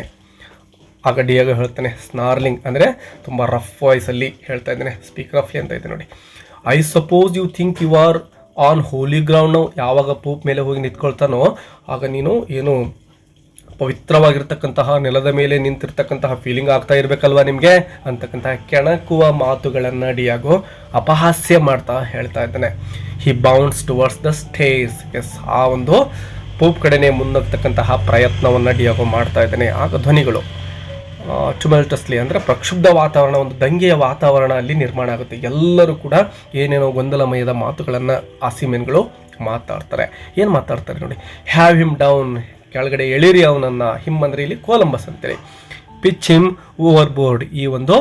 ಆಗ ಡಿಯಾಗೋ ಹೇಳ್ತಾನೆ ಸ್ನಾರ್ಲಿಂಗ್, ಅಂದರೆ ತುಂಬ ರಫ್ ವಾಯ್ಸಲ್ಲಿ ಹೇಳ್ತಾ ಇದ್ದಾನೆ. ಸ್ಪೀಕರ್ ಆಫ್ ಅಂತ ಇದೆ ನೋಡಿ. I suppose you think you are on holy ground. ನಾವು ಯಾವಾಗ ಪೂಪ್ ಮೇಲೆ ಹೋಗಿ ನಿಂತ್ಕೊಳ್ತಾನೋ ಆಗ ನೀನು ಏನು ಪವಿತ್ರವಾಗಿರ್ತಕ್ಕಂತಹ ನೆಲದ ಮೇಲೆ ನಿಂತಿರ್ತಕ್ಕಂತಹ ಫೀಲಿಂಗ್ ಆಗ್ತಾ ಇರಬೇಕಲ್ವಾ ನಿಮಗೆ ಅಂತಕ್ಕಂತಹ ಕೆಣಕುವ ಮಾತುಗಳನ್ನು ಡಿಯಾಗೋ ಅಪಹಾಸ್ಯ ಮಾಡ್ತಾ ಹೇಳ್ತಾ ಇದ್ದಾನೆ. He bounds towards the stairs. Yes, ಆ ಒಂದು ಪೂಪ್ ಕಡೆನೇ ಮುನ್ನೋಗ್ತಕ್ಕಂತಹ ಪ್ರಯತ್ನವನ್ನು ಡಿಯಾಗೋ ಮಾಡ್ತಾ ಇದ್ದಾನೆ. ಆಗ ಧ್ವನಿಗಳು ಟುಮಲ್ಟಸ್ಲಿ, ಅಂದರೆ ಪ್ರಕ್ಷುಬ್ಧ ವಾತಾವರಣ, ಒಂದು ದಂಗೆಯ ವಾತಾವರಣ ಅಲ್ಲಿ ನಿರ್ಮಾಣ ಆಗುತ್ತೆ. ಎಲ್ಲರೂ ಕೂಡ ಏನೇನೋ ಗೊಂದಲಮಯದ ಮಾತುಗಳನ್ನು ಆ ಸೀಮೆನ್ಗಳು ಮಾತಾಡ್ತಾರೆ. ಏನು ಮಾತಾಡ್ತಾರೆ ನೋಡಿ. ಹ್ಯಾವ್ ಹಿಮ್ ಡೌನ್, ಕೆಳಗಡೆ ಎಳಿರಿ ಅವನನ್ನು. ಹಿಮ್ ಅಂದರೆ ಇಲ್ಲಿ ಕೊಲಂಬಸ್ ಅಂತೇಳಿ. ಪಿಚ್ ಹಿಮ್ ಓವರ್ ಬೋರ್ಡ್, ಈ ಒಂದು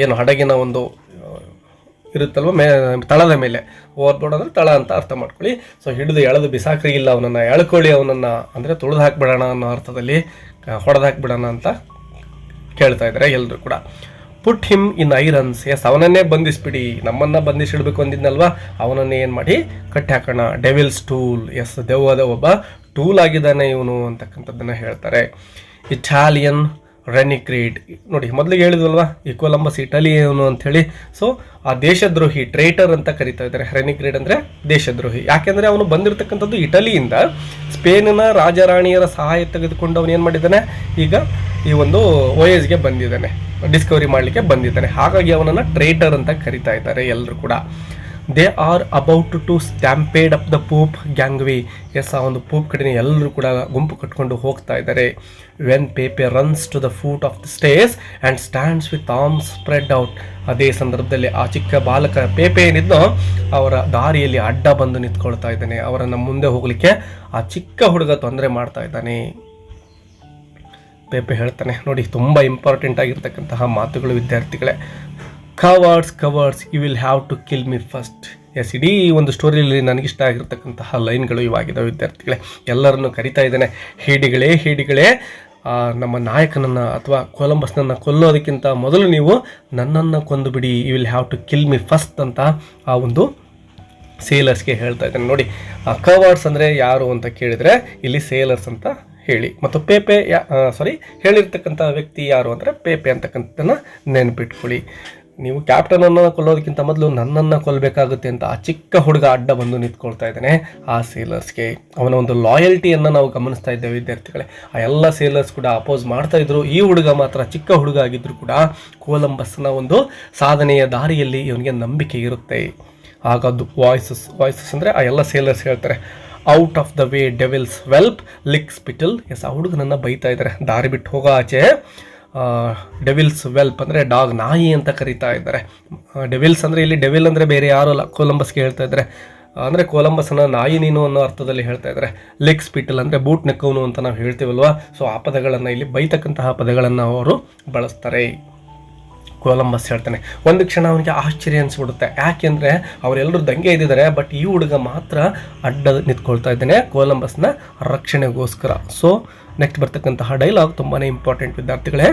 ಏನು ಹಡಗಿನ ಒಂದು ಇರುತ್ತಲ್ವ ತಳದ ಮೇಲೆ. ಓವರ್ ಬೋರ್ಡ್ ಅಂದರೆ ತಳ ಅಂತ ಅರ್ಥ ಮಾಡ್ಕೊಳ್ಳಿ. ಸೊ ಹಿಡಿದು ಎಳೆದು ಬಿಸಾಕ್ರಿ, ಇಲ್ಲ ಅವನನ್ನು ಎಳ್ಕೊಳ್ಳಿ, ಅವನನ್ನು ಅಂದರೆ ತುಳಿದು ಹಾಕ್ಬಿಡೋಣ ಅನ್ನೋ ಅರ್ಥದಲ್ಲಿ, ಹೊಡೆದು ಹಾಕ್ಬಿಡೋಣ ಅಂತ ಕೇಳ್ತಾ ಇದ್ದಾರೆ ಎಲ್ಲರೂ ಕೂಡ. ಪುಟ್ ಹಿಮ್ ಇನ್ ಐರನ್ಸ್. ಎಸ್, ಅವನನ್ನೇ ಬಂಧಿಸ್ಬಿಡಿ, ನಮ್ಮನ್ನು ಬಂಧಿಸಿಡ್ಬೇಕು ಅಂದಿದ್ನಲ್ವಾ, ಅವನನ್ನೇ ಏನು ಮಾಡಿ ಕಟ್ಟಿ ಹಾಕೋಣ. Devils tool. ಎಸ್, ದೆವ್ವದ ಒಬ್ಬ ಟೂಲ್ ಆಗಿದ್ದಾನೆ ಇವನು ಅಂತಕ್ಕಂಥದ್ದನ್ನು ಹೇಳ್ತಾರೆ. ಇಟಾಲಿಯನ್ ರೆನಿಗ್ರೇಡ್. ನೋಡಿ ಮೊದಲಿಗೆ ಹೇಳಿದ್ವಲ್ವಾ ಈ ಕೊಲಂಬಸ್ ಇಟಲಿಯನು ಅಂಥೇಳಿ. ಸೊ ಆ ದೇಶದ್ರೋಹಿ, ಟ್ರೇಟರ್ ಅಂತ ಕರಿತಾ ಇದ್ದಾರೆ. ರೆನಿಗ್ರೇಡ್ ಅಂದರೆ ದೇಶದ್ರೋಹಿ. ಯಾಕೆಂದರೆ ಅವನು ಬಂದಿರತಕ್ಕಂಥದ್ದು ಇಟಲಿಯಿಂದ. ಸ್ಪೇನಿನ ರಾಜರಾಣಿಯರ ಸಹಾಯ ತೆಗೆದುಕೊಂಡು ಅವನು ಏನು ಮಾಡಿದ್ದಾನೆ, ಈಗ ಈ ಒಂದು OASಗೆ ಬಂದಿದ್ದಾನೆ, ಡಿಸ್ಕವರಿ ಮಾಡಲಿಕ್ಕೆ ಬಂದಿದ್ದಾನೆ. ಹಾಗಾಗಿ ಅವನನ್ನು ಟ್ರೇಟರ್ ಅಂತ ಕರಿತಾ ಇದ್ದಾರೆ ಎಲ್ಲರೂ ಕೂಡ. They are about to stampede up the poop gangway. Yes, ಆ ಒಂದು ಪೂಪ್ ಕಡೆ ಎಲ್ಲರೂ ಕೂಡ ಗುಂಪು ಕಟ್ಕೊಂಡು ಹೋಗ್ತಾ ಇದ್ದಾರೆ. When Pepe runs to the foot of the stairs and stands with arms spread out. ಅದೇ ಸಂದರ್ಭದಲ್ಲಿ ಆ ಚಿಕ್ಕ ಬಾಲಕ ಪೇಪೆ ಏನಿದ್ನೋ ಅವರ ದಾರಿಯಲ್ಲಿ ಅಡ್ಡ ಬಂದು ನಿಂತ್ಕೊಳ್ತಾ ಇದ್ದಾನೆ. ಅವರನ್ನು ಮುಂದೆ ಹೋಗಲಿಕ್ಕೆ ಆ ಚಿಕ್ಕ ಹುಡುಗ ತೊಂದರೆ ಮಾಡ್ತಾ ಇದ್ದಾನೆ. ಪೇಪೆ ಹೇಳ್ತಾನೆ ನೋಡಿ, ತುಂಬ ಇಂಪಾರ್ಟೆಂಟ್ ಆಗಿರ್ತಕ್ಕಂತಹ ಮಾತುಗಳು ವಿದ್ಯಾರ್ಥಿಗಳೇ. Cowards you will have to kill me first. Yes, ಇಡೀ ಒಂದು ಸ್ಟೋರಿಯಲ್ಲಿ ನನಗಿಷ್ಟ ಆಗಿರ್ತಕ್ಕಂತಹ ಲೈನ್ಗಳು ಇವಾಗಿದ್ದಾವೆ ವಿದ್ಯಾರ್ಥಿಗಳೇ. ಎಲ್ಲರನ್ನು ಕರಿತಾ ಇದ್ದಾನೆ, ಹೇಡಿಗಳೇ, ನಮ್ಮ ನಾಯಕನನ್ನು ಅಥವಾ ಕೊಲಂಬಸ್ನನ್ನು ಕೊಲ್ಲೋದಕ್ಕಿಂತ ಮೊದಲು ನೀವು ನನ್ನನ್ನು ಕೊಂದು ಬಿಡಿ. You will have to kill me first ಅಂತ ಆ ಒಂದು ಸೇಲರ್ಸ್ಗೆ ಹೇಳ್ತಾ ಇದ್ದಾನೆ. ನೋಡಿ, ಕವರ್ಡ್ಸ್ ಅಂದರೆ ಯಾರು ಅಂತ ಕೇಳಿದರೆ ಇಲ್ಲಿ ಸೇಲರ್ಸ್ ಅಂತ ಹೇಳಿ. ಮತ್ತು ಪೇಪೆ ಹೇಳಿರ್ತಕ್ಕಂಥ ವ್ಯಕ್ತಿ ಯಾರು ಅಂದರೆ ಪೇಪೆ ಅಂತಕ್ಕಂಥದ್ದನ್ನು ನೆನಪಿಟ್ಕೊಳ್ಳಿ. ನೀವು ಕ್ಯಾಪ್ಟನನ್ನು ಕೊಲ್ಲೋದಕ್ಕಿಂತ ಮೊದಲು ನನ್ನನ್ನು ಕೊಲ್ಲಬೇಕಾಗುತ್ತೆ ಅಂತ ಆ ಚಿಕ್ಕ ಹುಡುಗ ಅಡ್ಡ ಬಂದು ನಿಂತ್ಕೊಳ್ತಾ ಇದ್ದಾನೆ ಆ ಸೇಲರ್ಸ್ಗೆ. ಅವನ ಒಂದು ಲಾಯಲ್ಟಿಯನ್ನು ನಾವು ಗಮನಿಸ್ತಾ ಇದ್ದೇವೆ ವಿದ್ಯಾರ್ಥಿಗಳೇ. ಆ ಎಲ್ಲ ಸೇಲರ್ಸ್ ಕೂಡ ಅಪೋಸ್ ಮಾಡ್ತಾ ಇದ್ರು. ಈ ಹುಡುಗ ಮಾತ್ರ ಚಿಕ್ಕ ಹುಡುಗ ಆಗಿದ್ರು ಕೂಡ ಕೊಲಂಬಸ್ನ ಒಂದು ಸಾಧನೆಯ ದಾರಿಯಲ್ಲಿ ಇವನಿಗೆ ನಂಬಿಕೆ ಇರುತ್ತೆ. ಆಗ ಅದು ವಾಯ್ಸಸ್ ಅಂದರೆ ಆ ಎಲ್ಲ ಸೇಲರ್ಸ್ ಹೇಳ್ತಾರೆ, out of the way devil's whelp lick spittle. Yes, ಆ ಹುಡುಗನನ್ನು ಬೈತಾ ಇದ್ದಾರೆ, ದಾರಿ ಬಿಟ್ಟು ಹೋಗೋ ಆಚೆ. ಡೆವಿಲ್ಸ್ ವೆಲ್ಪ್ ಅಂದರೆ ಡಾಗ್, ನಾಯಿ ಅಂತ ಕರೀತಾ ಇದ್ದಾರೆ. ಡೆವಿಲ್ಸ್ ಅಂದರೆ ಇಲ್ಲಿ ಡೆವಿಲ್ ಅಂದರೆ ಬೇರೆ ಯಾರು ಅಲ್ಲ, ಕೊಲಂಬಸ್ಗೆ ಹೇಳ್ತಾ ಇದ್ದಾರೆ. ಅಂದರೆ ಕೊಲಂಬಸ್ನ ನಾಯಿ ನೀನು ಅನ್ನೋ ಅರ್ಥದಲ್ಲಿ ಹೇಳ್ತಾ ಇದ್ದಾರೆ. ಲೆಗ್ ಸ್ಪಿಟಲ್ ಅಂದರೆ ಬೂಟ್ ನೆಕ್ಕವನು ಅಂತ ನಾವು ಹೇಳ್ತೀವಲ್ವ. ಸೊ ಆ ಪದಗಳನ್ನು ಇಲ್ಲಿ ಬೈತಕ್ಕಂತಹ ಪದಗಳನ್ನು ಅವರು ಬಳಸ್ತಾರೆ. ಕೊಲಂಬಸ್ ಹೇಳ್ತಾನೆ. ಒಂದು ಕ್ಷಣ ಅವನಿಗೆ ಆಶ್ಚರ್ಯ ಅನಿಸ್ಬಿಡುತ್ತೆ. ಯಾಕೆಂದರೆ ಅವರೆಲ್ಲರೂ ದಂಗೆ ಇದ್ದಿದ್ದಾರೆ, ಬಟ್ ಈ ಹುಡುಗ ಮಾತ್ರ ಅಡ್ಡ ನಿಂತ್ಕೊಳ್ತಾ ಇದ್ದಾನೆ ಕೊಲಂಬಸ್ನ ರಕ್ಷಣೆಗೋಸ್ಕರ. ಸೊ ನೆಕ್ಸ್ಟ್ ಬರ್ತಕ್ಕಂತಹ ಡೈಲಾಗ್ ತುಂಬಾ ಇಂಪಾರ್ಟೆಂಟ್ ವಿದ್ಯಾರ್ಥಿಗಳೇ.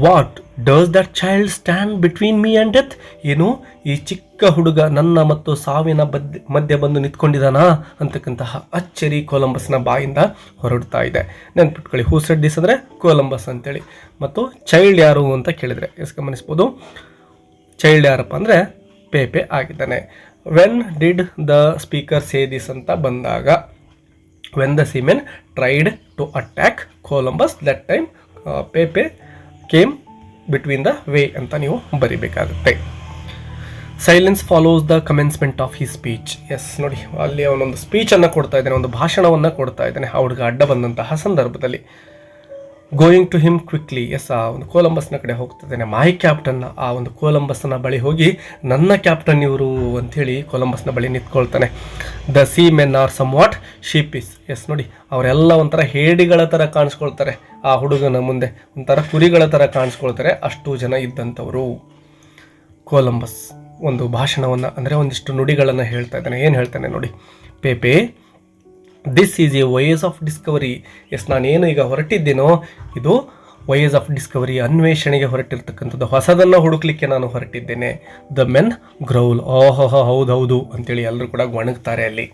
What does that child stand between me and death. ಏನು, ಈ ಚಿಕ್ಕ ಹುಡುಗ ನನ್ನ ಮತ್ತು ಸಾವಿನ ಮಧ್ಯೆ ಬಂದು ನಿಂತ್ಕೊಂಡಿದ್ದಾನಾ ಅಂತಕ್ಕಂತಹ ಅಚ್ಚರಿ ಕೊಲಂಬಸ್ನ ಬಾಯಿಂದ ಹೊರಡ್ತಾ ಇದೆ. ನೆನ್ಪಿಟ್ಕೊಳ್ಳಿ, ಹೂ ಸೆಡ್ ದಿಸ್ ಅಂದರೆ ಕೊಲಂಬಸ್ ಅಂತೇಳಿ. ಮತ್ತು ಚೈಲ್ಡ್ ಯಾರು ಅಂತ ಕೇಳಿದರೆ ಗಮನಿಸ್ಬೋದು. ಚೈಲ್ಡ್ ಯಾರಪ್ಪ ಅಂದರೆ ಪೇಪೆ ಆಗಿದ್ದಾನೆ. When did the speaker say this ಅಂತ ಬಂದಾಗ, when the seamen tried to attack Columbus that time Pepe came between the way ಅಂತ ನೀವು ಬರಿಬೇಕಾಗುತ್ತೆ. Silence follows the commencement of his speech. Yes, ನೋಡಿ ಅಲ್ಲಿ ಅವನೊಂದು ಸ್ಪೀಚನ್ನು ಕೊಡ್ತಾ ಇದ್ದಾನೆ, ಒಂದು ಭಾಷಣವನ್ನು ಕೊಡ್ತಾ ಇದ್ದಾನೆ ಆ ಹುಡುಗ ಅಡ್ಡ ಬಂದಂತಹ ಸಂದರ್ಭದಲ್ಲಿ. Going to him quickly. Yes, ಆ ಒಂದು ಕೊಲಂಬಸ್ನ ಕಡೆ ಹೋಗ್ತಿದ್ದಾನೆ. ಮೈ ಕ್ಯಾಪ್ಟನ್, ಆ ಒಂದು ಕೊಲಂಬಸ್ನ ಬಳಿ ಹೋಗಿ ನನ್ನ ಕ್ಯಾಪ್ಟನ್ ಇವರು ಅಂಥೇಳಿ ಕೊಲಂಬಸ್ನ ಬಳಿ ನಿಂತ್ಕೊಳ್ತಾನೆ. The seamen are somewhat sheepish. Yes ನೋಡಿ, ಅವರೆಲ್ಲ ಒಂಥರ ಹೇಡಿಗಳ ಥರ ಕಾಣಿಸ್ಕೊಳ್ತಾರೆ, ಆ ಹುಡುಗನ ಮುಂದೆ ಒಂಥರ ಕುರಿಗಳ ಥರ ಕಾಣಿಸ್ಕೊಳ್ತಾರೆ, ಅಷ್ಟು ಜನ ಇದ್ದಂಥವರು. ಕೊಲಂಬಸ್ ಒಂದು ಭಾಷಣವನ್ನು ಅಂದರೆ ಒಂದಿಷ್ಟು ನುಡಿಗಳನ್ನು ಹೇಳ್ತಾ ಇದ್ದಾನೆ. ಏನು ಹೇಳ್ತಾನೆ ನೋಡಿ, Pepe this is a voyage of discovery. Yes, ನಾನೇನು ಈಗ ಹೊರಟಿದ್ದೇನೋ ಇದು ವಯೇಸ್ ಆಫ್ ಡಿಸ್ಕವರಿ, ಅನ್ವೇಷಣೆಗೆ ಹೊರಟಿರ್ತಕ್ಕಂಥದ್ದು, ಹೊಸದನ್ನು ಹುಡುಕ್ಲಿಕ್ಕೆ ನಾನು ಹೊರಟಿದ್ದೇನೆ. ದ ಮೆನ್ ಗ್ರೌಲ್, ಓಹೋ ಹೌದೌದು ಅಂತೇಳಿ ಎಲ್ಲರೂ ಕೂಡ ಗೊಣಗ್ತಾರೆ ಅಲ್ಲಿ.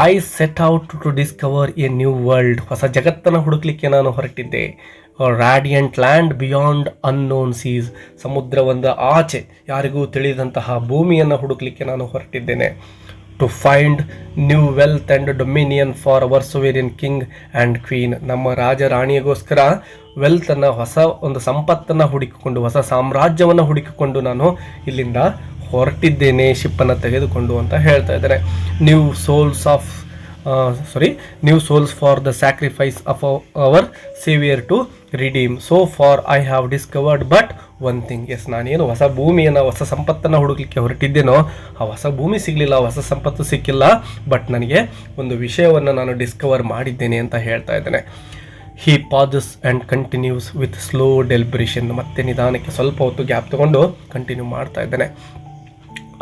I set out to discover a new world, ಹೊಸ ಜಗತ್ತನ್ನು ಹುಡುಕ್ಲಿಕ್ಕೆ ನಾನು ಹೊರಟಿದ್ದೆ. Radiant land beyond unknown seas, ಸಮುದ್ರವೊಂದ ಆಚೆ ಯಾರಿಗೂ ತಿಳಿದಂತಹ ಭೂಮಿಯನ್ನು ಹುಡುಕ್ಲಿಕ್ಕೆ ನಾನು ಹೊರಟಿದ್ದೇನೆ. To find new wealth and dominion for our sovereign king and queen, ನಮ್ಮ ರಾಜ ರಾಣಿಯಗೋಸ್ಕರ ವೆಲ್ತನ್ನು, ಹೊಸ ಒಂದು ಸಂಪತ್ತನ್ನು ಹುಡುಕಿಕೊಂಡು, ಹೊಸ ಸಾಮ್ರಾಜ್ಯವನ್ನು ಹುಡುಕಿಕೊಂಡು ನಾನು ಇಲ್ಲಿಂದ ಹೊರಟಿದ್ದೇನೆ ಶಿಪ್ಪನ್ನು ತೆಗೆದುಕೊಂಡು ಅಂತ ಹೇಳ್ತಾ ಇದ್ದಾರೆ. New souls for the sacrifice of our saviour to redeem. So far I have discovered but one thing. Yes, ನಾನೇನು ಹೊಸ ಭೂಮಿಯನ್ನು, ಹೊಸ ಸಂಪತ್ತನ್ನು ಹುಡುಕಲಿಕ್ಕೆ ಹೊರಟಿದ್ದೇನೋ ಆ ಹೊಸ ಭೂಮಿ ಸಿಗಲಿಲ್ಲ, ಹೊಸ ಸಂಪತ್ತು ಸಿಕ್ಕಿಲ್ಲ, ಬಟ್ ನನಗೆ ಒಂದು ವಿಷಯವನ್ನು ನಾನು ಡಿಸ್ಕವರ್ ಮಾಡಿದ್ದೇನೆ ಅಂತ ಹೇಳ್ತಾ ಇದ್ದೇನೆ. He pauses and continues with slow deliberation, ಮತ್ತೆ ನಿಧಾನಕ್ಕೆ ಸ್ವಲ್ಪ ಹೊತ್ತು ಗ್ಯಾಪ್ ತಗೊಂಡು ಕಂಟಿನ್ಯೂ ಮಾಡ್ತಾ ಇದ್ದೇನೆ.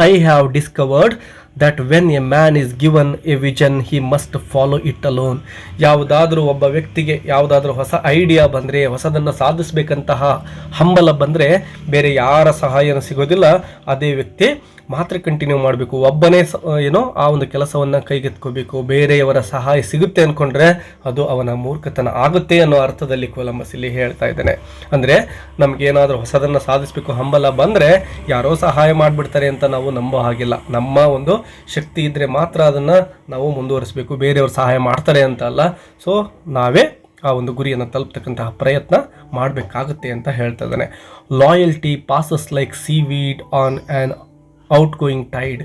I have discovered that when a man is given a vision he must follow it alone. ಯಾವುದಾದ್ರೂ ಒಬ್ಬ ವ್ಯಕ್ತಿಗೆ ಯಾವುದಾದ್ರೂ ಹೊಸ ಐಡಿಯಾ ಬಂದರೆ, ಹೊಸದನ್ನು ಸಾಧಿಸಬೇಕಂತಹ ಹಂಬಲ ಬಂದರೆ ಬೇರೆ ಯಾರ ಸಹಾಯನೂ ಸಿಗೋದಿಲ್ಲ, ಅದೇ ವ್ಯಕ್ತಿ ಮಾತ್ರ ಕಂಟಿನ್ಯೂ ಮಾಡಬೇಕು. ಒಬ್ಬನೇ ಆ ಒಂದು ಕೆಲಸವನ್ನು ಕೈಗೆತ್ಕೋಬೇಕು, ಬೇರೆಯವರ ಸಹಾಯ ಸಿಗುತ್ತೆ ಅಂದ್ಕೊಂಡ್ರೆ ಅದು ಅವನ ಮೂರ್ಖತನ ಆಗುತ್ತೆ ಅನ್ನೋ ಅರ್ಥದಲ್ಲಿ ಕೊಲಂಬಸ್ ಇಲ್ಲಿ ಹೇಳ್ತಾ ಇದ್ದಾನೆ. ಅಂದರೆ ನಮಗೇನಾದರೂ ಹೊಸದನ್ನು ಸಾಧಿಸಬೇಕು ಹಂಬಲ ಬಂದರೆ ಯಾರೋ ಸಹಾಯ ಮಾಡಿಬಿಡ್ತಾರೆ ಅಂತ ನಾವು ನಂಬೋ ಹಾಗಿಲ್ಲ. ನಮ್ಮ ಒಂದು ಶಕ್ತಿ ಇದ್ದರೆ ಮಾತ್ರ ಅದನ್ನು ನಾವು ಮುಂದುವರಿಸಬೇಕು, ಬೇರೆಯವರು ಸಹಾಯ ಮಾಡ್ತಾರೆ ಅಂತ ಅಲ್ಲ. ಸೊ ನಾವೇ ಆ ಒಂದು ಗುರಿಯನ್ನು ತಲುಪ್ತಕ್ಕಂತಹ ಪ್ರಯತ್ನ ಮಾಡಬೇಕಾಗುತ್ತೆ ಅಂತ ಹೇಳ್ತಾ ಇದ್ದಾನೆ. Loyalty passes like seaweed on an outgoing tide.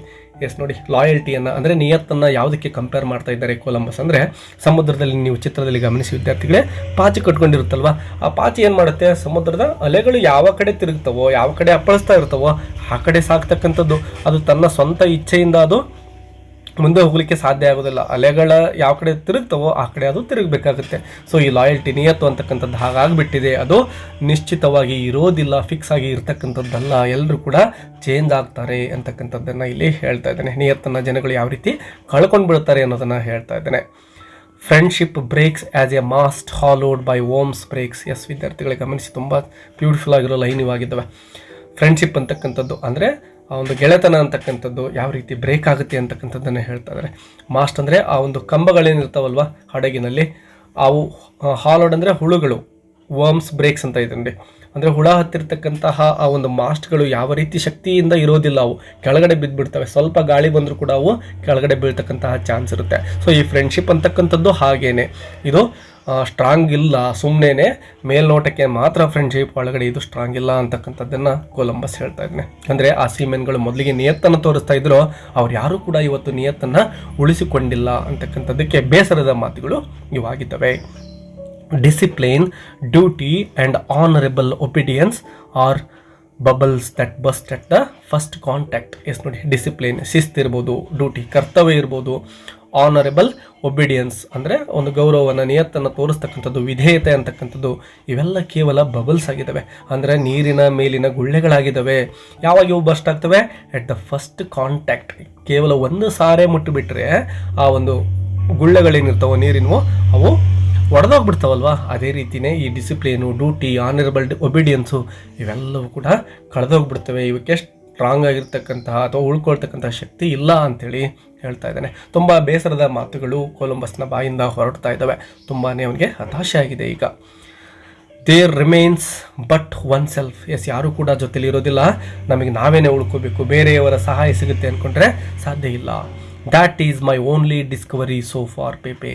Yes ನೋಡಿ, ಲಾಯಲ್ಟಿಯನ್ನು ಅಂದರೆ ನಿಯತ್ತನ್ನು ಯಾವುದಕ್ಕೆ ಕಂಪೇರ್ ಮಾಡ್ತಾ ಇದ್ದಾರೆ ಕೊಲಂಬಸ್ ಅಂದರೆ, ಸಮುದ್ರದಲ್ಲಿ ನೀವು ಚಿತ್ರದಲ್ಲಿ ಗಮನಿಸಿ ವಿದ್ಯಾರ್ಥಿಗಳೇ, ಪಾಚಿ ಕಟ್ಕೊಂಡಿರುತ್ತಲ್ವ, ಆ ಪಾಚಿ ಏನು ಮಾಡುತ್ತೆ, ಸಮುದ್ರದ ಅಲೆಗಳು ಯಾವ ಕಡೆ ತಿರುಗ್ತವೋ, ಯಾವ ಕಡೆ ಅಪ್ಪಳಿಸ್ತಾ ಇರ್ತವೋ ಆ ಕಡೆ ಸಾಕ್ತಕ್ಕಂಥದ್ದು. ಅದು ತನ್ನ ಸ್ವಂತ ಇಚ್ಛೆಯಿಂದ ಅದು ಮುಂದೆ ಹೋಗಲಿಕ್ಕೆ ಸಾಧ್ಯ ಆಗೋದಿಲ್ಲ. ಅಲೆಗಳ ಯಾವ ಕಡೆ ತಿರುಗ್ತವೋ ಆ ಕಡೆ ಅದು ತಿರುಗಬೇಕಾಗುತ್ತೆ. ಸೊ ಈ ಲಾಯಲ್ಟಿ, ನಿಯತ್ತು ಅಂತಕ್ಕಂಥದ್ದು ಹಾಗಾಗಿಬಿಟ್ಟಿದೆ. ಅದು ನಿಶ್ಚಿತವಾಗಿ ಇರೋದಿಲ್ಲ, ಫಿಕ್ಸ್ ಆಗಿ ಇರ್ತಕ್ಕಂಥದ್ದಲ್ಲ, ಎಲ್ಲರೂ ಕೂಡ ಚೇಂಜ್ ಆಗ್ತಾರೆ ಅಂತಕ್ಕಂಥದ್ದನ್ನು ಇಲ್ಲಿ ಹೇಳ್ತಾ ಇದ್ದಾನೆ. ನಿಯತ್ತನ್ನು ಜನಗಳು ಯಾವ ರೀತಿ ಕಳ್ಕೊಂಡು ಬಿಡ್ತಾರೆ ಅನ್ನೋದನ್ನು ಹೇಳ್ತಾ ಇದ್ದಾನೆ. Friendship breaks as a mast hollowed by worms breaks. Yes ವಿದ್ಯಾರ್ಥಿಗಳಿಗೆ ಗಮನಿಸಿ, ತುಂಬ ಬ್ಯೂಟಿಫುಲ್ ಆಗಿರೋ ಲೈನ್ ಇವಾಗಿದ್ದಾವೆ. ಫ್ರೆಂಡ್ಶಿಪ್ ಅಂತಕ್ಕಂಥದ್ದು ಅಂದರೆ ಆ ಒಂದು ಗೆಳೆತನ ಅಂತಕ್ಕಂಥದ್ದು ಯಾವ ರೀತಿ ಬ್ರೇಕ್ ಆಗುತ್ತೆ ಅಂತಕ್ಕಂಥದ್ದನ್ನು ಹೇಳ್ತಾ ಇದ್ದಾರೆ. ಮಾಸ್ಟ್ ಅಂದರೆ ಆ ಒಂದು ಕಂಬಗಳೇನಿರ್ತಾವಲ್ವ ಹಡಗಿನಲ್ಲಿ, ಅವು ಹಾಲೋಡ್ ಅಂದರೆ ಹುಳುಗಳು, ವರ್ಮ್ಸ್ ಬ್ರೇಕ್ಸ್ ಅಂತ ಇದೆ ನೋಡಿ. ಅಂದರೆ ಹುಳ ಹತ್ತಿರ್ತಕ್ಕಂತಹ ಆ ಒಂದು ಮಾಸ್ಟ್ಗಳು ಯಾವ ರೀತಿ ಶಕ್ತಿಯಿಂದ ಇರೋದಿಲ್ಲ, ಅವು ಕೆಳಗಡೆ ಬಿದ್ದುಬಿಡ್ತವೆ. ಸ್ವಲ್ಪ ಗಾಳಿ ಬಂದರೂ ಕೂಡ ಅವು ಕೆಳಗಡೆ ಬೀಳ್ತಕ್ಕಂತಹ ಚಾನ್ಸ್ ಇರುತ್ತೆ. ಸೊ ಈ ಫ್ರೆಂಡ್ಶಿಪ್ ಅಂತಕ್ಕಂಥದ್ದು ಹಾಗೇನೆ, ಇದು ಸ್ಟ್ರಾಂಗ್ ಇಲ್ಲ, ಸುಮ್ಮನೆ ಮೇಲ್ನೋಟಕ್ಕೆ ಮಾತ್ರ ಫ್ರೆಂಡ್ಶಿಪ್, ಒಳಗಡೆ ಇದು ಸ್ಟ್ರಾಂಗ್ ಇಲ್ಲ ಅಂತಕ್ಕಂಥದ್ದನ್ನು ಕೊಲಂಬಸ್ ಹೇಳ್ತಾ ಇದ್ದಾನೆ. ಅಂದರೆ ಆ ಸೀಮೆನ್ಗಳು ಮೊದಲಿಗೆ ನಿಯತ್ತನ್ನು ತೋರಿಸ್ತಾ ಇದ್ರು, ಅವ್ರು ಯಾರೂ ಕೂಡ ಇವತ್ತು ನಿಯತ್ತನ್ನು ಉಳಿಸಿಕೊಂಡಿಲ್ಲ ಅಂತಕ್ಕಂಥದ್ದಕ್ಕೆ ಬೇಸರದ ಮಾತುಗಳು ಇವಾಗಿದ್ದಾವೆ. Discipline, duty and honourable obedience are bubbles that burst at the first contact. Yes ನೋಡಿ, ಡಿಸಿಪ್ಲಿನ್ ಶಿಸ್ತಿರ್ಬೋದು, ಡ್ಯೂಟಿ ಕರ್ತವ್ಯ ಇರ್ಬೋದು, ಆನರಬಲ್ ಒಬಿಡಿಯನ್ಸ್ ಅಂದರೆ ಒಂದು ಗೌರವವನ್ನು, ನಿಯತ್ತನ್ನು ತೋರಿಸ್ತಕ್ಕಂಥದ್ದು, ವಿಧೇಯತೆ ಅಂತಕ್ಕಂಥದ್ದು, ಇವೆಲ್ಲ ಕೇವಲ ಬಬಲ್ಸ್ ಆಗಿದ್ದಾವೆ. ಅಂದರೆ ನೀರಿನ ಮೇಲಿನ ಗುಳ್ಳೆಗಳಾಗಿದ್ದಾವೆ. ಯಾವಾಗ ಇವು ಬಸ್ಟ್ ಆಗ್ತವೆ? At the first contact. ಕೇವಲ ಒಂದು ಸಾರೆ ಮುಟ್ಟಿಬಿಟ್ರೆ ಆ ಒಂದು ಗುಳ್ಳೆಗಳೇನಿರ್ತಾವೋ ನೀರಿನವು ಅವು ಒಡೆದೋಗ್ಬಿಡ್ತಾವಲ್ವ. ಅದೇ ರೀತಿಯೇ ಈ ಡಿಸಿಪ್ಲಿನು, ಡ್ಯೂಟಿ, ಆನರಬಲ್ ಒಬಿಡಿಯನ್ಸು ಇವೆಲ್ಲವೂ ಕೂಡ ಕಳೆದೋಗ್ಬಿಡ್ತವೆ. ಇವಕ್ಕೆ ಸ್ಟ್ರಾಂಗ್ ಆಗಿರ್ತಕ್ಕಂತಹ ಅಥವಾ ಉಳ್ಕೊಳ್ತಕ್ಕಂತಹ ಶಕ್ತಿ ಇಲ್ಲ ಅಂಥೇಳಿ ಹೇಳ್ತಾ ಇದ್ದಾನೆ. ತುಂಬ ಬೇಸರದ ಮಾತುಗಳು ಕೊಲಂಬಸ್ನ ಬಾಯಿಂದ ಹೊರಡ್ತಾ ಇದ್ದಾವೆ. ತುಂಬಾ ಅವನಿಗೆ ಹತಾಶೆ ಆಗಿದೆ. ಈಗ there remains but one self. Yes, ಯಾರೂ ಕೂಡ ಜೊತೆಲಿ ಇರೋದಿಲ್ಲ, ನಮಗೆ ನಾವೇನೇ ಉಳ್ಕೋಬೇಕು, ಬೇರೆಯವರ ಸಹಾಯ ಸಿಗುತ್ತೆ ಅಂದ್ಕೊಂಡ್ರೆ ಸಾಧ್ಯ ಇಲ್ಲ. That is my only discovery so far Pepe.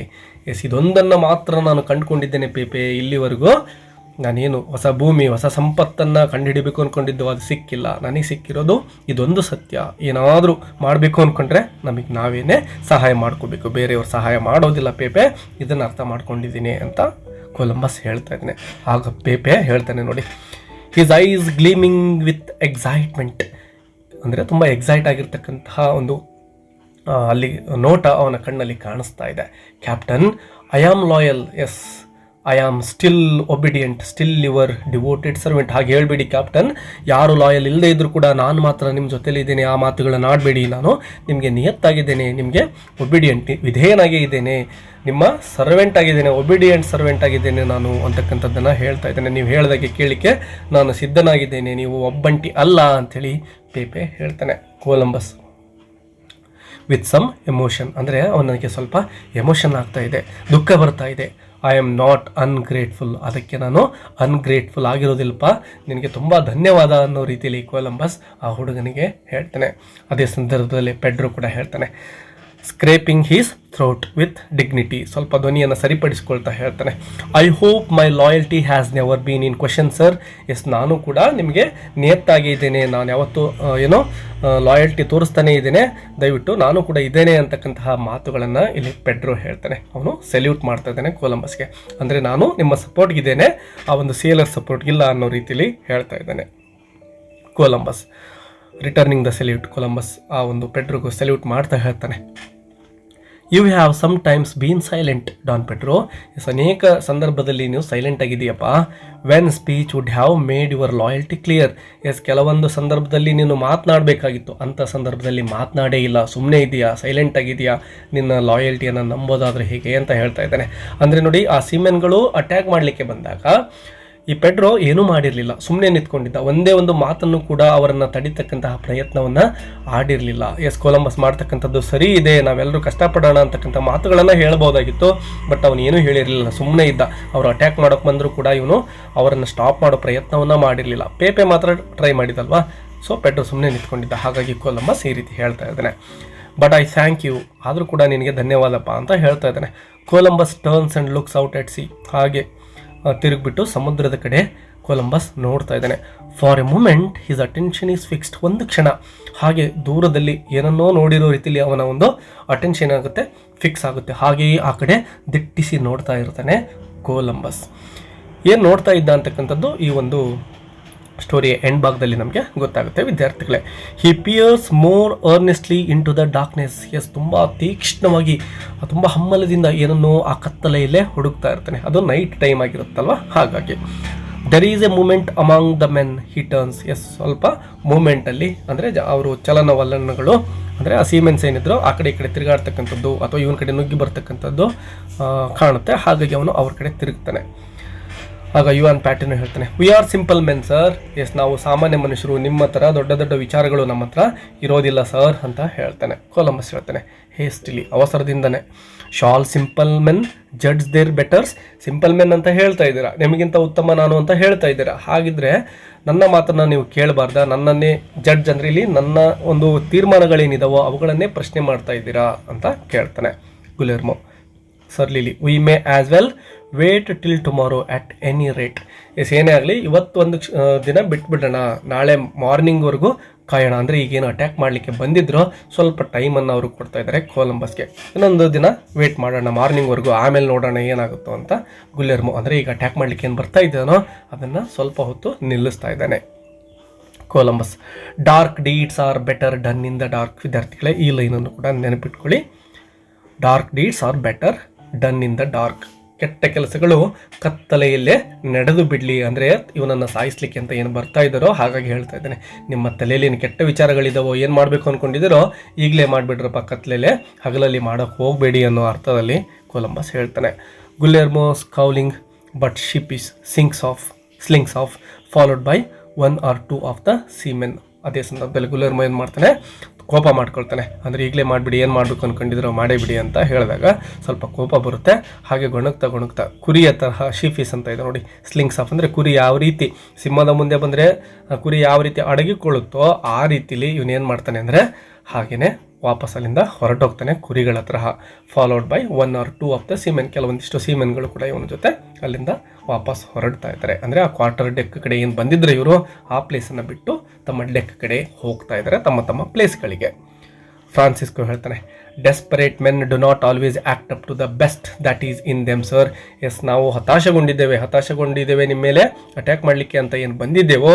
Yes, ಇದೊಂದನ್ನು ಮಾತ್ರ ನಾನು ಕಂಡುಕೊಂಡಿದ್ದೇನೆ ಪೇಪೆ, ಇಲ್ಲಿವರೆಗೂ ನಾನೇನು ಹೊಸ ಭೂಮಿ, ಹೊಸ ಸಂಪತ್ತನ್ನು ಕಂಡುಹಿಡಿಬೇಕು ಅಂದ್ಕೊಂಡಿದ್ದು ಅದು ಸಿಕ್ಕಿಲ್ಲ. ನನಗೆ ಸಿಕ್ಕಿರೋದು ಇದೊಂದು ಸತ್ಯ. ಏನಾದರೂ ಮಾಡಬೇಕು ಅಂದ್ಕೊಂಡ್ರೆ ನಮಗೆ ನಾವೇನೇ ಸಹಾಯ ಮಾಡ್ಕೋಬೇಕು, ಬೇರೆಯವ್ರ ಸಹಾಯ ಮಾಡೋದಿಲ್ಲ ಪೇಪೆ, ಇದನ್ನು ಅರ್ಥ ಮಾಡ್ಕೊಂಡಿದ್ದೀನಿ ಅಂತ ಕೊಲಂಬಸ್ ಹೇಳ್ತಾ ಇದ್ದಾನೆ. ಆಗ ಪೇಪೆ ಹೇಳ್ತಾನೆ ನೋಡಿ, ಹಿಸ್ ಐಸ್ ಗ್ಲೀಮಿಂಗ್ ವಿತ್ ಎಕ್ಸೈಟ್ಮೆಂಟ್. ಅಂದರೆ ತುಂಬ ಎಕ್ಸೈಟ್ ಆಗಿರ್ತಕ್ಕಂತಹ ಒಂದು ಅಲ್ಲಿ ನೋಟ ಅವನ ಕಣ್ಣಲ್ಲಿ ಕಾಣಿಸ್ತಾ ಇದೆ. Captain, I am loyal, yes I am still obedient, still your devoted servant. ಹಾಗೆ ಹೇಳ್ಬೇಡಿ ಕ್ಯಾಪ್ಟನ್, ಯಾರು ಲಾಯಲ್ ಇಲ್ಲದೆ ಇದ್ದರೂ ಕೂಡ ನಾನು ಮಾತ್ರ ನಿಮ್ಮ ಜೊತೆಲಿದ್ದೇನೆ, ಆ ಮಾತುಗಳನ್ನು ಆಡಬೇಡಿ. ನಾನು ನಿಮಗೆ ನಿಯತ್ತಾಗಿದ್ದೇನೆ, ನಿಮಗೆ ಒಬಿಡಿಯಂಟ್ ವಿಧೇಯನಾಗೇ ಇದ್ದೇನೆ, ನಿಮ್ಮ ಸರ್ವೆಂಟ್ ಆಗಿದ್ದೇನೆ, ಒಬಿಡಿಯಂಟ್ ಸರ್ವೆಂಟ್ ಆಗಿದ್ದೇನೆ ನಾನು ಅಂತಕ್ಕಂಥದ್ದನ್ನು ಹೇಳ್ತಾ ಇದ್ದೇನೆ. ನೀವು ಹೇಳಿದಾಗೆ ಕೇಳಲಿಕ್ಕೆ ನಾನು ಸಿದ್ಧನಾಗಿದ್ದೇನೆ, ನೀವು ಒಬ್ಬಂಟಿ ಅಲ್ಲ ಅಂಥೇಳಿ ಪೇಪೆ ಹೇಳ್ತಾನೆ. ಕೊಲಂಬಸ್ ವಿತ್ ಸಮ್ ಎಮೋಷನ್, ಅಂದರೆ ಅವನಿಗೆ ಸ್ವಲ್ಪ ಎಮೋಷನ್ ಆಗ್ತಾ ಇದೆ, ದುಃಖ ಬರ್ತಾ ಇದೆ. ಐ ಆಮ್ ನಾಟ್ ಅನ್ಗ್ರೇಟ್ಫುಲ್, ಅದಕ್ಕೆ ನಾನು ಅನ್ಗ್ರೇಟ್ಫುಲ್ ಆಗಿರೋದಿಲ್ಲಪ್ಪ, ನಿನಗೆ ತುಂಬ ಧನ್ಯವಾದ ಅನ್ನೋ ರೀತಿಯಲ್ಲಿ ಕೊಲಂಬಸ್ ಆ ಹುಡುಗನಿಗೆ ಹೇಳ್ತಾನೆ. ಅದೇ ಸಂದರ್ಭದಲ್ಲಿ ಪೆಡ್ರೋ ಕೂಡ ಹೇಳ್ತಾನೆ, scraping his throat with dignity, ಸ್ವಲ್ಪ ಧ್ವನಿಯನ್ನು ಸರಿಪಡಿಸ್ಕೊಳ್ತಾ ಹೇಳ್ತಾನೆ, I hope my loyalty has never been in question sir. Yes, ನಾನು ಕೂಡ ನಿಮಗೆ ನಿಯತ್ತಾಗಿ ಇದ್ದೇನೆ, ನಾನು ಯಾವತ್ತೂ ಲಾಯಲ್ಟಿ ತೋರಿಸ್ತಾನೆ ಇದ್ದೇನೆ, ದಯವಿಟ್ಟು ನಾನು ಕೂಡ ಇದ್ದೇನೆ ಅಂತಕ್ಕಂತಹ ಮಾತುಗಳನ್ನು ಇಲ್ಲಿ ಪೆಡ್ರೋ ಹೇಳ್ತಾನೆ. ಅವನು ಸೆಲ್ಯೂಟ್ ಮಾಡ್ತಾ ಇದ್ದಾನೆ ಕೊಲಂಬಸ್ಗೆ, ಅಂದರೆ ನಾನು ನಿಮ್ಮ ಸಪೋರ್ಟ್ಗಿದ್ದೇನೆ, ಆ ಒಂದು ಸೇಲರ್ ಸಪೋರ್ಟ್ಗಿಲ್ಲ ಅನ್ನೋ ರೀತಿಯಲ್ಲಿ ಹೇಳ್ತಾ ಇದ್ದಾನೆ Columbus. Returning the salute, Columbus ಆ ಒಂದು ಪೆಡ್ರೋಗೂ ಸೆಲ್ಯೂಟ್ ಮಾಡ್ತಾ ಹೇಳ್ತಾನೆ, you have some times been silent Don Pedro. Yes, ಅನೇಕ ಸಂದರ್ಭದಲ್ಲಿ ನೀವು ಸೈಲೆಂಟ್ ಆಗಿದೆಯಪ್ಪ. When speech would have made your loyalty clear. Yes, ಕೆಲವೊಂದು ಸಂದರ್ಭದಲ್ಲಿ ನೀನು ಮಾತನಾಡಬೇಕಾಗಿತ್ತು, ಅಂಥ ಸಂದರ್ಭದಲ್ಲಿ ಮಾತನಾಡೇ ಇಲ್ಲ, ಸುಮ್ಮನೆ ಇದೆಯಾ, ಸೈಲೆಂಟ್ ಆಗಿದೆಯಾ, ನಿನ್ನ ಲಾಯಲ್ಟಿಯನ್ನು ನಂಬೋದಾದರೆ ಹೇಗೆ ಅಂತ ಹೇಳ್ತಾ ಇದ್ದಾನೆ. ಅಂದರೆ ನೋಡಿ, ಆ ಸೀಮೆನ್ಗಳು ಅಟ್ಯಾಕ್ ಮಾಡಲಿಕ್ಕೆ ಬಂದಾಗ ಈ ಪೆಡ್ರೋ ಏನೂ ಮಾಡಿರಲಿಲ್ಲ, ಸುಮ್ಮನೆ ನಿಂತ್ಕೊಂಡಿದ್ದ, ಒಂದೇ ಒಂದು ಮಾತನ್ನು ಕೂಡ ಅವರನ್ನು ತಡಿತಕ್ಕಂತಹ ಪ್ರಯತ್ನವನ್ನು ಆಡಿರಲಿಲ್ಲ. ಎಸ್, ಕೊಲಂಬಸ್ ಮಾಡ್ತಕ್ಕಂಥದ್ದು ಸರಿ ಇದೆ, ನಾವೆಲ್ಲರೂ ಕಷ್ಟಪಡೋಣ ಅಂತಕ್ಕಂಥ ಮಾತುಗಳನ್ನು ಹೇಳ್ಬೋದಾಗಿತ್ತು, ಬಟ್ ಅವನು ಏನೂ ಹೇಳಿರಲಿಲ್ಲ, ಸುಮ್ಮನೆ ಇದ್ದ. ಅವರು ಅಟ್ಯಾಕ್ ಮಾಡೋಕ್ಕೆ ಬಂದರೂ ಕೂಡ ಇವನು ಅವರನ್ನು ಸ್ಟಾಪ್ ಮಾಡೋ ಪ್ರಯತ್ನವನ್ನು ಮಾಡಿರಲಿಲ್ಲ. ಪೇಪೆ ಮಾತ್ರ ಟ್ರೈ ಮಾಡಿದಲ್ವಾ, ಸೊ ಪೆಡ್ರೋ ಸುಮ್ಮನೆ ನಿಂತ್ಕೊಂಡಿದ್ದ. ಹಾಗಾಗಿ ಕೊಲಂಬಸ್ ಈ ರೀತಿ ಹೇಳ್ತಾ ಇದ್ದಾನೆ, ಬಟ್ ಐ ಥ್ಯಾಂಕ್ ಯು, ಆದರೂ ಕೂಡ ನಿನಗೆ ಧನ್ಯವಾದಪ್ಪ ಅಂತ ಹೇಳ್ತಾ ಇದ್ದಾನೆ. Columbus turns and looks out at sea, ಹಾಗೆ ತಿರುಗಿಬಿಟ್ಟು ಸಮುದ್ರದ ಕಡೆ ಕೊಲಂಬಸ್ ನೋಡ್ತಾ ಇದ್ದಾನೆ. For a moment his attention is fixed, ಒಂದು ಕ್ಷಣ ಹಾಗೆ ದೂರದಲ್ಲಿ ಏನನ್ನೋ ನೋಡಿರೋ ರೀತಿಯಲ್ಲಿ ಅವನ ಒಂದು ಅಟೆನ್ಷನ್ ಆಗುತ್ತೆ, ಫಿಕ್ಸ್ ಆಗುತ್ತೆ. ಹಾಗೆಯೇ ಆ ಕಡೆ ದಿಟ್ಟಿಸಿ ನೋಡ್ತಾ ಇರ್ತಾನೆ ಕೊಲಂಬಸ್. ಏನು ನೋಡ್ತಾ ಇದ್ದ ಅಂತಕ್ಕಂಥದ್ದು ಈ ಒಂದು ಸ್ಟೋರಿಯ ಎಂಡ್ ಭಾಗದಲ್ಲಿ ನಮಗೆ ಗೊತ್ತಾಗುತ್ತೆ ವಿದ್ಯಾರ್ಥಿಗಳೇ. He peers more earnestly into the darkness. Yes, ತುಂಬ ತೀಕ್ಷ್ಣವಾಗಿ, ತುಂಬ ಹಮ್ಮಲದಿಂದ ಏನನ್ನೋ ಆ ಕತ್ತಲೆಯಲ್ಲೇ ಹುಡುಕ್ತಾ ಇರ್ತಾನೆ. ಅದು ನೈಟ್ ಟೈಮ್ ಆಗಿರುತ್ತಲ್ವ, ಹಾಗಾಗಿ. There is a moment among the men he turns. Yes, ಸ್ವಲ್ಪ ಮೂಮೆಂಟಲ್ಲಿ ಅಂದರೆ ಅವರು ಚಲನವಲನಗಳು, ಅಂದರೆ ಆ ಸೀಮೆನ್ಸ್ ಏನಿದ್ರು ಆ ಕಡೆ ಈ ಕಡೆ ತಿರುಗಾಡ್ತಕ್ಕಂಥದ್ದು ಅಥವಾ ಇವನ ಕಡೆ ನುಗ್ಗಿ ಬರ್ತಕ್ಕಂಥದ್ದು ಕಾಣುತ್ತೆ. ಹಾಗಾಗಿ ಅವನು ಅವ್ರ ಕಡೆ ತಿರುಗ್ತಾನೆ. ಆಗ ಯುವಾನ್ ಪ್ಯಾಟಿನೋ ಹೇಳ್ತಾನೆ, we are simple men sir. Yes, ನಾವು ಸಾಮಾನ್ಯ ಮನುಷ್ಯರು, ನಿಮ್ಮ ಥರ ದೊಡ್ಡ ದೊಡ್ಡ ವಿಚಾರಗಳು ನಮ್ಮ ಹತ್ರ ಇರೋದಿಲ್ಲ ಸರ್ ಅಂತ ಹೇಳ್ತಾನೆ. ಕೊಲಂಬಸ್ ಹೇಳ್ತಾನೆ ಹೇಸ್ಟಿಲಿ, ಅವಸರದಿಂದನೇ, shall simple men judge their betters. Simple men ಅಂತ ಹೇಳ್ತಾ ಇದ್ದೀರಾ, ನಿಮಗಿಂತ ಉತ್ತಮ ನಾನು ಅಂತ ಹೇಳ್ತಾ ಇದ್ದೀರಾ, ಹಾಗಿದ್ರೆ ನನ್ನ ಮಾತನ್ನು ನೀವು ಕೇಳಬಾರ್ದ, ನನ್ನನ್ನೇ ಜಡ್ಜ್ ಅಂದರೆ ಇಲ್ಲಿ ನನ್ನ ಒಂದು ತೀರ್ಮಾನಗಳೇನಿದಾವೋ ಅವುಗಳನ್ನೇ ಪ್ರಶ್ನೆ ಮಾಡ್ತಾ ಇದ್ದೀರಾ ಅಂತ ಕೇಳ್ತಾನೆ Guillermo. Surlily, we may as well wait till tomorrow at any rate. Yes, ಏನೇ ಆಗಲಿ ಇವತ್ತೊಂದು ದಿನ ಬಿಟ್ಬಿಡೋಣ, ನಾಳೆ ಮಾರ್ನಿಂಗ್ವರೆಗೂ ಕಾಯೋಣ. ಅಂದರೆ ಈಗೇನು ಅಟ್ಯಾಕ್ ಮಾಡಲಿಕ್ಕೆ ಬಂದಿದ್ರು ಸ್ವಲ್ಪ ಟೈಮನ್ನು ಅವರು ಕೊಡ್ತಾ ಇದ್ದಾರೆ ಕೊಲಂಬಸ್ಗೆ, ಇನ್ನೊಂದು ದಿನ ವೇಟ್ ಮಾಡೋಣ ಮಾರ್ನಿಂಗ್ವರೆಗೂ, ಆಮೇಲೆ ನೋಡೋಣ ಏನಾಗುತ್ತೋ ಅಂತ ಗುಲೆರ್ಮೋ. ಅಂದರೆ ಈಗ ಅಟ್ಯಾಕ್ ಮಾಡಲಿಕ್ಕೆ ಏನು ಬರ್ತಾ ಇದ್ದಾನೋ ಅದನ್ನು ಸ್ವಲ್ಪ ಹೊತ್ತು ನಿಲ್ಲಿಸ್ತಾ ಇದ್ದಾನೆ Columbus. Dark deeds are better done in the dark. ವಿದ್ಯಾರ್ಥಿಗಳೇ, ಈ ಲೈನನ್ನು ಕೂಡ ನೆನಪಿಟ್ಕೊಳ್ಳಿ. Dark deeds are better done in the dark. ಕೆಟ್ಟ ಕೆಲಸಗಳು ಕತ್ತಲೆಯಲ್ಲೇ ನಡೆದು ಬಿಡಲಿ, ಅಂದರೆ ಇವನನ್ನು ಸಾಯಿಸ್ಲಿಕ್ಕೆ ಅಂತ ಏನು ಬರ್ತಾ ಇದ್ದಾರೋ ಹಾಗಾಗಿ ಹೇಳ್ತಾ ಇದ್ದಾನೆ. ನಿಮ್ಮ ತಲೆಯಲ್ಲಿ ಏನು ಕೆಟ್ಟ ವಿಚಾರಗಳಿದ್ದಾವೋ, ಏನು ಮಾಡಬೇಕು ಅಂದ್ಕೊಂಡಿದ್ದೀರೋ ಈಗಲೇ ಮಾಡಿಬಿಡ್ರಪ್ಪ, ಕತ್ತಲೆಯಲ್ಲೇ ಹಗಲಲ್ಲಿ ಮಾಡೋಕ್ಕೆ ಹೋಗಬೇಡಿ ಅನ್ನೋ ಅರ್ಥದಲ್ಲಿ ಕೊಲಂಬಸ್ ಹೇಳ್ತಾನೆ. Guillermo scowling but sheepish slinks off followed by 1 or 2 of the seamen. ಅದೇ ಸಂದರ್ಭದಲ್ಲಿ ಗುಲೆರ್ಮೋ ಏನು ಮಾಡ್ತಾನೆ, ಕೋಪ ಮಾಡ್ಕೊಳ್ತಾನೆ. ಅಂದರೆ ಈಗಲೇ ಮಾಡಿಬಿಡಿ, ಏನು ಮಾಡಬೇಕು ಅಂದ್ಕೊಂಡಿದ್ರು ಮಾಡೇ ಬಿಡಿ ಅಂತ ಹೇಳಿದಾಗ ಸ್ವಲ್ಪ ಕೋಪ ಬರುತ್ತೆ. ಹಾಗೆ ಗೊಣಗ್ತಾ ಕುರಿಯ ತರಹ ಶಿಫೀಸ್ ಅಂತ ಇದೆ ನೋಡಿ, ಸ್ಲಿಂಗ್ಸ್ ಆಫ್ ಅಂದರೆ ಕುರಿ ಯಾವ ರೀತಿ ಸಿಂಹದ ಮುಂದೆ ಬಂದರೆ ಕುರಿ ಯಾವ ರೀತಿ ಅಡಗಿಕೊಳ್ಳುತ್ತೋ ಆ ರೀತಿಲಿ ಇವನೇನು ಮಾಡ್ತಾನೆ ಅಂದರೆ ಹಾಗೆಯೇ ವಾಪಸ್ ಅಲ್ಲಿಂದ ಹೊರಟೋಗ್ತಾನೆ ಕುರಿಗಳ ತರಹ. Followed by 1 or 2 of the semen. ಕೆಲವೊಂದಿಷ್ಟು ಸೀಮೆನ್ಗಳು ಕೂಡ ಇವನ ಜೊತೆ ಅಲ್ಲಿಂದ ವಾಪಸ್ ಹೊರಡ್ತಾ ಇದ್ದಾರೆ. ಅಂದರೆ ಆ ಕ್ವಾರ್ಟರ್ ಡೆಕ್ ಕಡೆ ಏನು ಬಂದಿದ್ರೆ ಇವರು ಆ ಪ್ಲೇಸನ್ನು ಬಿಟ್ಟು ತಮ್ಮ ಡೆಕ್ ಕಡೆ ಹೋಗ್ತಾ ಇದ್ದಾರೆ, ತಮ್ಮ ಪ್ಲೇಸ್ಗಳಿಗೆ. ಫ್ರಾನ್ಸಿಸ್ಕೋ ಹೇಳ್ತಾನೆ, desperate men do not always act up to the best that is in them sir. Yes, ನಾವು ಹತಾಶೆಗೊಂಡಿದ್ದೇವೆ ನಿಮ್ಮ ಮೇಲೆ ಅಟ್ಯಾಕ್ ಮಾಡಲಿಕ್ಕೆ ಅಂತ ಏನು ಬಂದಿದ್ದೇವೋ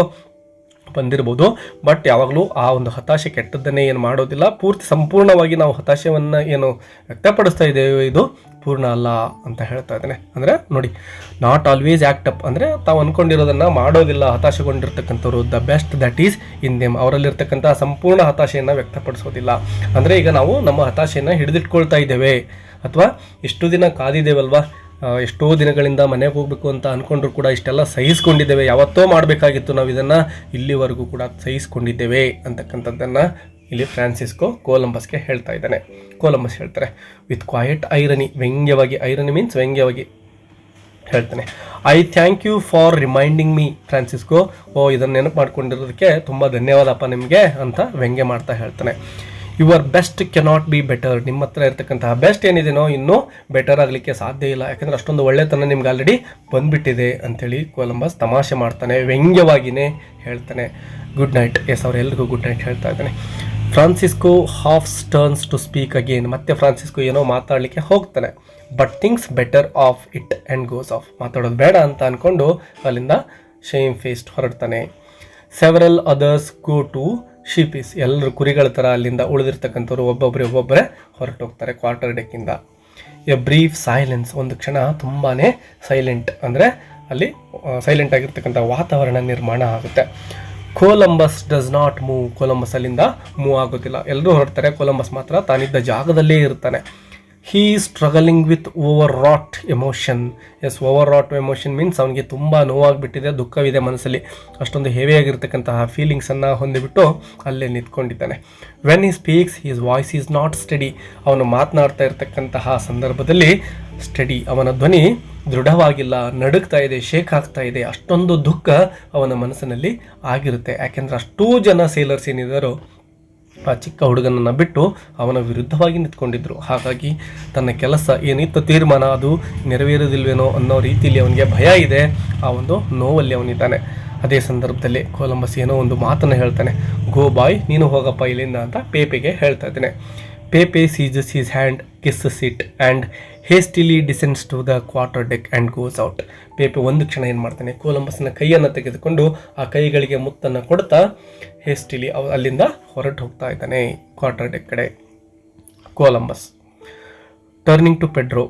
ಬಂದಿರ್ಬೋದು. ಬಟ್ ಯಾವಾಗಲೂ ಆ ಒಂದು ಹತಾಶೆ ಕೆಟ್ಟದ್ದನ್ನೇ ಏನು ಮಾಡೋದಿಲ್ಲ. ಸಂಪೂರ್ಣವಾಗಿ ನಾವು ಹತಾಶೆಯನ್ನು ಏನು ವ್ಯಕ್ತಪಡಿಸ್ತಾ ಇದ್ದೇವೆ ಇದು ಪೂರ್ಣ ಅಲ್ಲ ಅಂತ ಹೇಳ್ತಾ ಇದ್ದೇನೆ. ಅಂದರೆ ನೋಡಿ, ನಾಟ್ ಆಲ್ವೇಸ್ ಆ್ಯಕ್ಟ್ ಅಪ್, ಅಂದರೆ ತಾವು ಅಂದ್ಕೊಂಡಿರೋದನ್ನು ಮಾಡೋದಿಲ್ಲ ಹತಾಶೆಗೊಂಡಿರ್ತಕ್ಕಂಥವ್ರು. The best that is in them, ಅವರಲ್ಲಿರ್ತಕ್ಕಂಥ ಸಂಪೂರ್ಣ ಹತಾಶೆಯನ್ನು ವ್ಯಕ್ತಪಡಿಸೋದಿಲ್ಲ. ಅಂದರೆ ಈಗ ನಾವು ನಮ್ಮ ಹತಾಶೆಯನ್ನು ಹಿಡಿದಿಟ್ಕೊಳ್ತಾ ಇದ್ದೇವೆ, ಅಥವಾ ಎಷ್ಟು ದಿನ ಕಾದಿದ್ದೇವಲ್ವಾ, ಎಷ್ಟೋ ದಿನಗಳಿಂದ ಮನೆಗೆ ಹೋಗಬೇಕು ಅಂತ ಅಂದ್ಕೊಂಡ್ರು ಕೂಡ ಇಷ್ಟೆಲ್ಲ ಸಹಿಸ್ಕೊಂಡಿದ್ದೇವೆ, ಯಾವತ್ತೋ ಮಾಡಬೇಕಾಗಿತ್ತು ನಾವು ಇದನ್ನು, ಇಲ್ಲಿವರೆಗೂ ಕೂಡ ಸಹಿಸ್ಕೊಂಡಿದ್ದೇವೆ ಅಂತಕ್ಕಂಥದ್ದನ್ನು ಇಲ್ಲಿ ಫ್ರಾನ್ಸಿಸ್ಕೋ ಕೊಲಂಬಸ್ಗೆ ಹೇಳ್ತಾ ಇದ್ದಾನೆ. ಕೊಲಂಬಸ್ ಹೇಳ್ತಾರೆ ವಿತ್ ಕ್ವಾಯಟ್ ಐರನಿ, ವ್ಯಂಗ್ಯವಾಗಿ, ಐರನಿ ಮೀನ್ಸ್ ವ್ಯಂಗ್ಯವಾಗಿ ಹೇಳ್ತಾನೆ, I thank you for reminding me Francisco, ಇದನ್ನು ನೆನಪು ಮಾಡ್ಕೊಂಡಿರೋದಕ್ಕೆ ತುಂಬ ಧನ್ಯವಾದಪ್ಪ ನಿಮಗೆ ಅಂತ ವ್ಯಂಗ್ಯ ಮಾಡ್ತಾ ಹೇಳ್ತಾನೆ. Your best cannot be better, ನಿಮ್ಮ ಹತ್ರ ಇರ್ತಕ್ಕಂತಹ ಬೆಸ್ಟ್ ಏನಿದೆನೋ ಇನ್ನೂ ಬೆಟರ್ ಆಗಲಿಕ್ಕೆ ಸಾಧ್ಯ ಇಲ್ಲ, ಯಾಕಂದರೆ ಅಷ್ಟೊಂದು ಒಳ್ಳೆತನ ನಿಮ್ಗೆ ಆಲ್ರೆಡಿ ಬಂದುಬಿಟ್ಟಿದೆ ಅಂಥೇಳಿ ಕೊಲಂಬಸ್ ತಮಾಷೆ ಮಾಡ್ತಾನೆ, ವ್ಯಂಗ್ಯವಾಗಿಯೇ ಹೇಳ್ತಾನೆ. ಗುಡ್ ನೈಟ್, ಎಸ್ ಅವರೆಲ್ಲರಿಗೂ ಗುಡ್ ನೈಟ್ ಹೇಳ್ತಾ ಇದ್ದಾನೆ. Francisco half turns to speak again, ಮತ್ತೆ ಫ್ರಾನ್ಸಿಸ್ಕೋ ಏನೋ ಮಾತಾಡಲಿಕ್ಕೆ ಹೋಗ್ತಾನೆ. But thinks better of it and goes off, ಮಾತಾಡೋದು ಬೇಡ ಅಂತ ಅಂದ್ಕೊಂಡು ಅಲ್ಲಿಂದ ಶೇಮ್ ಫೇಸ್ಡ್ ಹೊರಡ್ತಾನೆ. Several others go too sheepish, ಎಲ್ಲರೂ ಕುರಿಗಳ ಥರ ಅಲ್ಲಿಂದ ಉಳಿದಿರ್ತಕ್ಕಂಥವ್ರು ಒಬ್ಬೊಬ್ಬರೇ ಹೊರಟೋಗ್ತಾರೆ ಕ್ವಾರ್ಟರ್ ಡೆಕ್ಕಿಂದ. ಎ ಬ್ರೀಫ್ ಸೈಲೆನ್ಸ್, ಒಂದು ಕ್ಷಣ ತುಂಬಾ ಸೈಲೆಂಟ್, ಅಂದರೆ ಅಲ್ಲಿ ಸೈಲೆಂಟ್ ಆಗಿರ್ತಕ್ಕಂಥ ವಾತಾವರಣ ನಿರ್ಮಾಣ ಆಗುತ್ತೆ. Columbus does not move, Columbus ಅಲ್ಲಿಂದ ಮೂವ್ ಆಗೋದಿಲ್ಲ, ಎಲ್ಲರೂ ಹೊರಡ್ತಾರೆ, ಕೊಲಂಬಸ್ ಮಾತ್ರ ತಾನಿದ್ದ ಜಾಗದಲ್ಲೇ ಇರ್ತಾನೆ. He struggling with overwrought emotion, yes overwrought emotion means ಅವನಿಗೆ ತುಂಬ ನೋವಾಗಿಬಿಟ್ಟಿದೆ, ದುಃಖವಿದೆ ಮನಸ್ಸಲ್ಲಿ, ಅಷ್ಟೊಂದು ಹೆವಿಯಾಗಿರ್ತಕ್ಕಂತಹ ಫೀಲಿಂಗ್ಸನ್ನು ಹೊಂದಿಬಿಟ್ಟು ಅಲ್ಲೇ ನಿಂತ್ಕೊಂಡಿದ್ದಾನೆ. When he speaks his voice is not steady, ಅವನು ಮಾತನಾಡ್ತಾ ಇರ್ತಕ್ಕಂತಹ ಸಂದರ್ಭದಲ್ಲಿ ಸ್ಟಡಿ, ಅವನ ಧ್ವನಿ ದೃಢವಾಗಿಲ್ಲ, ನಡುಗ್ತಾ ಇದೆ, ಶೇಕ್ ಆಗ್ತಾ ಇದೆ, ಅಷ್ಟೊಂದು ದುಃಖ ಅವನ ಮನಸ್ಸಿನಲ್ಲಿ ಆಗಿರುತ್ತೆ. ಯಾಕೆಂದರೆ ಅಷ್ಟೂ ಜನ ಸೇಲರ್ಸ್ ಏನಿದ್ದಾರೋ ಆ ಚಿಕ್ಕ ಹುಡುಗನನ್ನು ಬಿಟ್ಟು ಅವನ ವಿರುದ್ಧವಾಗಿ ನಿಂತ್ಕೊಂಡಿದ್ರು. ಹಾಗಾಗಿ ತನ್ನ ಕೆಲಸ ಏನಿತ್ತು ತೀರ್ಮಾನ ಅದು ನೆರವೇರೋದಿಲ್ವೇನೋ ಅನ್ನೋ ರೀತಿಯಲ್ಲಿ ಅವನಿಗೆ ಭಯ ಇದೆ, ಆ ಒಂದು ನೋವಲ್ಲಿ ಅವನಿದ್ದಾನೆ. ಅದೇ ಸಂದರ್ಭದಲ್ಲಿ ಕೊಲಂಬಸ್ ಏನೋ ಒಂದು ಮಾತನ್ನು ಹೇಳ್ತಾನೆ, ಗೋ ಬಾಯ್, ನೀನು ಹೋಗಪ್ಪ ಇಲ್ಲಿಂದ ಅಂತ ಪೇಪೆಗೆ ಹೇಳ್ತಾ ಇದ್ದಾನೆ. Pepe seizes his hand, kisses it and hastily descends to the quarter deck and goes out. Pepe ಒಂದು ಕ್ಷಣ ಏನು ಮಾಡ್ತಾನೆ, ಕೊಲಂಬಸ್ನ ಕೈಯನ್ನು ತೆಗೆದುಕೊಂಡು ಆ ಕೈಗಳಿಗೆ ಮುತ್ತನ್ನು ಕೊಡ್ತಾ ಹೇಸ್ಟಿಲಿ ಅಲ್ಲಿಂದ ಹೊರಟು ಹೋಗ್ತಾ ಇದ್ದಾನೆ ಕ್ವಾರ್ಟರ್ ಡೆಕ್ ಕಡೆ. ಕೊಲಂಬಸ್ ಟರ್ನಿಂಗ್ ಟು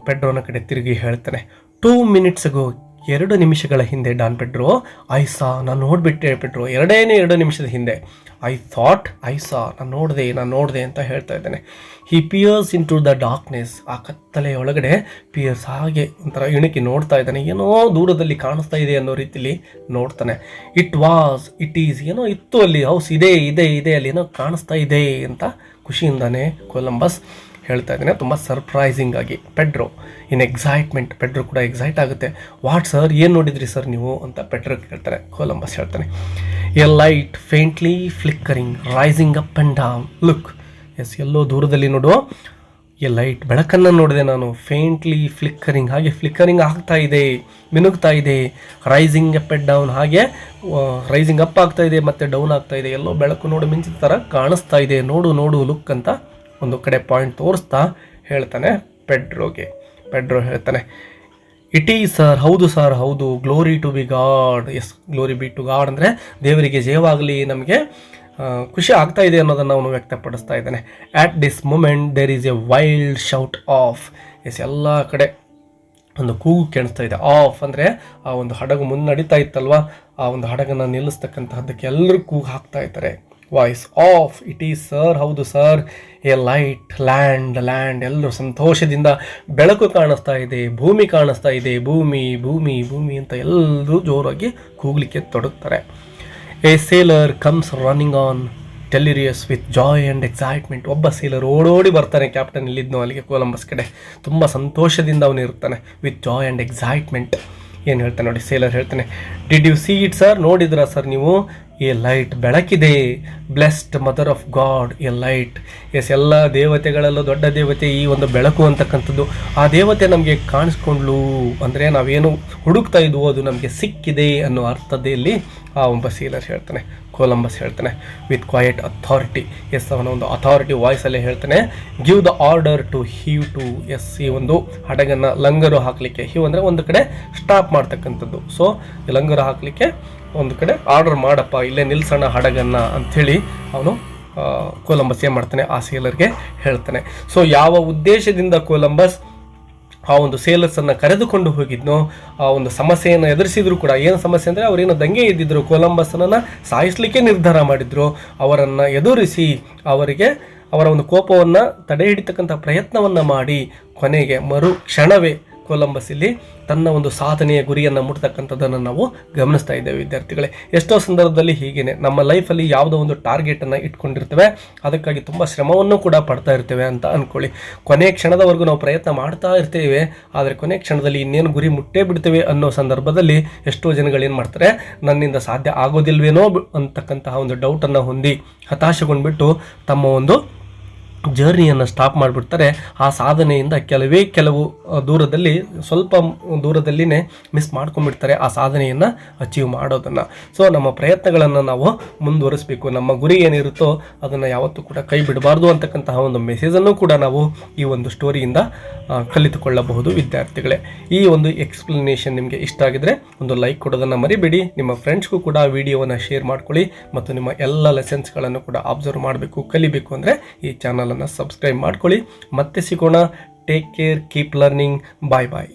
ಪೆಡ್ರೋನ ಕಡೆ ತಿರುಗಿ ಹೇಳ್ತಾನೆ, 2 minutes ago, 2 ನಿಮಿಷಗಳ ಹಿಂದೆ ಡಾನ್ ಪೆಡ್ರೋ, ಐ ಸಾ, ನಾನು ನೋಡಿಬಿಟ್ಟೆ ಪೆಡ್ರೋ, 2 ನಿಮಿಷದ ಹಿಂದೆ, ಐ ಥಾಟ್ ಐ ಸಾ, ನಾನು ನೋಡಿದೆ ಅಂತ ಹೇಳ್ತಾ ಇದ್ದಾನೆ. He peers into the darkness, ಆ ಕತ್ತಲೆಯ ಒಳಗಡೆ ಪಿಯರ್ಸ್ ಹಾಗೆ ಒಂಥರ ಇಣುಕಿ ನೋಡ್ತಾ ಇದ್ದಾನೆ, ಏನೋ ದೂರದಲ್ಲಿ ಕಾಣಿಸ್ತಾ ಇದೆ ಅನ್ನೋ ರೀತಿಲಿ ನೋಡ್ತಾನೆ. ಇಟ್ ವಾಸ್, ಇಟ್ ಈಸ್, ಏನೋ ಇತ್ತು ಅಲ್ಲಿ, ಹೌಸ್ ಇದೆ ಅಲ್ಲಿ ಏನೋ ಕಾಣಿಸ್ತಾ ಇದೆ ಅಂತ ಖುಷಿಯಿಂದಾನೆ ಕೊಲಂಬಸ್ ಹೇಳ್ತಾ ಇದ್ದಾನೆ, ತುಂಬ ಸರ್ಪ್ರೈಸಿಂಗ್ ಆಗಿ. ಪೆಡ್ರೋ ಇನ್ ಎಕ್ಸೈಟ್ಮೆಂಟ್, ಪೆಡ್ರೋ ಕೂಡ ಎಕ್ಸೈಟ್ ಆಗುತ್ತೆ. ವಾಟ್ ಸರ್, ಏನು ನೋಡಿದ್ರಿ ಸರ್ ನೀವು ಅಂತ ಪೆಡ್ರೋ ಕೇಳ್ತಾರೆ. ಕೊಲಂಬಸ್ ಹೇಳ್ತಾನೆ, a light faintly flickering rising up and down, look, yes, ಎಲ್ಲೋ ದೂರದಲ್ಲಿ ನೋಡುವ ಎ ಲೈಟ್, ಬೆಳಕನ್ನು ನೋಡಿದೆ ನಾನು, ಫೇಂಟ್ಲಿ ಫ್ಲಿಕ್ಕರಿಂಗ್, ಹಾಗೆ ಫ್ಲಿಕ್ಕರಿಂಗ್ ಆಗ್ತಾ ಇದೆ, ಮಿನುಗ್ತಾ ಇದೆ, ರೈಸಿಂಗ್ ಅಪ್ ಆ್ಯಂಡ್ ಡೌನ್, ಹಾಗೆ ರೈಸಿಂಗ್ ಅಪ್ ಆಗ್ತಾ ಇದೆ ಮತ್ತು ಡೌನ್ ಆಗ್ತಾ ಇದೆ, ಎಲ್ಲೋ ಬೆಳಕು ನೋಡು ಮಿಂಚಿದ ಥರ ಕಾಣಿಸ್ತಾ ಇದೆ, ನೋಡು ಲುಕ್ ಅಂತ ಒಂದು ಕಡೆ ಪಾಯಿಂಟ್ ತೋರಿಸ್ತಾ ಹೇಳ್ತಾನೆ ಪೆಡ್ರೋಗೆ. ಪೆಡ್ರೋ ಹೇಳ್ತಾನೆ, ಇಟ್ ಈಸ್ ಸರ್, ಹೌದು ಸರ್, ಹೌದು, glory to be God, yes, glory be to God, ಅಂದರೆ ದೇವರಿಗೆ ಜಯವಾಗಲಿ, ನಮಗೆ ಖುಷಿ ಆಗ್ತಾ ಇದೆ ಅನ್ನೋದನ್ನು ಅವನು ವ್ಯಕ್ತಪಡಿಸ್ತಾ ಇದ್ದಾನೆ. At this moment there is a wild shout off, yes, ಎಲ್ಲ ಕಡೆ ಒಂದು ಕೂಗು ಕೇಳಿಸ್ತಾ ಇದೆ. ಆಫ್ ಅಂದರೆ ಆ ಒಂದು ಹಡಗು ಮುನ್ನಡೀತಾ ಇತ್ತಲ್ವ, ಆ ಒಂದು ಹಡಗನ್ನು ನಿಲ್ಲಿಸ್ತಕ್ಕಂತಹದ್ದಕ್ಕೆ ಎಲ್ಲರೂ ಕೂಗು ಹಾಕ್ತಾ ಇದ್ದಾರೆ. Voice of, it is sir, ಹೌದು ಸರ್, ಎ ಲೈಟ್ ಲ್ಯಾಂಡ್, ಎಲ್ಲರೂ ಸಂತೋಷದಿಂದ ಬೆಳಕು ಕಾಣಿಸ್ತಾ ಇದೆ, ಭೂಮಿ ಕಾಣಿಸ್ತಾ ಇದೆ, ಭೂಮಿ ಅಂತ ಎಲ್ಲರೂ ಜೋರಾಗಿ ಕೂಗ್ಲಿಕ್ಕೆ ತೊಡಗ್ತಾರೆ. A sailor comes running on delirious with joy and excitement, ಒಬ್ಬ ಸೇಲರ್ ಓಡೋಡಿ ಬರ್ತಾನೆ, ಕ್ಯಾಪ್ಟನ್ ಇಲ್ಲಿದ್ನೋ ಅಲ್ಲಿಗೆ ಕೊಲಂಬಸ್ ಕಡೆ, ತುಂಬ ಸಂತೋಷದಿಂದ ಅವನು ಇರ್ತಾನೆ. ವಿತ್ ಜಾಯ್ ಆ್ಯಂಡ್ ಎಕ್ಸೈಟ್ಮೆಂಟ್ ಏನು ಹೇಳ್ತಾನೆ ನೋಡಿ, ಸೇಲರ್ ಹೇಳ್ತಾನೆ, did you see it sir, ನೋಡಿದ್ರಾ ಸರ್ ನೀವು, ಎ ಲೈಟ್, ಬೆಳಕಿದೆ, blessed mother of God, a light, yes, ಎಲ್ಲ ದೇವತೆಗಳಲ್ಲೂ ದೊಡ್ಡ ದೇವತೆ ಈ ಒಂದು ಬೆಳಕು ಅಂತಕ್ಕಂಥದ್ದು, ಆ ದೇವತೆ ನಮಗೆ ಕಾಣಿಸ್ಕೊಂಡ್ಲು, ಅಂದರೆ ನಾವೇನು ಹುಡುಕ್ತಾ ಇದ್ವೋ ಅದು ನಮಗೆ ಸಿಕ್ಕಿದೆ ಅನ್ನೋ ಅರ್ಥದಲ್ಲಿ ಆ ಒಬ್ಬ ಸೇಲರ್ ಹೇಳ್ತಾನೆ. ಕೊಲಂಬಸ್ ಹೇಳ್ತಾನೆ ವಿತ್ ಕ್ವೈಟ್ ಅಥಾರಿಟಿ. ಎಸ್, ಅವನ ಒಂದು ಅಥಾರಿಟಿ ವಾಯ್ಸಲ್ಲೇ ಹೇಳ್ತಾನೆ, give the order to heave to. Yes, ಈ ಒಂದು ಹಡಗನ್ನು ಲಂಗರು ಹಾಕಲಿಕ್ಕೆ, ಹೀವ್ ಅಂದರೆ ಒಂದು ಕಡೆ ಸ್ಟಾಪ್ ಮಾಡ್ತಕ್ಕಂಥದ್ದು. ಸೊ ಲಂಗರು ಹಾಕಲಿಕ್ಕೆ ಒಂದು ಕಡೆ ಆರ್ಡರ್ ಮಾಡಪ್ಪ, ಇಲ್ಲೇ ನಿಲ್ಸೋಣ ಹಡಗನ್ನು ಅಂಥೇಳಿ ಅವನು ಕೊಲಂಬಸ್ ಏನು ಮಾಡ್ತಾನೆ, ಆ ಸೇಲರ್ಗೆ ಹೇಳ್ತಾನೆ. ಸೊ ಯಾವ ಉದ್ದೇಶದಿಂದ ಕೊಲಂಬಸ್ ಆ ಒಂದು ಸೇಲರ್ಸನ್ನು ಕರೆದುಕೊಂಡು ಹೋಗಿದ್ನೋ, ಆ ಒಂದು ಸಮಸ್ಯೆಯನ್ನು ಎದುರಿಸಿದ್ರು ಕೂಡ, ಏನು ಸಮಸ್ಯೆ ಅಂದರೆ ಅವರೇನು ದಂಗೆ ಇದ್ದಿದ್ರು, ಕೊಲಂಬಸ್ಸನ್ನು ಸಾಯಿಸಲಿಕ್ಕೆ ನಿರ್ಧಾರ ಮಾಡಿದ್ರು. ಅವರನ್ನು ಎದುರಿಸಿ ಅವರ ಒಂದು ಕೋಪವನ್ನು ತಡೆ ಹಿಡಿತಕ್ಕಂಥ ಪ್ರಯತ್ನವನ್ನು ಮಾಡಿ ಕೊನೆಗೆ ಮರು ಕ್ಷಣವೇ ಕೊಲಂಬಸ್ ಇಲ್ಲಿ ತನ್ನ ಒಂದು ಸಾಧನೆಯ ಗುರಿಯನ್ನು ಮುಟ್ತಕ್ಕಂಥದ್ದನ್ನು ನಾವು ಗಮನಿಸ್ತಾ ಇದ್ದೇವೆ ವಿದ್ಯಾರ್ಥಿಗಳೇ. ಎಷ್ಟೋ ಸಂದರ್ಭದಲ್ಲಿ ಹೀಗೇನೆ ನಮ್ಮ ಲೈಫಲ್ಲಿ ಯಾವುದೋ ಒಂದು ಟಾರ್ಗೆಟನ್ನು ಇಟ್ಕೊಂಡಿರ್ತೇವೆ, ಅದಕ್ಕಾಗಿ ತುಂಬ ಶ್ರಮವನ್ನು ಕೂಡ ಪಡ್ತಾ ಇರ್ತೇವೆ ಅಂತ ಅಂದ್ಕೊಳ್ಳಿ. ಕೊನೆಯ ಕ್ಷಣದವರೆಗೂ ನಾವು ಪ್ರಯತ್ನ ಮಾಡ್ತಾ ಇರ್ತೇವೆ, ಆದರೆ ಕೊನೆಯ ಕ್ಷಣದಲ್ಲಿ ಇನ್ನೇನು ಗುರಿ ಮುಟ್ಟೇ ಬಿಡ್ತೇವೆ ಅನ್ನೋ ಸಂದರ್ಭದಲ್ಲಿ ಎಷ್ಟೋ ಜನಗಳೇನು ಮಾಡ್ತಾರೆ, ನನ್ನಿಂದ ಸಾಧ್ಯ ಆಗೋದಿಲ್ವೇನೋ ಅಂತಕ್ಕಂತಹ ಒಂದು ಡೌಟನ್ನು ಹೊಂದಿ ಹತಾಶೆಗೊಂಡ್ಬಿಟ್ಟು ತಮ್ಮ ಒಂದು ಜರ್ನಿಯನ್ನು ಸ್ಟಾಪ್ ಮಾಡಿಬಿಡ್ತಾರೆ. ಆ ಸಾಧನೆಯಿಂದ ಕೆಲವು ದೂರದಲ್ಲಿ, ಸ್ವಲ್ಪ ದೂರದಲ್ಲಿನೇ ಮಿಸ್ ಮಾಡ್ಕೊಂಡ್ಬಿಡ್ತಾರೆ ಆ ಸಾಧನೆಯನ್ನು ಅಚೀವ್ ಮಾಡೋದನ್ನು. ಸೊ ನಮ್ಮ ಪ್ರಯತ್ನಗಳನ್ನು ನಾವು ಮುಂದುವರಿಸಬೇಕು, ನಮ್ಮ ಗುರಿ ಏನಿರುತ್ತೋ ಅದನ್ನು ಯಾವತ್ತೂ ಕೂಡ ಕೈ ಬಿಡಬಾರ್ದು ಅಂತಕ್ಕಂತಹ ಒಂದು ಮೆಸೇಜನ್ನು ಕೂಡ ನಾವು ಈ ಒಂದು ಸ್ಟೋರಿಯಿಂದ ಕಲಿತುಕೊಳ್ಳಬಹುದು ವಿದ್ಯಾರ್ಥಿಗಳೇ. ಈ ಒಂದು ಎಕ್ಸ್ಪ್ಲನೇಷನ್ ನಿಮಗೆ ಇಷ್ಟ ಆಗಿದ್ರೆ ಒಂದು ಲೈಕ್ ಕೊಡೋದನ್ನು ಮರಿಬೇಡಿ. ನಿಮ್ಮ ಫ್ರೆಂಡ್ಸ್ಗೂ ಕೂಡ ವಿಡಿಯೋವನ್ನು ಶೇರ್ ಮಾಡ್ಕೊಳ್ಳಿ ಮತ್ತು ನಿಮ್ಮ ಎಲ್ಲ ಲೆಸನ್ಸ್ಗಳನ್ನು ಕೂಡ ಅಬ್ಸರ್ವ್ ಮಾಡಬೇಕು, ಕಲಿಬೇಕು ಅಂದರೆ ಈ ಚಾನಲನ್ನು ಸಬ್ಸ್ಕ್ರೈಬ್ ಮಾಡ್ಕೊಳ್ಳಿ. ಮತ್ತೆ ಸಿಗೋಣ. Take care, keep learning. Bye ಬಾಯ್.